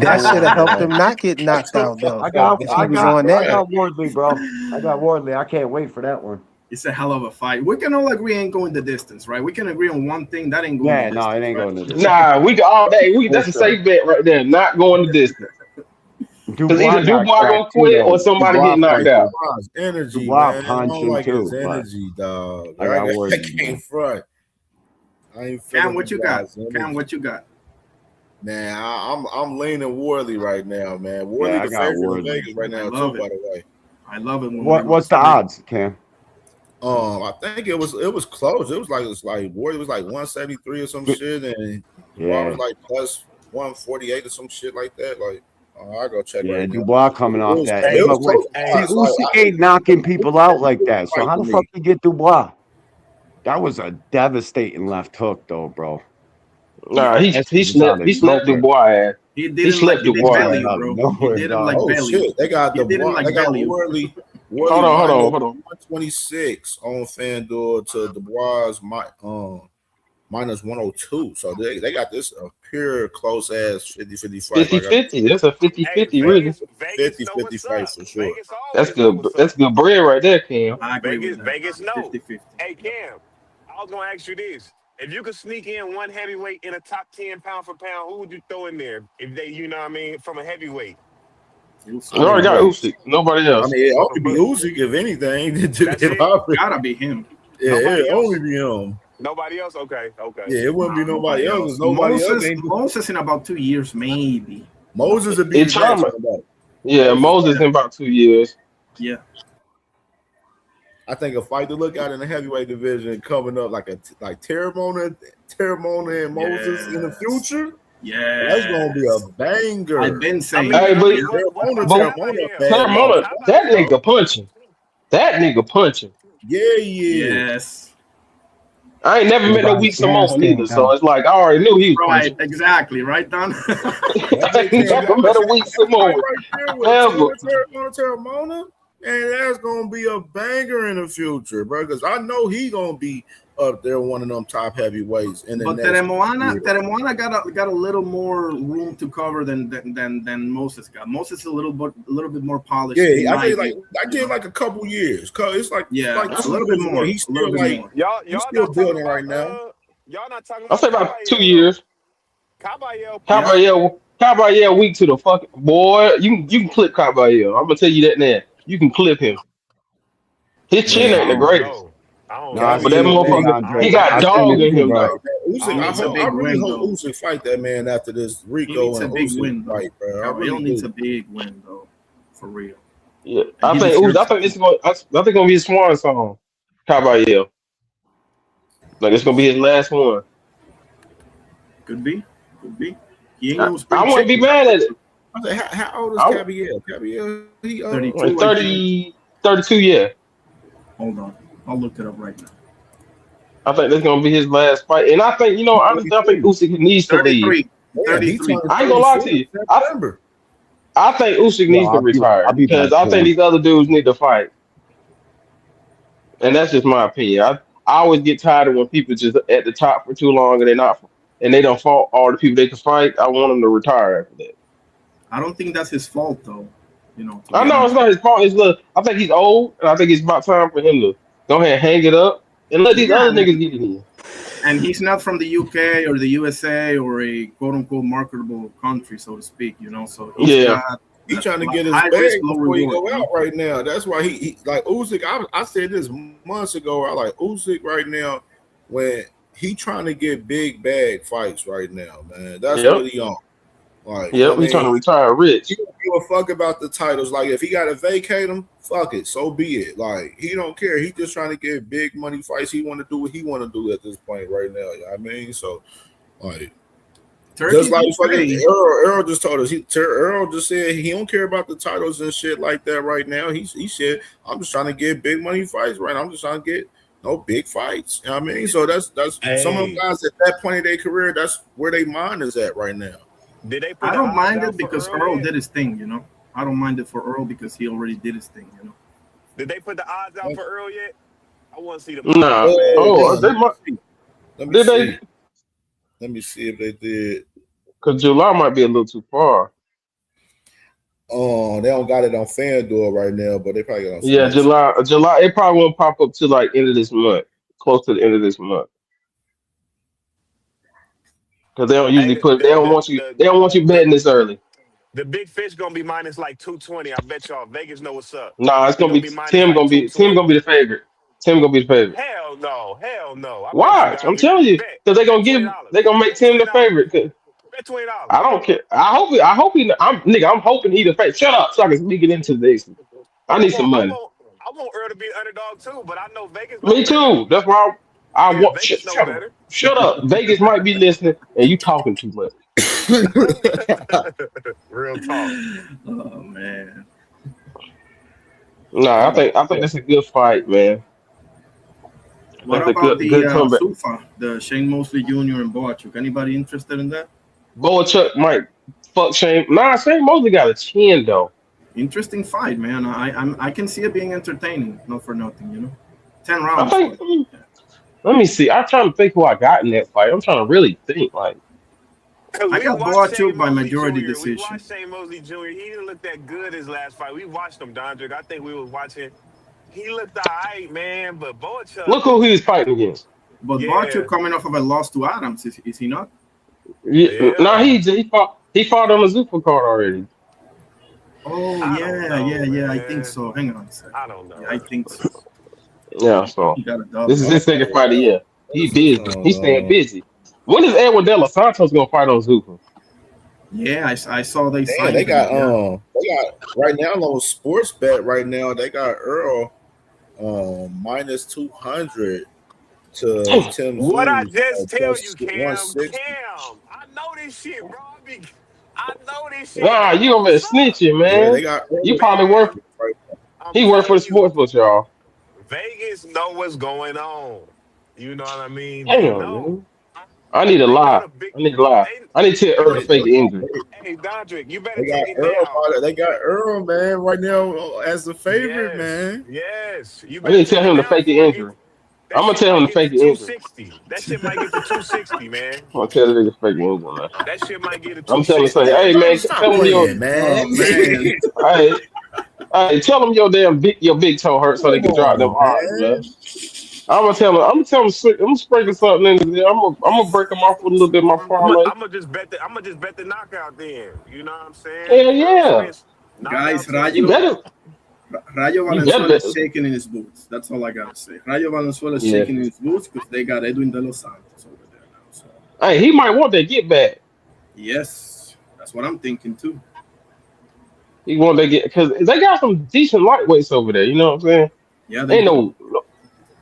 That should have helped Yeah. him not get knocked out, though. I got If he was on that. Wardley, bro. I got Wardley. I can't wait for that one. It's a hell of a fight. We can all agree ain't going the distance, right? We can agree on one thing that ain't going Yeah, the no, distance. it ain't right? going to this. Nah, we got all day. For That's a sure. safe bet right there. Not going the distance. Because Dubois either got Dubois gonna cracked too, quit or though. somebody Dubois get knocked punching. out. Dubois' energy, Dubois man. I don't punching like his too, but energy, dog. I got I Wardley, can't man. front. I ain't Cam, feeling what you got? Dubois' Cam, energy. what you got? Man, I'm leaning Worley right now, man. Worley Yeah, I the got favorite in Worley. Vegas right I now love too. it. By the way, I love it when What's the odds, Cam? I think it was close. It was like Worley was like 173 or some shit, and Dubois was Yeah. like plus 148 or some shit like that. Like, I go check Yeah, right now. Dubois coming It off was, that. it was But wait, close see, odds. Usyk Like, ain't knocking people out like that. So fight how to the fuck me. you get Dubois? That was a devastating left hook, though, bro. Nah, he That he shit was out slept of he slept nowhere. Dubois ass. He He didn't like slept he did Dubois Bellew, ass. Out of bro. He nowhere, didn't dog. like Oh Bellew. shit, they got He didn't Dubois. like They got Bellew. Worley Hold on, minus hold on. 126 on FanDuel to Dubois minus 102. So they got this a pure close ass 50-50 fight. 50-50. That's a 50-50, really. 50-50 fight for sure. That's good. That's good bread right there, Cam. I agree with that. Vegas know. 50-50. Hey Cam, I was gonna ask you this: if you could sneak in one heavyweight in a top 10 pound for pound, who would you throw in there? If they, you know what I mean, from a heavyweight. You already got Usyk. Nobody I else. mean, it only be Usyk if anything. That's it. Gotta be him. Yeah, Nobody it else? only be him. Nobody else? Okay. Yeah, it wouldn't be nobody else. 'Cause nobody else ain't. Moses in about 2 years, maybe. Moses would be It's the next Chama. one. Though. Yeah, Moses in about 2 years. Yeah. I think a fight to look at in the heavyweight division coming up like Terramona and Moses in the future. Yeah, that's gonna be a banger. I've been saying. Hey, but Terramona, Terramona, that nigga punching. That nigga punching. Yeah, Yes. I ain't never met no weak Samoan either, so it's like I already knew he was punching. Right, exactly, right, Don? I ain't never met a weak Samoan. Terramona, and that's gonna be a banger in the future, bro. Because I know he gonna be up there, one of them top heavyweights. And But Terramona got a little more room to cover than Moses got. Moses is a little bit more polished. Yeah, I give like a couple years. Cause it's like a little bit more. He's still like Y'all still building right now. Y'all not talking I'll about say about 2 years. Caballero. Caballero weak to the fucking boy. You can clip Caballero. I'm gonna tell you that now. You can clip him. His chin ain't the greatest. No, But that motherfucker, he got dog in him though. I really hope Usyk fight that man after this Rico and Usyk fight, bro. I really needs a big win though, for real. Yeah, I think it's gonna be his swan song, Caballero. Like it's gonna be his last one. Could be. He ain't no I wouldn't be mad at it. I was like, how old is Caballero? Caballero, he 32, 32, yeah. Hold on, I'll look it up right now. I think that's gonna be his last fight, and I think honestly, I think Usyk needs to leave. 33. I ain't gonna lie to you. I think Usyk needs to retire because I think these other dudes need to fight, and that's just my opinion. I always get tired of when people just at the top for too long and they don't fought all the people they can fight. I want them to retire after that. I don't think that's his fault though. I know it's not his fault. I think he's old, and I think it's about time for him to go ahead and hang it up and let these other niggas get it in. And he's not from the UK or the USA or a quote unquote marketable country, so to speak. So he's trying to get his bag before he go out right now. That's why he like Usyk. I said this months ago. I like Usyk right now when he trying to get big bag fights right now, man. That's what he on. Like, he's trying to retire rich. He don't give a fuck about the titles. Like, if he got to vacate them, fuck it. So be it. Like, he don't care. He just trying to get big money fights. He want to do what he want to do at this point right now. You know what I mean? So, like, just like fucking Earl just told us. Earl just said he don't care about the titles and shit like that right now. He said, I'm just trying to get big money fights right now. I'm just trying to get big fights. You know what I mean? So that's some of them guys at that point in their career, that's where their mind is at right now. Did they put I don't mind it because Earl did his thing, I don't mind it for Earl because he already did his thing, Did they put the odds out for Earl yet? I want to see the Nah. They might. Let me see if they did. Because July might be a little too far. Oh, they don't got it on FanDuel right now, but they probably got it on. Yeah, July. It probably won't pop up to like end of this month, close to the end of this month. Because they don't usually They don't want you betting this early. The big fish gonna be minus like 220. I bet y'all Vegas know what's up. Nah, it's gonna be Tim. Gonna be the favorite. Tim gonna be the favorite. Hell no. Watch, I'm telling you, because they're gonna make Tim the favorite. that $20. I don't care. I hope he. I'm hoping he the face. Shut up, so I can get into this. I need some money. I want Earl to be an underdog too, but I know Vegas know Me better. too. That's why I Yeah, want. Vegas know Shut up. better. Shut up. Vegas might be listening, and you talking too much. Real talk. Oh man. Nah, I think that's a good fight, man. What That's a about the good comeback. Sufa, the Shane Mosley Jr. and Boachuk? Anybody interested in that? Boachuk might fuck Shane. Nah, Shane Mosley got a chin though. Interesting fight, man. I can see it being entertaining, not for nothing, you know. 10 I rounds. think. Let me see. I'm trying to think who I got in that fight. I'm trying to really think. Like, I got Boachuk by majority Jr. decision. We watched Shane Mosley Jr. He didn't look that good his last fight. We watched him, Dondrick. I think we was watching. He looked all right, man. But Boachuk. Look who he was fighting against. But Boachuk coming off of a loss to Adams, is he not? Yeah. Nah, he fought on the Zuffa card already. Oh yeah. I think so. Hang on a second. I don't know. Yeah, I think so. Yeah, so He got a double. this is his second fight of the year. He busy. He's staying busy. When is Edwin De Los Santos gonna fight on Zuffa? Yeah, I saw they Damn, signed they got him, right now on sports bet right now they got Earl minus 200 to Tim. What I Tszyu just at tell plus you, Cam, 160. I know this shit, bro. I know this shit. Nah, you over there snitching, man. Yeah, they got Earl you probably work. He worked for the sports book, y'all. Vegas know what's going on. You know what I mean? Damn, They know. man. I need a lie. I need to tell Earl to fake the injury. Hey, Dondrick, you better They got take it down. They got Earl, man, right now as the favorite, man. Yes. You I need to tell him to fake the injury. I'm gonna tell him to fake the injury. 260. That shit might get to 260, man. I'm gonna tell the nigga to fake the injury, man. That shit might get to I'm telling 260. him, hey man, tell him your man. Hey, tell him your big toe hurts so they can drop them arms, man. I'm gonna tell him. I'm gonna sprinkle something in there. I'm gonna break them off with a little bit of my parlay. I'm gonna just bet the knockout then. You know what I'm saying? Hell yeah. Guys, You better. Rayo Valenzuela is shaking in his boots. That's all I gotta say. Rayo Valenzuela is shaking in his boots because they got Edwin De Los Santos over there now. So. Hey, he might want that get back. Yes, that's what I'm thinking too. He want that get because they got some decent lightweights over there. You know what I'm saying? Yeah, they ain't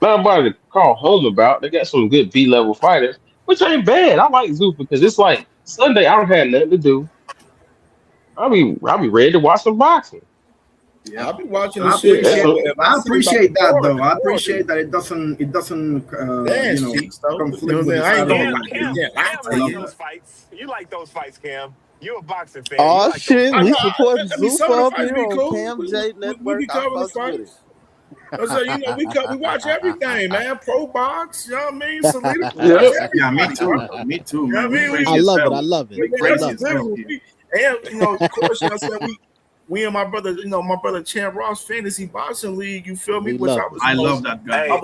nobody to call home about. They got some good B-level fighters, which ain't bad. I like Zuffa because it's like Sunday. I don't have nothing to do. I'll be ready to watch some boxing. Yeah, I'll be watching I this shit. appreciate that though. I appreciate that it doesn't conflict with Cam, you like those fights. You like those fights, Cam. You a boxing fan. Oh You like shit, those we fights. support some of Zuffa the up fights here be on cool. CamJNetwork. We cover the fights. So, we watch everything, man. Pro box, you know what I mean? Salita, yeah, me too. You know what I mean? I love it. And of course, I said we and my brother Champ Ross Fantasy Boxing League. You feel me? I love that guy. I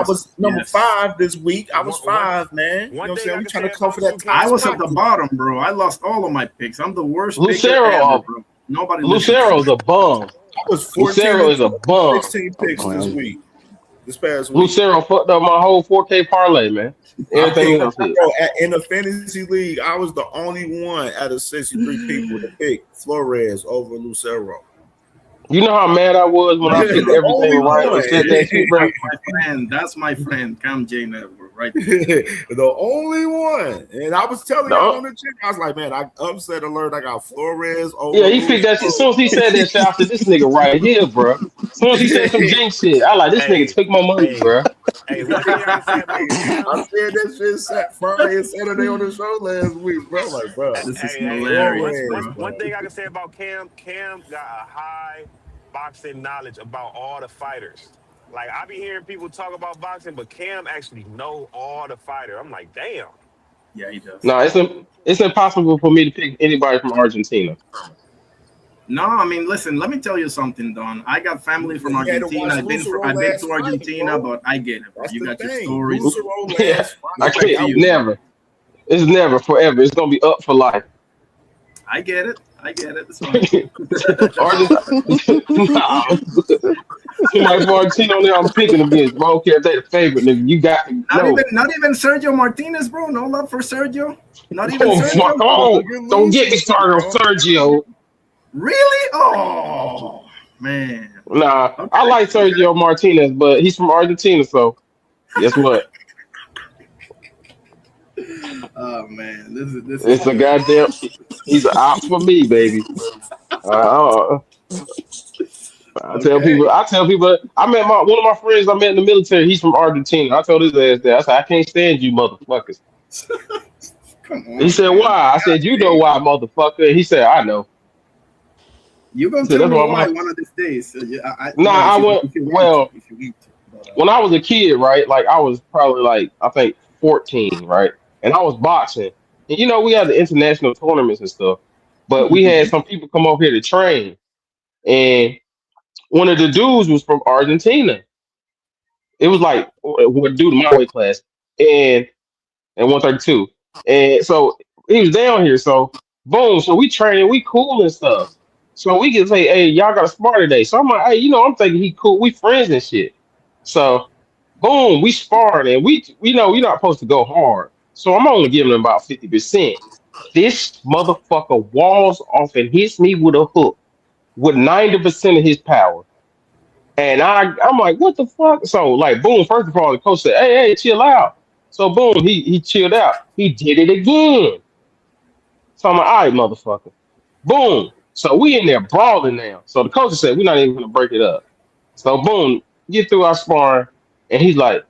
was number 5 this week. I was 5, man. You know what I'm saying? We trying to come for that top. I was at the bottom, bro. I lost all of my picks. I'm the worst Lucero, picker ever, bro. Nobody. Lucero's a bum. I was 14 is a bum. 16 picks this week. This past week. Lucero fucked up my whole 4K parlay, man. Everything else. In the fantasy league, I was the only one out of 63 people to pick Flores over Lucero. You know how mad I was when I picked everything right and said that shit, bro. That's my friend, CamJNetwork, right? The only one. And I was telling y'all on the channel, I was like, man, I upset alert. I got Flores over. Yeah, he picked that shit. As soon as he said that shit, I said, this nigga right here, bro. As soon as he said some jinx shit, I like, this nigga took my money, bro. Hey, what y'all say about Cam? I said that shit Friday and Saturday on the show last week, bro. Like, bro, this is hilarious. One thing I can say about Cam got a high boxing knowledge about all the fighters. Like, I be hearing people talk about boxing, but Cam actually know all the fighters. I'm like, damn. Yeah, he does. No, it's impossible for me to pick anybody from Argentina. No, I mean, listen, let me tell you something, Don. I got family from Argentina. I've been to Argentina, but I get it. Bro. You got your stories. Yeah, I can't. Never. It's never forever. It's gonna be up for life. I get it. It's Somebody for Argentina, there, I'm picking against. Bro, I don't care if they the favorite, nigga. You got to know. Not even Sergio Martinez, bro. No love for Sergio. Not even Oh, Sergio. oh, don't get me started on Sergio. Really? Oh man. Nah, I like Sergio Martinez, but he's from Argentina, so guess what? Oh man, this is It's a goddamn. He's an out for me, baby. I tell people. I met one of my friends I met in the military. He's from Argentina. I told his ass that. I said, I can't stand you, motherfuckers. Come on. He said, why? I said, you know why, motherfucker. And he said, I know. You gonna said, tell me "That's why why one of these days? I went. Well, when I was a kid, right? Like I was probably like I think 14, right? And I was boxing. And you know, we had the international tournaments and stuff. But we had some people come over here to train. And one of the dudes was from Argentina. It was like what dude in my weight class. And 132. And so he was down here. So boom. So we training, we cool and stuff. So we can say, hey, y'all got a spar today. So I'm like, hey, I'm thinking he cool. We friends and shit. So boom, we sparring and we know you're not supposed to go hard. So I'm only giving him about 50%. This motherfucker walls off and hits me with a hook with 90% of his power. And I'm like, what the fuck? So like, boom. First of all, the coach said, hey, chill out. So boom, he chilled out. He did it again. So I'm like, all right, motherfucker. Boom. So we in there brawling now. So the coach said, we're not even gonna break it up. So boom, get through our sparring, and he's like,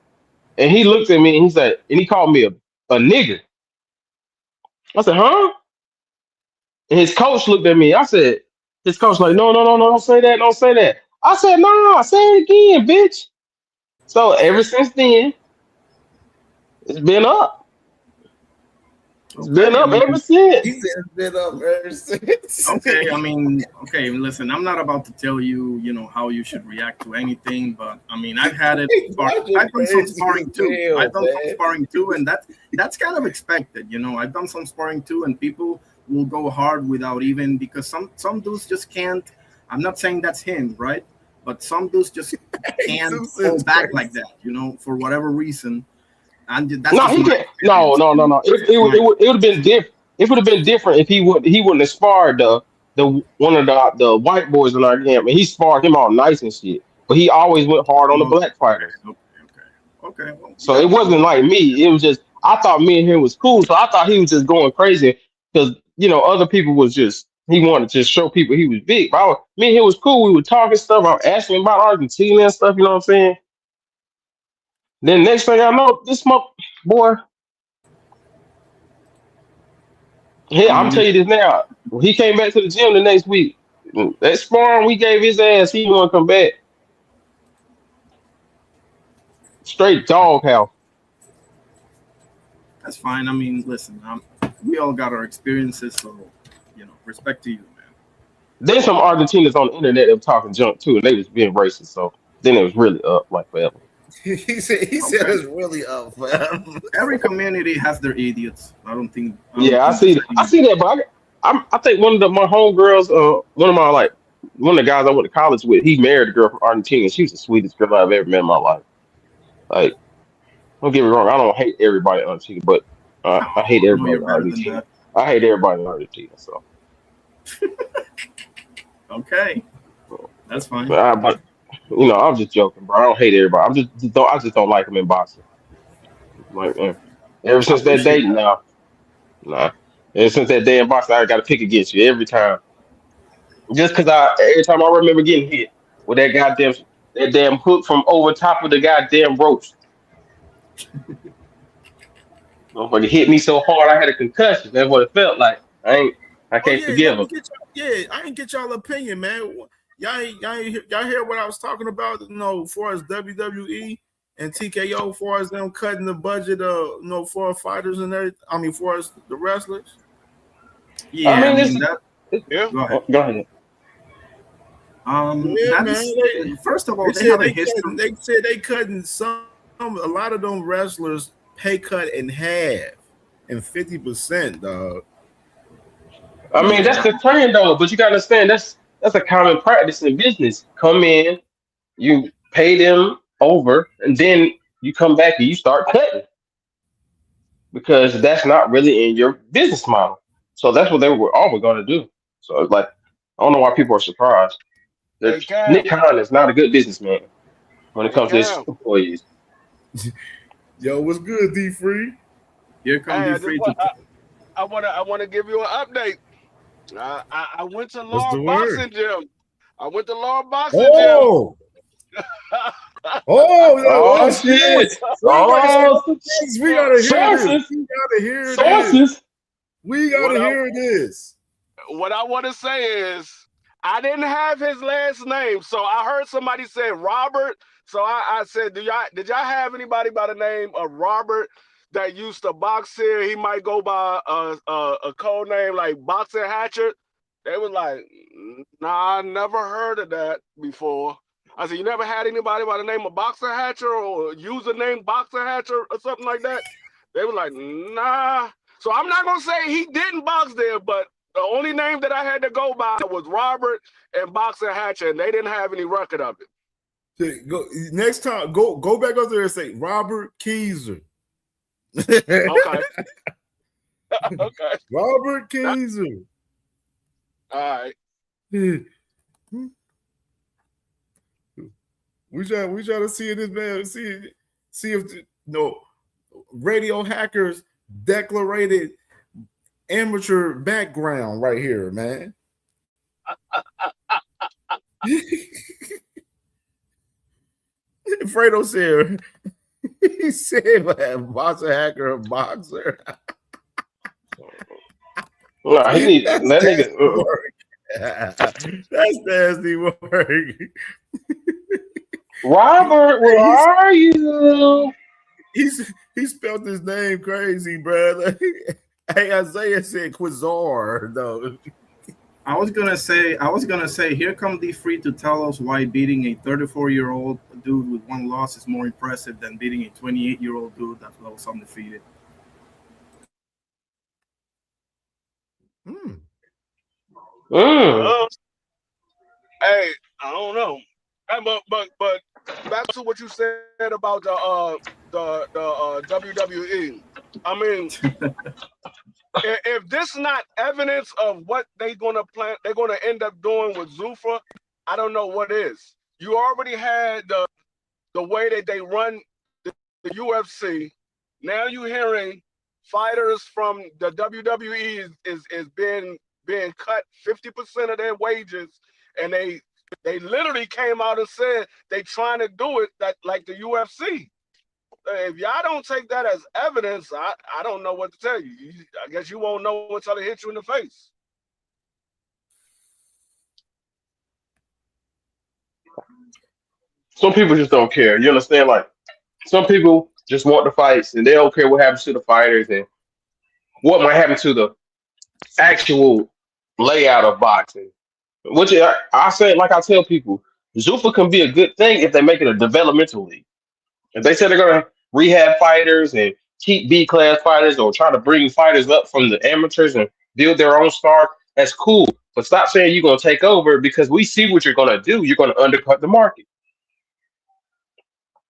and he looked at me and he said, and he called me a nigger. I said, huh? And his coach looked at me. I said, his coach like, no, don't say that, don't say that. I said, no, say it again, bitch. So ever since then, it's been up. It's been up ever since. He said it's been up ever since. Okay, I mean, okay, listen, I'm not about to tell you, how you should react to anything, but I mean, I've had it. I've done some sparring too. I've done some sparring too, and that's kind of expected, I've done some sparring too, and people will go hard without even because some dudes just can't. I'm not saying that's him, right? But some dudes just can't go back like that, for whatever reason. And that's No, he did. No. It would have been different. It would have been different if he wouldn't have sparred the one of the white boys in our camp, and he sparred him all nice and shit. But he always went hard on the black fighters. Okay. Well, So it wasn't like me. It was just I thought me and him was cool. So I thought he was just going crazy because other people was just he wanted to show people he was big. But me and him was cool. We were talking stuff. I was asking him about Argentina and stuff. You know what I'm saying? Then next thing I know, this boy. Yeah, I'm tell you this now. When he came back to the gym the next week, that sparring we gave his ass, he want to come back. Straight doghouse. That's fine. I mean, listen, we all got our experiences, so respect to you, man. There's some Argentinians on the internet that were talking junk too, and they was being racist. So then it was really up like forever. He said it's really up, man. Every community has their idiots. I don't think. I see that, but I think one of my homegirls, one of the guys I went to college with, he married a girl from Argentina. She was the sweetest girl I've ever met in my life. Like, don't get me wrong, I don't hate everybody in Argentina, but I hate everybody in Argentina. I hate everybody in Argentina. So okay, that's fine. But I'm just joking, bro. I don't hate everybody. I just don't like them in boxing. Like, ever since that day, nah. Ever since that day in boxing, I got to pick against you every time. Just because every time I remember getting hit with that damn hook from over top of the goddamn ropes. Motherfucker hit me so hard I had a concussion. That's what it felt like. I can't forgive him. I didn't get y'all opinion, man. Y'all hear what I was talking about? As far as WWE and TKO, far as them cutting the budget, for fighters and everything. I mean, for us the wrestlers. Yeah, I mean, Go ahead. First of all, they have a history. They said they cutting a lot of them wrestlers pay cut in half and 50%, dog. I mean, that's the trend though, but you gotta understand that's a common practice in business. Come in, You pay them over, and then you come back and you start cutting because that's not really in your business model. So that's what they were always going to do. So it's like I don't know why people are surprised. Hey, Nick Cam. Khan is not a good businessman when it Hey, comes to his Cam. employees. Yo, what's good, D Free? Here come Hey, D I just Free want to I want to give you an update. I went to What's Law the word? Boxing Gym. I went to Law Boxing Gym. Oh, oh, yo, Oh what's good? shit! We gotta hear Oh this. We gotta hear this. sources, We gotta hear this. sources. We what gotta I hear this. what I want to say is I didn't have his last name, so I heard somebody say Robert. So I said, did y'all have anybody by the name of Robert that used to box here? He might go by a code name like Boxer Hatchet. They was like, nah, I never heard of that before. I said, you never had anybody by the name of Boxer Hatcher or username Boxer Hatcher or something like that? They were like, nah. So I'm not gonna say he didn't box there, but the only name that I had to go by was Robert and Boxer Hatcher, and they didn't have any record of it. Go next time. Go back up there and say Robert Keyser. Okay. Okay. Robert Keyser. All right. We try to see this man. See if radio hackers declarated amateur background right here, man. Fredo said he said boxer hacker, boxer. No, he need that nigga. That's nasty work. Robert, where are you? He spelled his name crazy, brother. Hey, Isaiah said Quizar, though. I was gonna say, here come D Free to tell us why beating a 34-year-old dude with one loss is more impressive than beating a 28-year-old dude that was undefeated. Hey, I don't know. But back to what you said about the WWE. I mean, if this is not evidence of what they're gonna end up doing with Zuffa, I don't know what is. You already had the way that they run the UFC. Now you're hearing fighters from the WWE is being cut 50% of their wages, and they literally came out and said they trying to do it like the UFC. If y'all don't take that as evidence, I don't know what to tell you. I guess you won't know until they hit you in the face. Some people just don't care. You understand? Like some people just want the fights and they don't care what happens to the fighters and what might happen to the actual layout of boxing. Which I say, like I tell people, Zuffa can be a good thing if they make it a developmental league. If they say they're gonna rehab fighters and keep B class fighters or try to bring fighters up from the amateurs and build their own star, that's cool. But stop saying you're gonna take over because we see what you're gonna do. You're gonna undercut the market.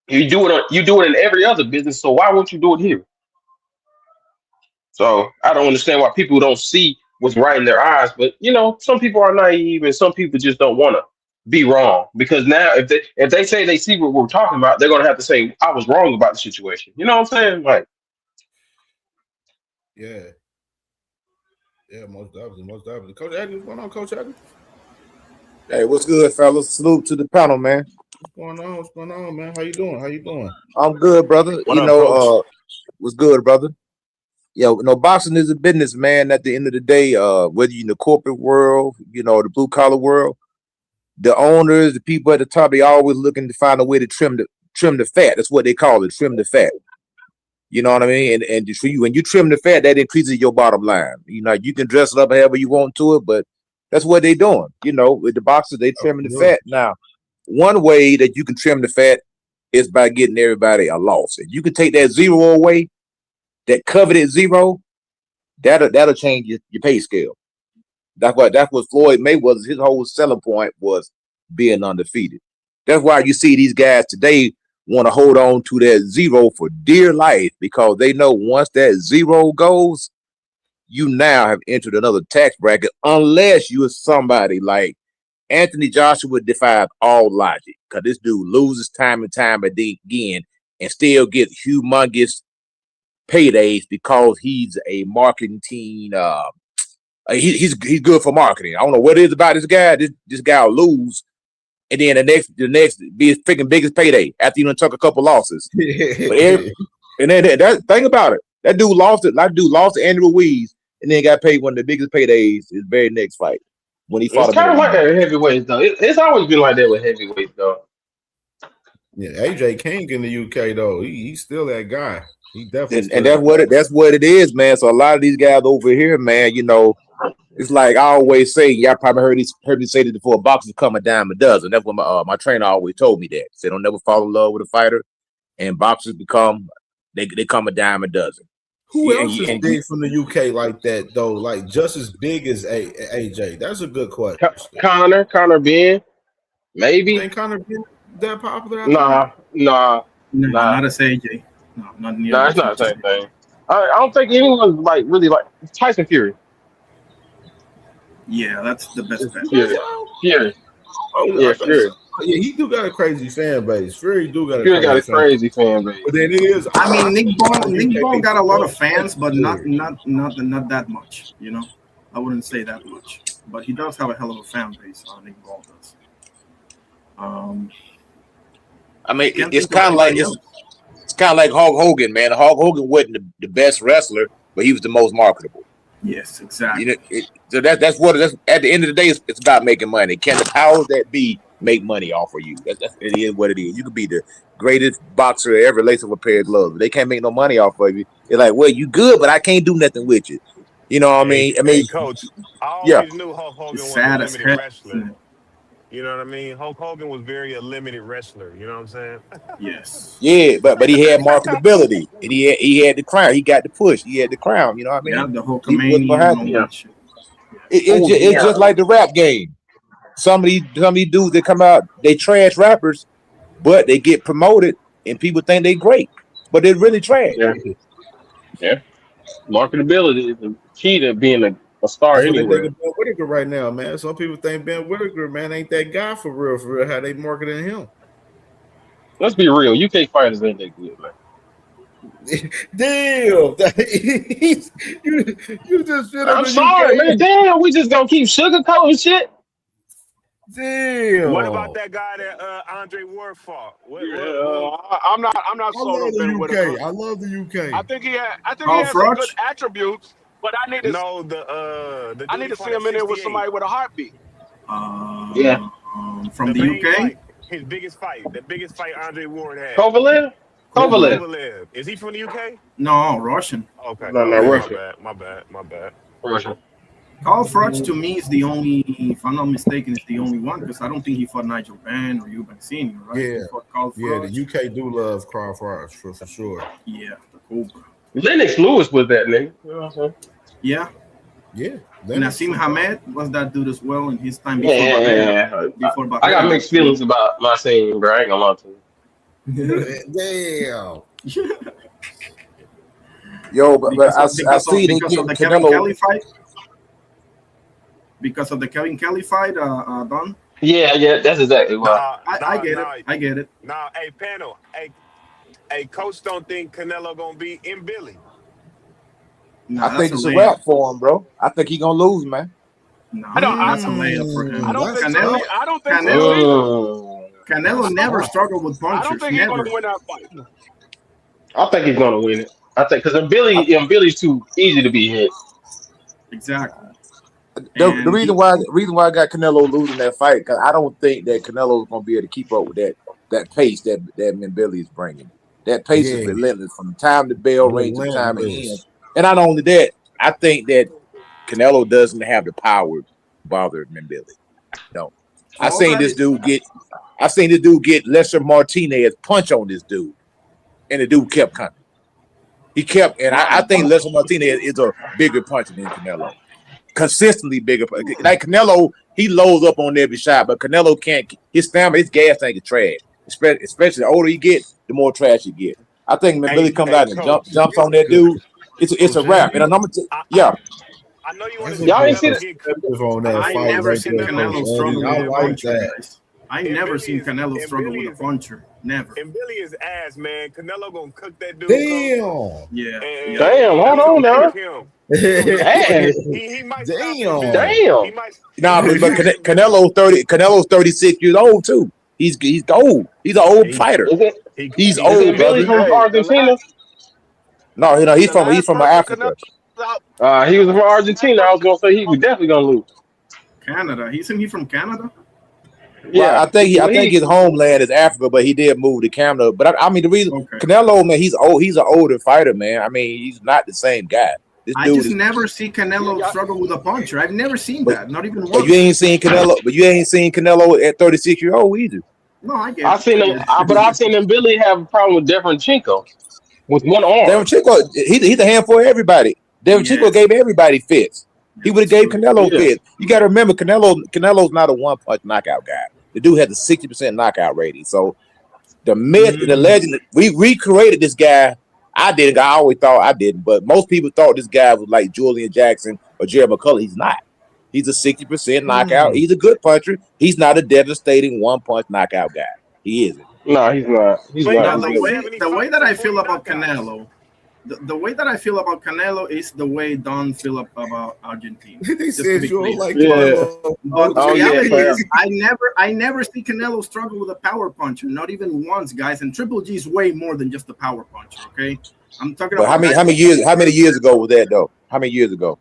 You do it in every other business, so why won't you do it here? So I don't understand why people don't see what's right in their eyes. But some people are naive and some people just don't want to be wrong. Because now if they say they see what we're talking about, they're gonna have to say, I was wrong about the situation. You know what I'm saying? Like Yeah, most definitely. Coach Eddie, what's going on, Coach Eddie? Hey, what's good, fellas? Salute to the panel, man. What's going on, man? How you doing? I'm good, brother. What up, Coach? What's good, brother? Boxing is a business, man. At the end of the day, whether you're in the corporate world, the blue collar world, the owners, the people at the top, they always looking to find a way to trim the fat. That's what they call it, trim the fat. You know what I mean? And for you, when you trim the fat, that increases your bottom line. You can dress it up however you want to it, but that's what they're doing. With the boxers, they trimming the fat. Now, one way that you can trim the fat is by getting everybody a loss. If you can take that zero away, that coveted zero, that'll change your pay scale. That's what Floyd Mayweather, his whole selling point was being undefeated. That's why you see these guys today want to hold on to that zero for dear life, because they know once that zero goes, you now have entered another tax bracket, unless you are somebody like Anthony Joshua defies all logic, because this dude loses time and time again and still gets humongous paydays because he's a marketing he's good for marketing. I don't know what it is about this guy. This guy will lose, and then the next be his freaking biggest payday after you done took a couple losses. And then that thing about it, that dude lost it. That dude lost to Andrew Ruiz, and then got paid one of the biggest paydays his very next fight when he fought. It's kind of like that with heavyweights, though. It's always been like that with heavyweights, though. Yeah, AJ King in the UK though, he's still that guy. He definitely, and that's what it is, man. So a lot of these guys over here, man, you know, it's like I always say. Y'all probably heard me say this before. Boxers come a dime a dozen. That's what my trainer always told me. That say don't never fall in love with a fighter, and boxers they come a dime a dozen. Who else is big from the UK like that though? Like just as big as AJ? That's a good question. Conor Ben, maybe. Ain't Conor Ben that popular? Nah. Not as AJ. No, not near. Nah, it's not the same thing. I don't think anyone's like really like Tyson Fury. Yeah, that's the best bet. Fury. Oh, yeah, Fury. Yeah, he do got a crazy fan base. Fury do got a crazy fan base. But then it is. I mean, Nick Ball got a lot of fans, but not that much. You know, I wouldn't say that much. But he does have a hell of a fan base. Nick Ball does. I mean, it's kind of like Hulk Hogan, man. Hulk Hogan wasn't the best wrestler, but he was the most marketable. Yes, exactly. You know, so that's at the end of the day, it's about making money. Can the powers that be make money off of you? It is what it is. You could be the greatest boxer ever laced up a pair of gloves, but they can't make no money off of you. They're like, well, you good, but I can't do nothing with you. You know what I mean? Coach, I always knew Hulk Hogan was a limited wrestler. You know what I mean? Hulk Hogan was a limited wrestler. You know what I'm saying? Yes. Yeah, but he had marketability, and he had the crown. He got the push. He had the crown. You know what I mean? Yeah, the whole Hulkamania. It's just like the rap game. Some of these dudes that come out, they trash rappers, but they get promoted, and people think they great, but they're really trash. Yeah. Marketability is the key to being a star anywhere. Ben Whittaker right now, man. Some people think Ben Whittaker, man, ain't that guy for real. How they marketing him? Let's be real. UK fighters ain't that good, man. Damn, you just shit on I'm the sorry, UK. man. Damn, we just gonna keep sugarcoating shit. Damn. What about that guy that Andre Ward fought? I'm not sold on Ben Whittaker. I love the UK. I think he had some good attributes, but I need to I need to see him in there with somebody with a heartbeat. From the UK. Fight, his biggest fight, the biggest fight Andre Ward had. Kovalev. Is he from the UK? No, Russian. Okay. No, Russian. My bad. Russian. Carl Froch to me is the only, if I'm not mistaken, is the only one, because I don't think he fought Nigel Benn or Eubank Senior, right? Yeah, He fought Carl yeah. Froch. The UK do love Carl Froch for sure. Yeah, the Cobra. Lennox Lewis was that nigga. You know what I'm saying? Yeah. Yeah. Nassim Hamed was that dude as well in his time before Bahrain. I got mixed feelings about my saying, bro. I ain't gonna lie to you. Damn. Yo, but I see they because of the Kevin Kelly fight. Because of the Kevin Kelly fight, Don. Yeah, that's exactly why. I get it. Nah, hey, panel, hey, coach, don't think Canelo gonna be in Billy. Nah, I think it's a wrap for him, bro. I think he gonna lose, man. No, that's a layup for him. I don't think Canelo, so. I don't think so. Canelo never struggled with punchers. I don't think he's going to win that fight. I think he's going to win it. I think because Billy's too easy to be hit. Exactly. The reason why I got Canelo losing that fight, because I don't think that Canelo is going to be able to keep up with that pace that Billy is bringing. That pace is relentless from the time the bell rings to the time it ends. And not only that, I think that Canelo doesn't have the power to bother Billy. No. I seen this dude get Lesser Martinez punch on this dude, and the dude kept coming. He kept, and I think Lesser Martinez is a bigger puncher than Canelo. Consistently bigger. Like Canelo he loads up on every shot, but Canelo can't. His stamina, his gas tank is trash. Especially the older you get, the more trash you get. I think when Billy comes out and Coach, jumps on that dude, it's a wrap. And yeah. I know you want to see Y'all ain't see Canelo that? get On that I fight never right seen there, Canelo Coach struggle Eddie. I with a like puncher, that. guys. I never seen Canelo struggle with a puncher. Never. And Billy is ass, man. Canelo gonna cook that dude. Damn. Yeah. And Damn, hold he on gonna now. cook him. Ass. He might stop at Damn. Billy. Damn. He might. Nah, but Canelo's 36 years old too. He's old. He's an old fighter. He's Is old, it Billy brother. from Argentina? No, he's from Africa. He was from Argentina. I was gonna say he was definitely gonna lose. Canada. Isn't he from Canada? Yeah, I think his homeland is Africa, but he did move to Canada. But I mean, the reason Canelo, man, he's old. He's an older fighter, man. I mean, he's not the same guy. This I dude just is. never see Canelo struggle with a puncher. I've never seen that. Not even But once. you ain't seen Canelo. But you ain't seen Canelo at 36-year-old either. No, I get. I seen him, but I seen him Billy have a problem with Deverenchenko with one arm. Deverenchenko, he's a handful of everybody. Deverenchenko gave everybody fits. He would have gave Canelo fits. You got to remember, Canelo's not a one-punch knockout guy. The dude has a 60% knockout rating. So the myth, the legend, we recreated this guy. I didn't. I always thought I didn't, but most people thought this guy was like Julian Jackson or Jerry McCullough. He's not. He's a 60% knockout. He's a good puncher. He's not a devastating one-punch knockout guy. He isn't. No, he's not. He's Now, not. the way that I feel about Canelo, the way that I feel about Canelo is the way Don feel about Argentina. They Just to said be you don't clear. like But Oh, the reality yeah, is, I never see Canelo struggle with a power puncher, not even once, guys. And Triple G is way more than just a power puncher. Okay, I'm talking But about how many years ago was that though? How many years ago?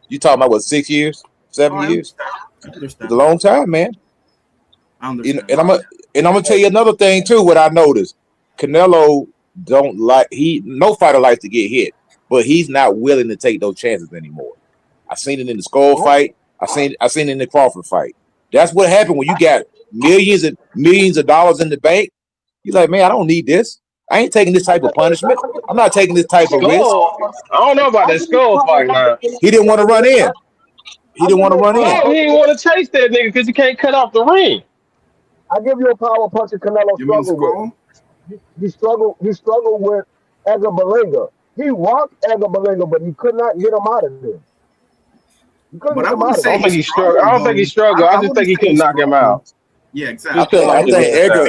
You talking about what? 6 years, 7 years? I understand. It's a long time, man. I understand. And I'm gonna tell you another thing too. What I noticed, Canelo no fighter likes to get hit, but he's not willing to take those chances anymore. I seen it in the Skull fight. I seen it in the Crawford fight. That's what happened when you got millions and millions of dollars in the bank. You're like, man, I don't need this. I ain't taking this type of punishment. I'm not taking this type of risk. I don't know about that Skull fight, man. He didn't want to run in. He didn't want to run in. No, he didn't want to chase that nigga because you can't cut off the ring. I give you a power puncher Canelo struggled with. He struggled with Edgar Berlanga. He walked Edgar Berlanga, but he could not get him out of there. But I wouldn't say I don't think he struggled. I just think he couldn't knock him out. Yeah, exactly. I think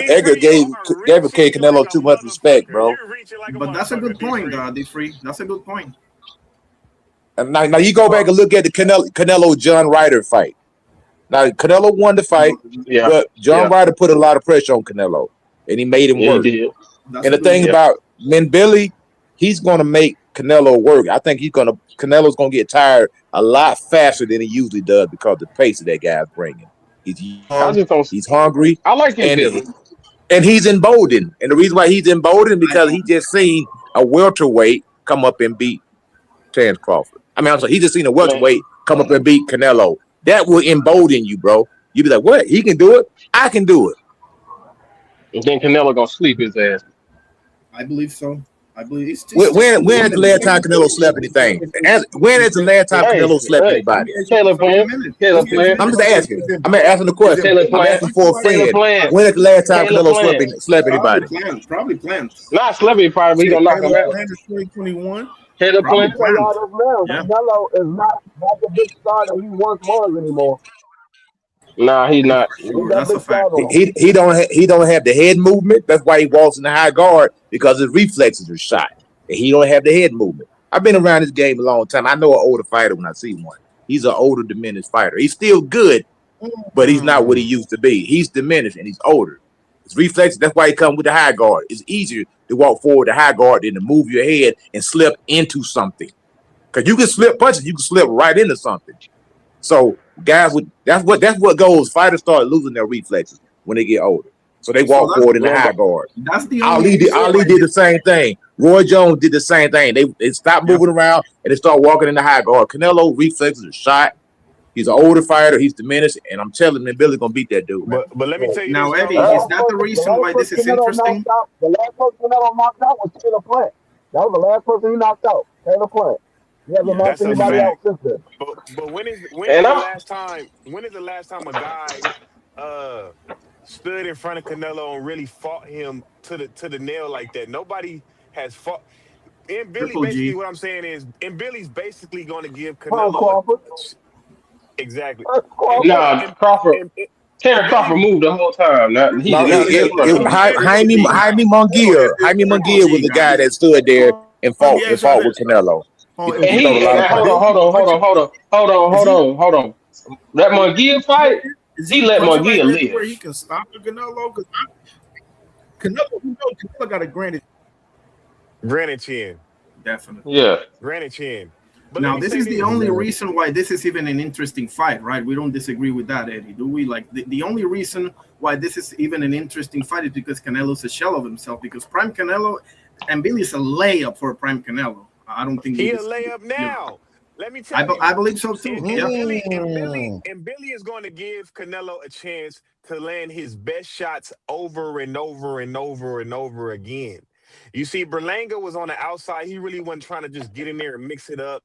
Edgar gave Canelo too much respect, bro. But that's a good point, D3. That's a good point. And now you go back and look at the Canelo John Ryder fight. Now Canelo won the fight, but John Ryder put a lot of pressure on Canelo, and he made him work. And the thing about Billy, he's going to make Canelo work. I think Canelo's going to get tired a lot faster than he usually does because of the pace that guy's bringing. He's young, he's hungry. I like him, and he's emboldened. And the reason why he's emboldened because he just seen a welterweight come up and beat Terence Crawford. I mean, I'm sorry, he just seen a welterweight come up and beat Canelo. That will embolden you, bro. You be like, what? He can do it. I can do it. And then Canelo gonna sleep his ass. I believe so. I believe it's just when is the last time Canelo slept anything? When is the last time Canelo slept anybody? I'm just asking. I'm asking the question. I'm asking for a friend. When is the last time Canelo slept anybody? Probably planned. Not slept anybody, but he gonna knock him out. 2021. Caleb Plant. Canelo is not the big star that he once was anymore. Nah, he's not. That's a fact. He don't have the head movement. That's why he walks in the high guard, because his reflexes are shot. And he don't have the head movement. I've been around this game a long time. I know an older fighter when I see one. He's an older, diminished fighter. He's still good, but he's not what he used to be. He's diminished and he's older. His reflexes, that's why he comes with the high guard. It's easier to walk forward the high guard than to move your head and slip into something. Because you can slip punches, you can slip right into something. So guys, that's what goes. Fighters start losing their reflexes when they get older. So they walk forward in the high guard. That's the Ali did the same thing. Roy Jones did the same thing. They stopped moving around and they start walking in the high guard. Canelo reflexes are shot. He's an older fighter. He's diminished, and I'm telling you, Billy's gonna beat that dude. Man. But let me tell you now, this, Eddie, is that the reason why this is interesting? The last person Canelo knocked out was Caleb Plant. That was the last person he knocked out, Caleb Plant. He hasn't knocked That's a anybody fact. out since then. But when is And the I'm last time? When is the last time a guy uh stood in front of Canelo and really fought him to the nail like that? Nobody has fought. And Billy, Triple basically, G. what I'm saying is, and Billy's basically going to give Paul Canelo Crawford. exactly. And, and, nah, and, Crawford. and, and, Terry and Crawford Billy, moved the whole time. Now he No, did not stay in front of him. Jaime Triple G. Munguia. Jaime Triple Munguia was G, the guy guys. that stood there and Let me fought ask y'all with this. Canelo. If And He fought a he lot and of hold fights. on. That Munguia fight, Is he he let punching like Munguia that to where live. he can stop the Canelo? Because Canelo, we know Canelo got a granted. granted chin, Definitely. Yeah. granted chin. But let Now, me this say is the this. only reason why this is even an interesting fight, right? We don't disagree with that, Eddie, do we? Like, the only reason why this is even an interesting fight is because Canelo's a shell of himself, because Prime Canelo and Billy is a layup for Prime Canelo. I don't think we He a disagree. layup now. Let me tell I you. believe so too. And, Yeah. and Billy is going to give Canelo a chance to land his best shots over and over and over and over again. You see, Berlanga was on the outside. He really wasn't trying to just get in there and mix it up.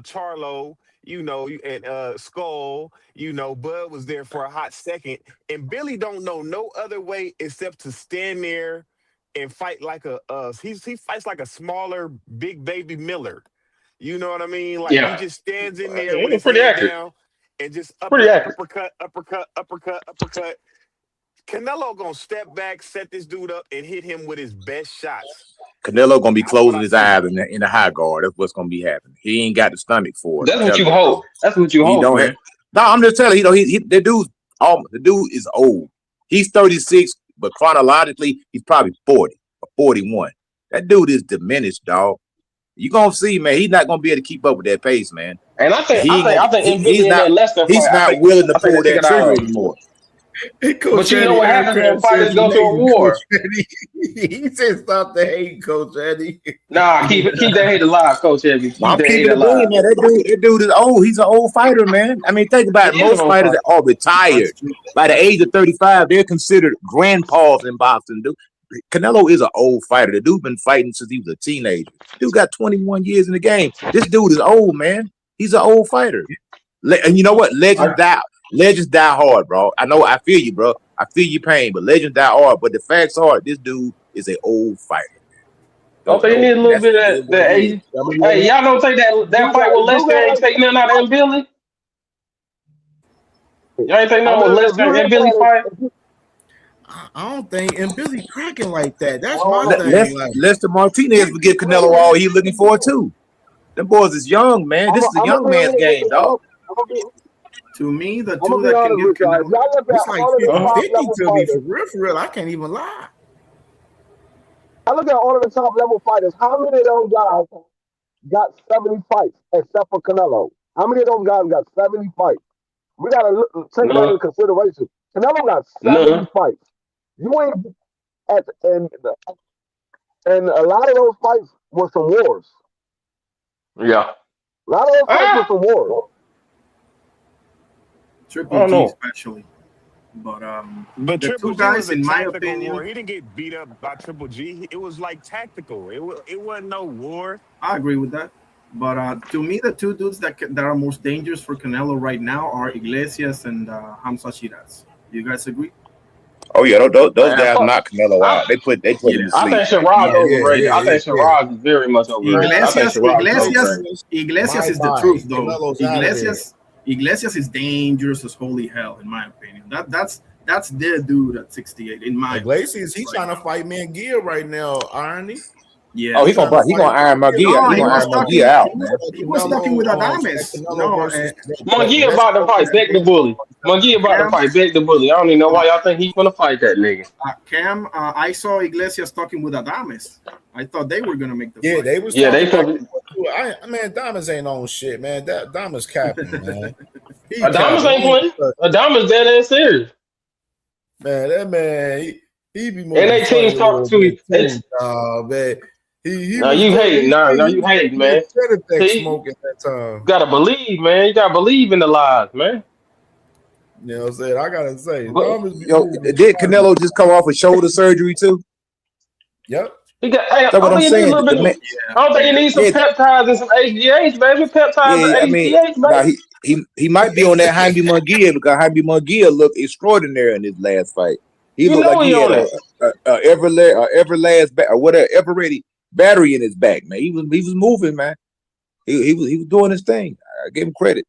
Charlo, and Skull, Bud was there for a hot second. And Billy don't know no other way except to stand there and fight like he fights like a smaller big baby Miller. You know what I mean? Like he Yeah. just stands in there It with was his pretty head accurate. down and just Pretty accurate. uppercut. Canelo gonna step back, set this dude up, and hit him with his best shots. Canelo gonna be That's what closing I his see. eyes in the high guard. That's what's gonna be happening. He ain't got the stomach for it. That's what you hope. That's what you He hope, don't man. have. No, I'm just telling you. The dude is old. He's 36, but chronologically he's probably 40 or 41. That dude is diminished, dog. You gonna see, man. He's not gonna be able to keep up with that pace, man. And I think in Billy He's in not. that Lester He's fight, not willing to I think pull they took that it out trigger of him. anymore. Hey, Coach But you Eddie, know what Aaron happens when Krabs fighters says go to a hating war? Coach Eddie. He said stop the hate, Coach Eddie. Nah, keep that hate alive, Coach Evie. Keep I'm that hate keeping it alive. being, man. That dude is old. He's an old fighter, man. I mean, think about it. He is an Most old fighters fighter. that are retired by the age of 35, they're considered grandpas in boxing. Dude, Canelo is an old fighter. The dude been fighting since he was a teenager. Dude got 21 years in the game. This dude is old, man. He's an old fighter. And you know what? Legends die hard, bro. I know. I feel you, bro. I feel your pain, but legends die hard. But the facts are, this dude is an old fighter. Don't think he need a little bit of that age. Hey, y'all don't think that fight with Lester ain't take nothing out of Billy? Y'all ain't take nothing with Lester and Billy fight? I don't think, and Billy cracking like that. That's my thing. Like, Lester Martinez would give Canelo all he's looking for too. Them boys is young, man. This is a young man's game, dog. To me, the I'm gonna two be that can honest give with y'all. If Canelo. y'all look it's at like all of the top 50-50 level to me, for fighters, real. I can't even lie. I look at all of the top level fighters. How many of those guys got 70 fights except for Canelo? How many of those guys got 70 fights? We gotta take that into consideration. Canelo got 70 fights. You ain't and a lot of those fights were some wars. Yeah. A lot of those fights were some wars. Triple G especially. But the Triple two G guys, was a in my tactical opinion, war. He didn't get beat up by Triple G. It was like tactical. It wasn't no war. I agree with that. But to me, the two dudes that are most dangerous for Canelo right now are Iglesias and Hamza Shiraz. Do you guys agree? Oh yeah, those guys knock Canelo out. They put him to I sleep. think Shiraz overrated. I think Shiraz is very much overrated. I think Shiraz is Iglesias is the truth, though. Iglesias is dangerous as holy hell, in my opinion. That's their dude at 68, in my Iglesias, he's trying to fight Munguia right now, Irony. Yeah. Oh, he's gonna iron Munguia. He's gonna iron Munguia out, man. He was talking with Adames. Munguia about to fight Beck the Bully. Munguia about to fight Beck the Bully. I don't even know why y'all think he's gonna fight that nigga. Cam, I saw Iglesias talking with Adames. I thought they were gonna make the fight. They was. Yeah, they fucking. Man, Damas ain't on shit, man. Damas capping, man. Adames ain't playing. Adames dead ass serious. Man, that man, he be more. And they teams talking to each other. Man. Now you hating, man. Smoking that time. You gotta believe, man. You gotta believe in the lies, man. You know what I'm saying? I gotta say, did Canelo just come off of shoulder surgery too? Yep. He got. Hey, I That's what don't I'm think he needs a saying. little bit. The man, I don't think he needs some yeah, peptides and some HGH, baby. Peptides yeah. I and mean, HGH, now baby. he might be on that Jaime Munguia because Jaime Munguia looked extraordinary in his last fight. He You looked know like he he had on it. a every last or whatever ever ready battery in his back, man. He was moving, man. He was doing his thing. I give him credit.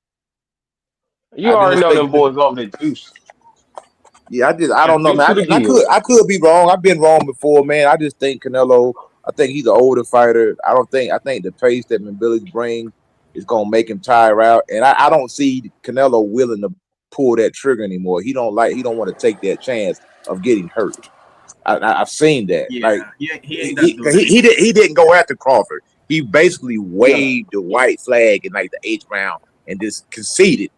You I didn't already know expect them him to. boys off their juice. Yeah, I don't know, Juice to man. the I gill. could be wrong. I've been wrong before, man. I just think Canelo. I think he's an older fighter. I think the pace that Billy brings is gonna make him tire out, and I don't see Canelo willing to pull that trigger anymore. He don't want to take that chance of getting hurt. I've seen that. Like Yeah, he ain't that good he anymore. he didn't go after Crawford. He basically Yeah. waved the white flag in like the 8th round and just conceded.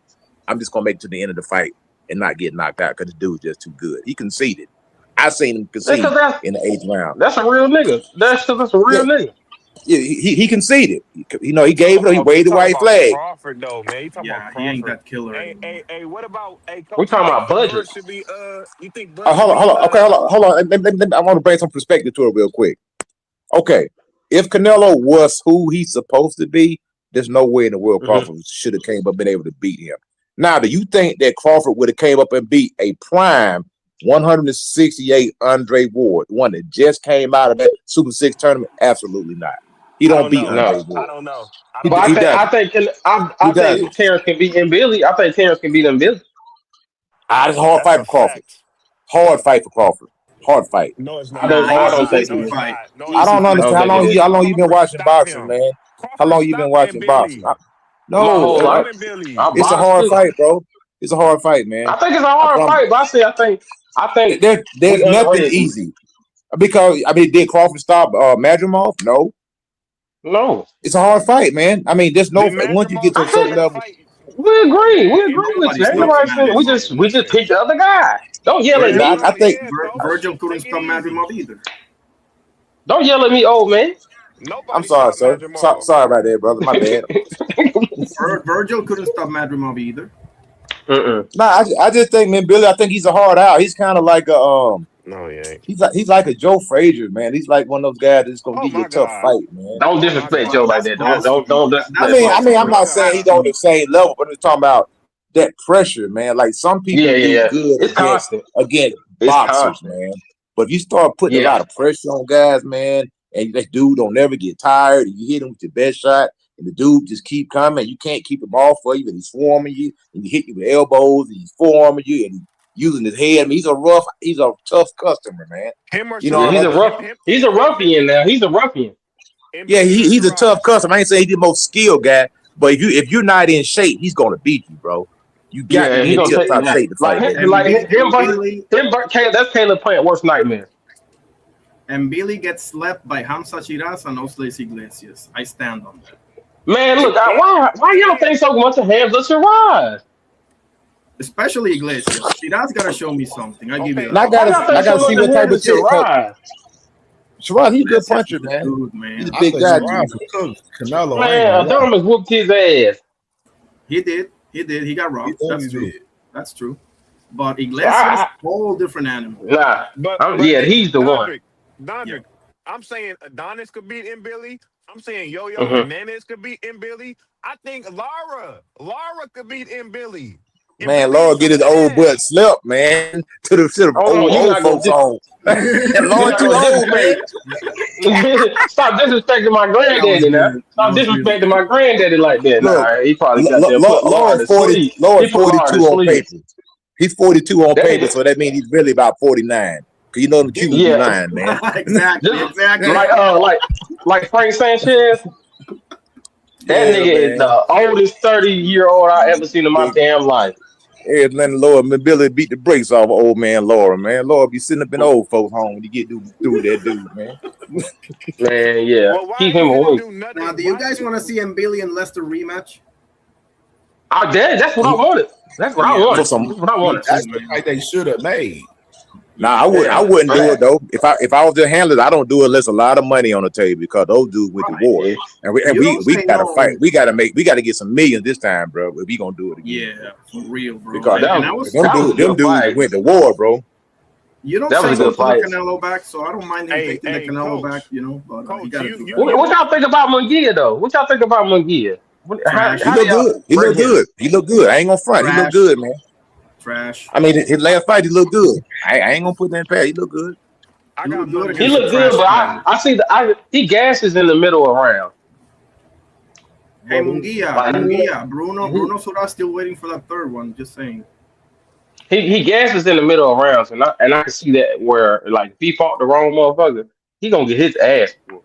I'm just gonna make it to the end of the fight and not get knocked out because the dude's just too good. He conceded. I seen him concede That's in the 8th round. that's a real nigga. That's a Yeah, real nigga. yeah, he conceded. He gave it. He You waved the talking white about flag. Crawford though, man? You talking about Yeah, he ain't Crawford? that killer Hey, anymore. what about We coach? You talking think about budget. Bud should be you think Bud should Hold be on. Okay, hold on. I want to bring some perspective to it real quick. Okay, if Canelo was who he's supposed to be, there's no way in the world Crawford should have came up and been able to beat him. Now, do you think that Crawford would have came up and beat a prime 168 Andre Ward, one that just came out of that Super 6 tournament? Absolutely not. He I don't don't beat know. Andre No. Ward. I don't know. I He don't But know. doesn't. He I think doesn't. Terrence can beat Billy. I think Terrence can beat Billy. It's a hard That's fight a for Crawford. fact. Hard fight for Crawford. Hard fight. No, it's I not. don't. Nah, I No, don't easy, think no, it easy it's is. fight. not. No, I it's Easy don't I fight. not. don't understand think it is. how long you been Crawford watching stopped boxing, him. man. How Crawford long you been stopped watching boxing? Billy. My No, whole life. Stopping Billy. I it's a boxed hard too. fight, bro. It's a hard fight, man. I think it's a I hard promise. fight, but I think There's we nothing underrated. easy because did Crawford stop Madrimov? No, No, it's a hard fight, man. There's no Did once you get Madrimov to a stop certain that level. fight? we Come on, agree. We man. agree with Nobody you. Ain't stops nobody saying Madrimov. we just picked the other guy. Don't yell at Now, me. I think Virgil couldn't Take it stop easy. Madrimov either. Don't yell at me, old man. I'm Nobody sorry, stopped sir. Madrimov. Sorry about that, brother. My bad. Virgil couldn't stop Madrimov either. Nah, I just think, man, Billy. I think he's a hard out. He's kind of like a No, he ain't. He's like a Joe Frazier, man. He's like one of those guys that's gonna Oh give you a my tough God. fight, man. Don't Oh my disrespect God. Joe like that. That's Don't I disrespect mean, my I mean, man, I'm bro. not saying he's on the same level, but I'm talking about that pressure, man. Like some people do Yeah. good It's constant. against It's boxers, constant. man. But if you start putting a Yeah. lot of pressure on guys, man, and this dude don't never get tired, and you hit him with your best shot, and the dude just keep coming, you can't keep him off for you, and he's swarming you, and he hit you with elbows, and he's forearming you, and he's using his head. I mean, he's a tough customer, man. Him or You know Yeah, what I mean? he's a ruffian now. He's a ruffian. Yeah, Billy or he's a tough Sherrod? customer. I ain't saying he's the most skilled guy, but if you're not in shape, he's gonna beat you, bro. You got to Yeah, be he in gonna take tip-top that. shape to fight that dude. Him versus that's Caleb Plant worst nightmare. And Billy gets slapped by Hamza Shiraz and Osles Iglesias. I stand on that. Man, look, why y'all think so much of Hamza Shiraz? Especially Iglesias. Shiraz gotta show me something. I give you And I that. gotta see what type of chick. Shiraz, he's a good puncher, man. Dude, man. He's a big guy, too. Canelo, Man, Adonis whooped his ass. He did. He got robbed. He That's true. did. That's true. But Iglesias, whole different animal. Nah, But he's the one. Dondrick, I'm saying Adonis could beat Mbili. I'm saying Yo-Yo Mhm. Hernandez could beat Mbili. I think Lara could beat Mbili. Man, Lord, get his old butt slept, man. To the old folks home. Lord, too old, man. Stop disrespecting my granddaddy now. Stop disrespecting my granddaddy like that. Nah, he probably got there put Lord to sleep. Lord He put Lord 42 to on sleep. paper. He's 42 on That paper, nigga- so that means he's really about 49. Cause you know them Cubans be lying, man. Exactly. Like Frank Sanchez. That nigga is the oldest 30-year-old I ever seen in my damn life. Hey, letting Laura Billy beat the brakes off of old man Laura, man. Laura be sitting up in old folks' home when you get through with that dude, man. Man, yeah. Keep him away. Now, do you guys want to see Mbili and Lester rematch? That's what I wanted. That's what I wanted. For some- That's what I wanted. That's the fight they should have made. Nah, I wouldn't do it though. If I was the handler, I don't do it unless a lot of money on the table because those dudes went to war, and we gotta fight. We gotta get some millions this time, bro. If we gonna do it again, Yeah, for real, bro. because And them dudes went to war, bro. You don't That say was a no good to the fight. Canelo back, so I don't mind him Hey, taking the hey, Canelo coach. back, you know. But he Coach, got to you do you better. What y'all think about Munguia though? What y'all think about Munguia? Trash. He How do look y'all good. He rate look him? good. He look good. I ain't gonna front. He look Trash. good, man. Trash. I mean, his last fight, he looked good. I ain't gonna put that in past. He look good. I He got looked good Munguia. He against a looked good, trash but fighter. I see he gasses in the middle of round. Hey, Munguia, Like Bruno Sora's still waiting for that third one. Just saying. he gasses in the middle of rounds, and I can see that where like if he fought the wrong motherfucker, he gonna get his ass whooped.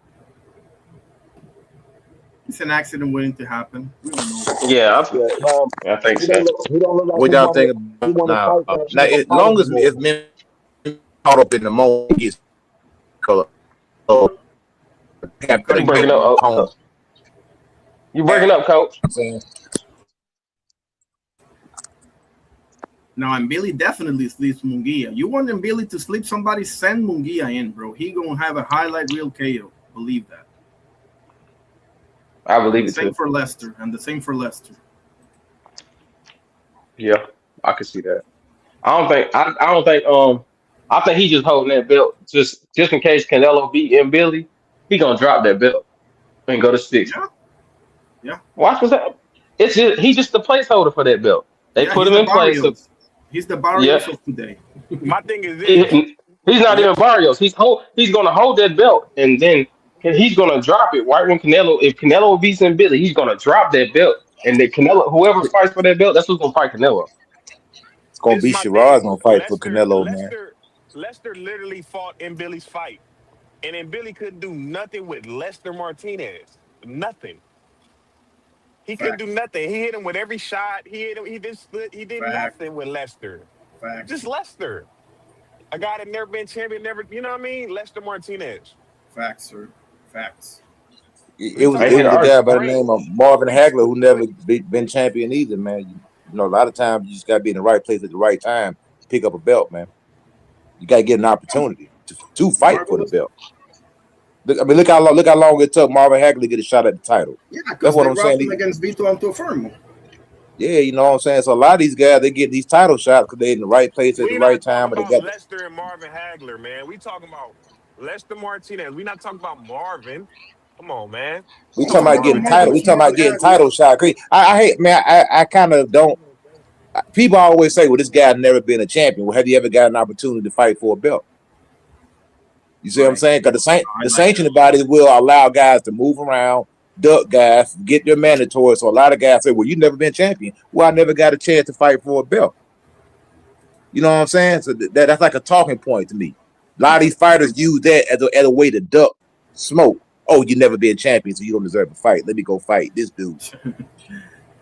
It's an accident waiting to happen. We don't know. Yeah, Yeah, I think he so. don't look like What y'all think he about want to now? fight that Now, never as fight long as anymore. if men caught up in the moment, he gets color. So, have You better breaking up? home. You breaking up, coach? I'm saying. Now, and Billy definitely sleeps Munguia. You want Billy to sleep somebody, send Munguia in, bro. He gonna have a highlight reel KO. Believe that. I believe The it same too. for Lester, and the same for Lester. Yeah, I can see that. I think he's just holding that belt just in case Canelo beat M Billy. He gonna drop that belt and go to 60. Yeah, yeah, Watch what's that. It's just he's just the placeholder for that belt. They yeah. put He's him the in place. So, Barrios. He's the yeah, Barrios of today. My thing is this. he's not Le- even Barrios. He's gonna hold that belt and then he's gonna drop it right when Canelo. If Canelo beats M Billy, he's gonna drop that belt. And then Canelo, whoever fights for that belt, that's who's gonna fight Canelo. It's gonna this is be my Shiraz thing. gonna fight for Canelo, man. Lester literally fought in Billy's fight. And then Billy couldn't do nothing with Lester Martinez. Nothing. He couldn't do Facts. nothing. He hit him with every shot. He hit him. He did split. He did Facts. nothing with Lester. Facts. Just Lester. A guy that never been champion, never, you know what I mean? Lester Martinez. Facts, sir. Facts. It was a guy by the name of Marvin Hagler who never been champion either, man. You know, a lot of times you just gotta be in the right place at the right time to pick up a belt, man. You gotta get an opportunity to fight for the belt. Look how long it took Marvin Hagler to get a shot at the title. Yeah, That's because what they I'm robbed saying. him against Vito Antuofermo. Yeah, you know what I'm saying. So a lot of these guys they get these title shots because they're in the right place at the We right not time, talking but they about got. Lester and Marvin Hagler, man. We talking about Lester Martinez. We not talking about Marvin. Come on, man. We talking about getting title. We talking about getting title shot. I hate, man. I kind of don't. People always say, "Well, this guy's never been a champion." Well, have you ever got an opportunity to fight for a belt? You see what I'm saying? Because the sanctioning bodies will allow guys to move around, duck guys, get their mandatory. So a lot of guys say, "Well, you never been champion." Well, I never got a chance to fight for a belt. You know what I'm saying? So that's like a talking point to me. A lot of these fighters use that as a way to duck smoke. Oh, you never been champion, so you don't deserve a fight. Let me go fight this dude.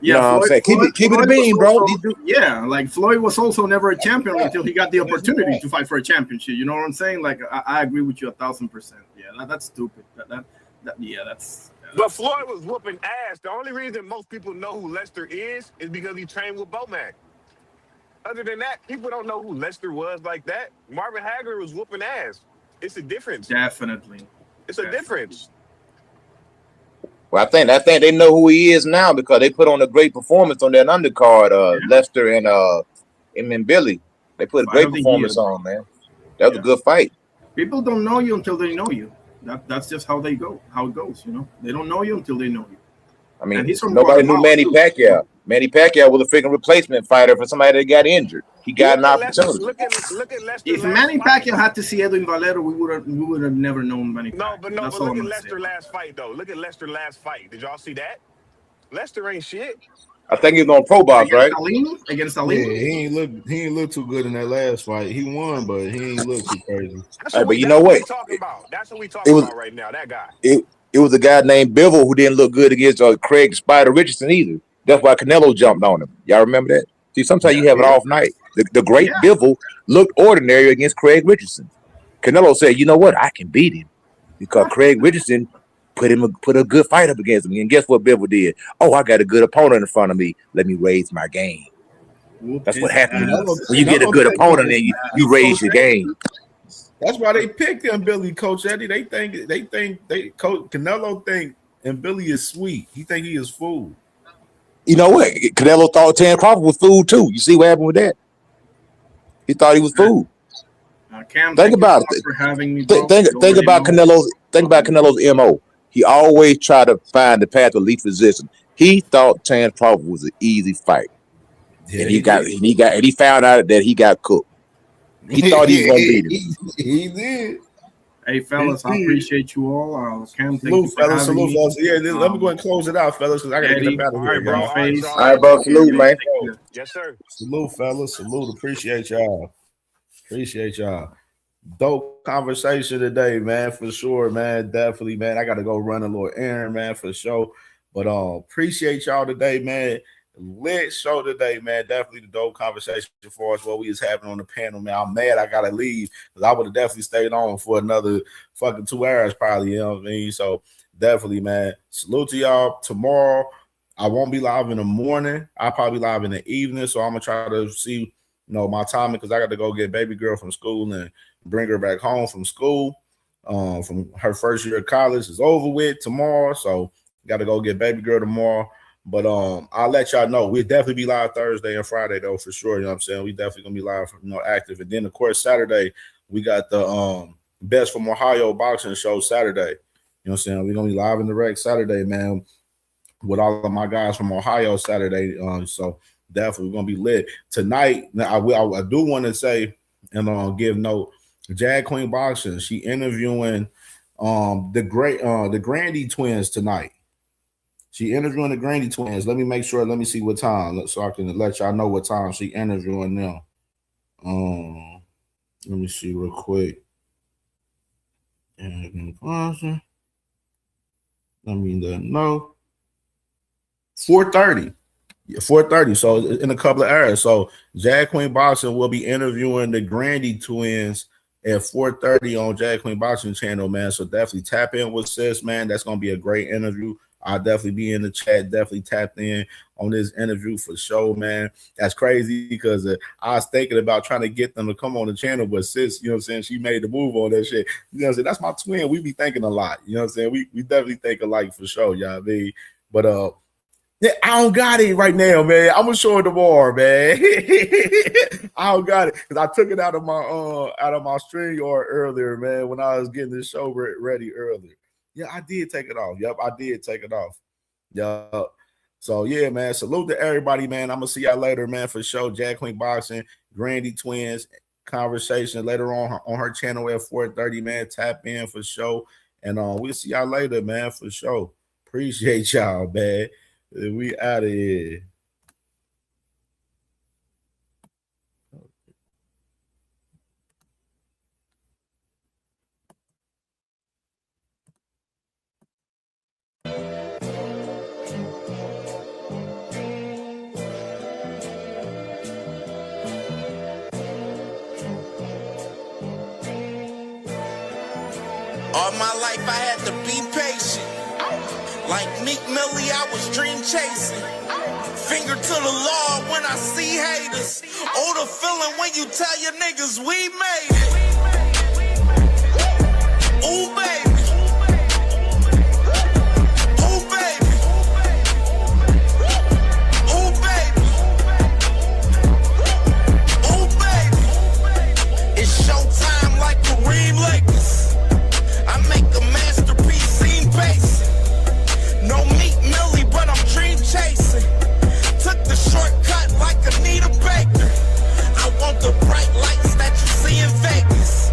You know what I'm saying? Keep it a bean, bro. Yeah, like Floyd was also never a champion until he got the opportunity to fight for a championship. You know what I'm saying? Like I agree with you 1,000%. Yeah, that's stupid. That's. But Floyd was whooping ass. The only reason most people know who Lester is because he trained with Bomac. Other than that, people don't know who Lester was like that. Marvin Hagler was whooping ass. It's a difference. Definitely. It's a difference. Well, I think they know who he is now because they put on a great performance on that undercard. Lester and Billy. They put a great performance on, man. That was a good fight. People don't know you until they know you. That's just how it goes. You know, they don't know you until they know you. I mean, he's from nobody knew Guatemala, Manny too. Pacquiao. Manny Pacquiao was a freaking replacement fighter for somebody that got injured. He got an opportunity. Look at Lester. If Manny Pacquiao had to see Edwin Valero, we would have never known Manny Pacquiao. But look at Lester last fight though. Look at Lester last fight. Did y'all see that? Lester ain't shit. I think he was on Pro Box, right? Against Yeah, Alini? he ain't look too good in that last fight. He won, but he ain't look too crazy. But you know what? Talking about. That's what we talking about right now. That guy. It was a guy named Bivol who didn't look good against Craig Spider Richardson either. That's why Canelo jumped on him. Y'all remember that? See, sometimes you have an off night. The great Bivol looked ordinary against Craig Richardson. Canelo said, "You know what? I can beat him because Craig Richardson put a good fight up against him." And guess what Bivol did? Oh, I got a good opponent in front of me. Let me raise my game. That's what happens when you get a good opponent and you raise your game. That's why they picked him, Billy. Coach Eddie. They think Coach Canelo think and Billy is sweet. He think he is food. You know what? Canelo thought Terence Crawford was food too. You see what happened with that? He thought he was food. Cam, Think thank you about so much it. for having me, bro. Think You think already about know. Canelo's MO. He always try to find the path of least resistance. He thought Terrence Crawford was an easy fight, Yeah, and he did. he found out that he got cooked. He thought he was gonna beat him. He did. Hey, fellas, I appreciate you all. Cam, thank you Salute, for fellas. having Salute, me. fellas. Yeah, let me go and close it out, fellas, because I gotta get Eddie, up out of All here, right, bro. y'all. All right, Face. y'all. All right, bro. Salute, man. Yes, sir. Salute, fellas. Salute. Appreciate y'all. Appreciate y'all. Dope conversation today, man, for sure, man. Definitely, man. I got to go run a little errand, man, for sure. But appreciate y'all today, man. Lit show today, man. Definitely the dope conversation for us. What we was having on the panel, man. I'm mad I gotta leave because I would have definitely stayed on for another fucking 2 hours, probably. You know what I mean? So definitely, man. Salute to y'all. Tomorrow, I won't be live in the morning. I'll probably be live in the evening. So I'm gonna try to see, my timing because I got to go get baby girl from school and bring her back home from school. From her first year of college is over with tomorrow. So got to go get baby girl tomorrow. But I'll let y'all know. We'll definitely be live Thursday and Friday, though, for sure. You know what I'm saying? We definitely going to be live, active. And then, of course, Saturday, we got the Best from Ohio boxing show Saturday. You know what I'm saying? We're going to be live in the rec Saturday, man, with all of my guys from Ohio Saturday. So definitely we're going to be lit. Tonight, now, I do want to say and give note, Jag Queen Boxing, she interviewing the Grandy twins tonight. She interviewing the Grandy twins. Let me make sure. Let me see what time, so I can let y'all know what time she interviewing them. Let me see real quick. Let me know. 4:30. Yeah, 4:30. So in a couple of hours. So Jag Queen Boxing will be interviewing the Grandy twins at 4:30 on Jag Queen Boxing channel, man. So definitely tap in with sis, man. That's gonna be a great interview. I'll definitely be in the chat, definitely tapped in on this interview for sure, man. That's crazy because I was thinking about trying to get them to come on the channel, but sis, you know what I'm saying, she made the move on that shit. You know what I'm saying? That's my twin. We be thinking a lot. You know what I'm saying? We definitely think alike for sure, y'all. But yeah, I don't got it right now, man. I'm gonna show it tomorrow, man. I don't got it because I took it out of my string yard earlier, man, when I was getting this show ready earlier. Yeah, I did take it off. Yep, I did take it off. Yep. So yeah, man. Salute to everybody, man. I'm gonna see y'all later, man, for sure. Jag Queen Boxing, Grandy Twins conversation later on her channel at 4:30, man. Tap in for sure, and we'll see y'all later, man, for sure. Appreciate y'all, man. We out of here. All my life I had to be patient. Like Meek Millie, I was dream chasing. Finger to the law when I see haters. Oh, the feeling when you tell your niggas we made it. Ooh, baby. Ooh, baby. Ooh, baby. Ooh, baby. It's showtime like Kareem Lakers. I make a masterpiece, scene basic. No Meek Millie, but I'm dream chasing. Took the shortcut like Anita Baker. I want the bright lights that you see in Vegas.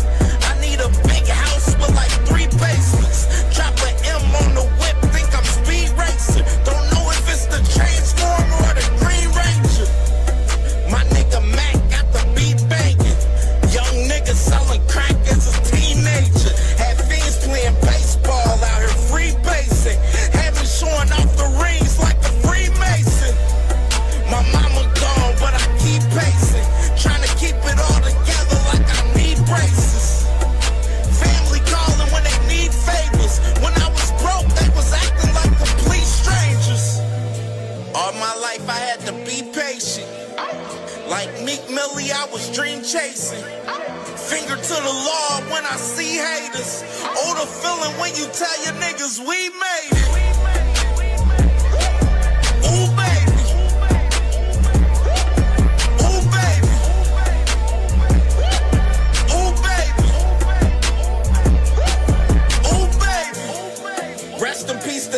I need a big house with like 3 basements. Drop an M on the whip, think I'm speed racing. Don't know if it's the Transformer or the Green Ranger. My nigga Mac got the beat banging. Young nigga selling crack as a teenager. Had fiends playing baseball out here free basing. Had me showing off the rings like a Freemason. My mama gone, but I keep pacing. Trying to keep it all together like I need braces. Family calling when they need favors. When I was broke, they was acting like complete strangers. All my life I had to be patient. Like Meek Millie, I was dream chasing. Finger to the law when I see haters. Oh, the feeling when you tell your niggas we made it.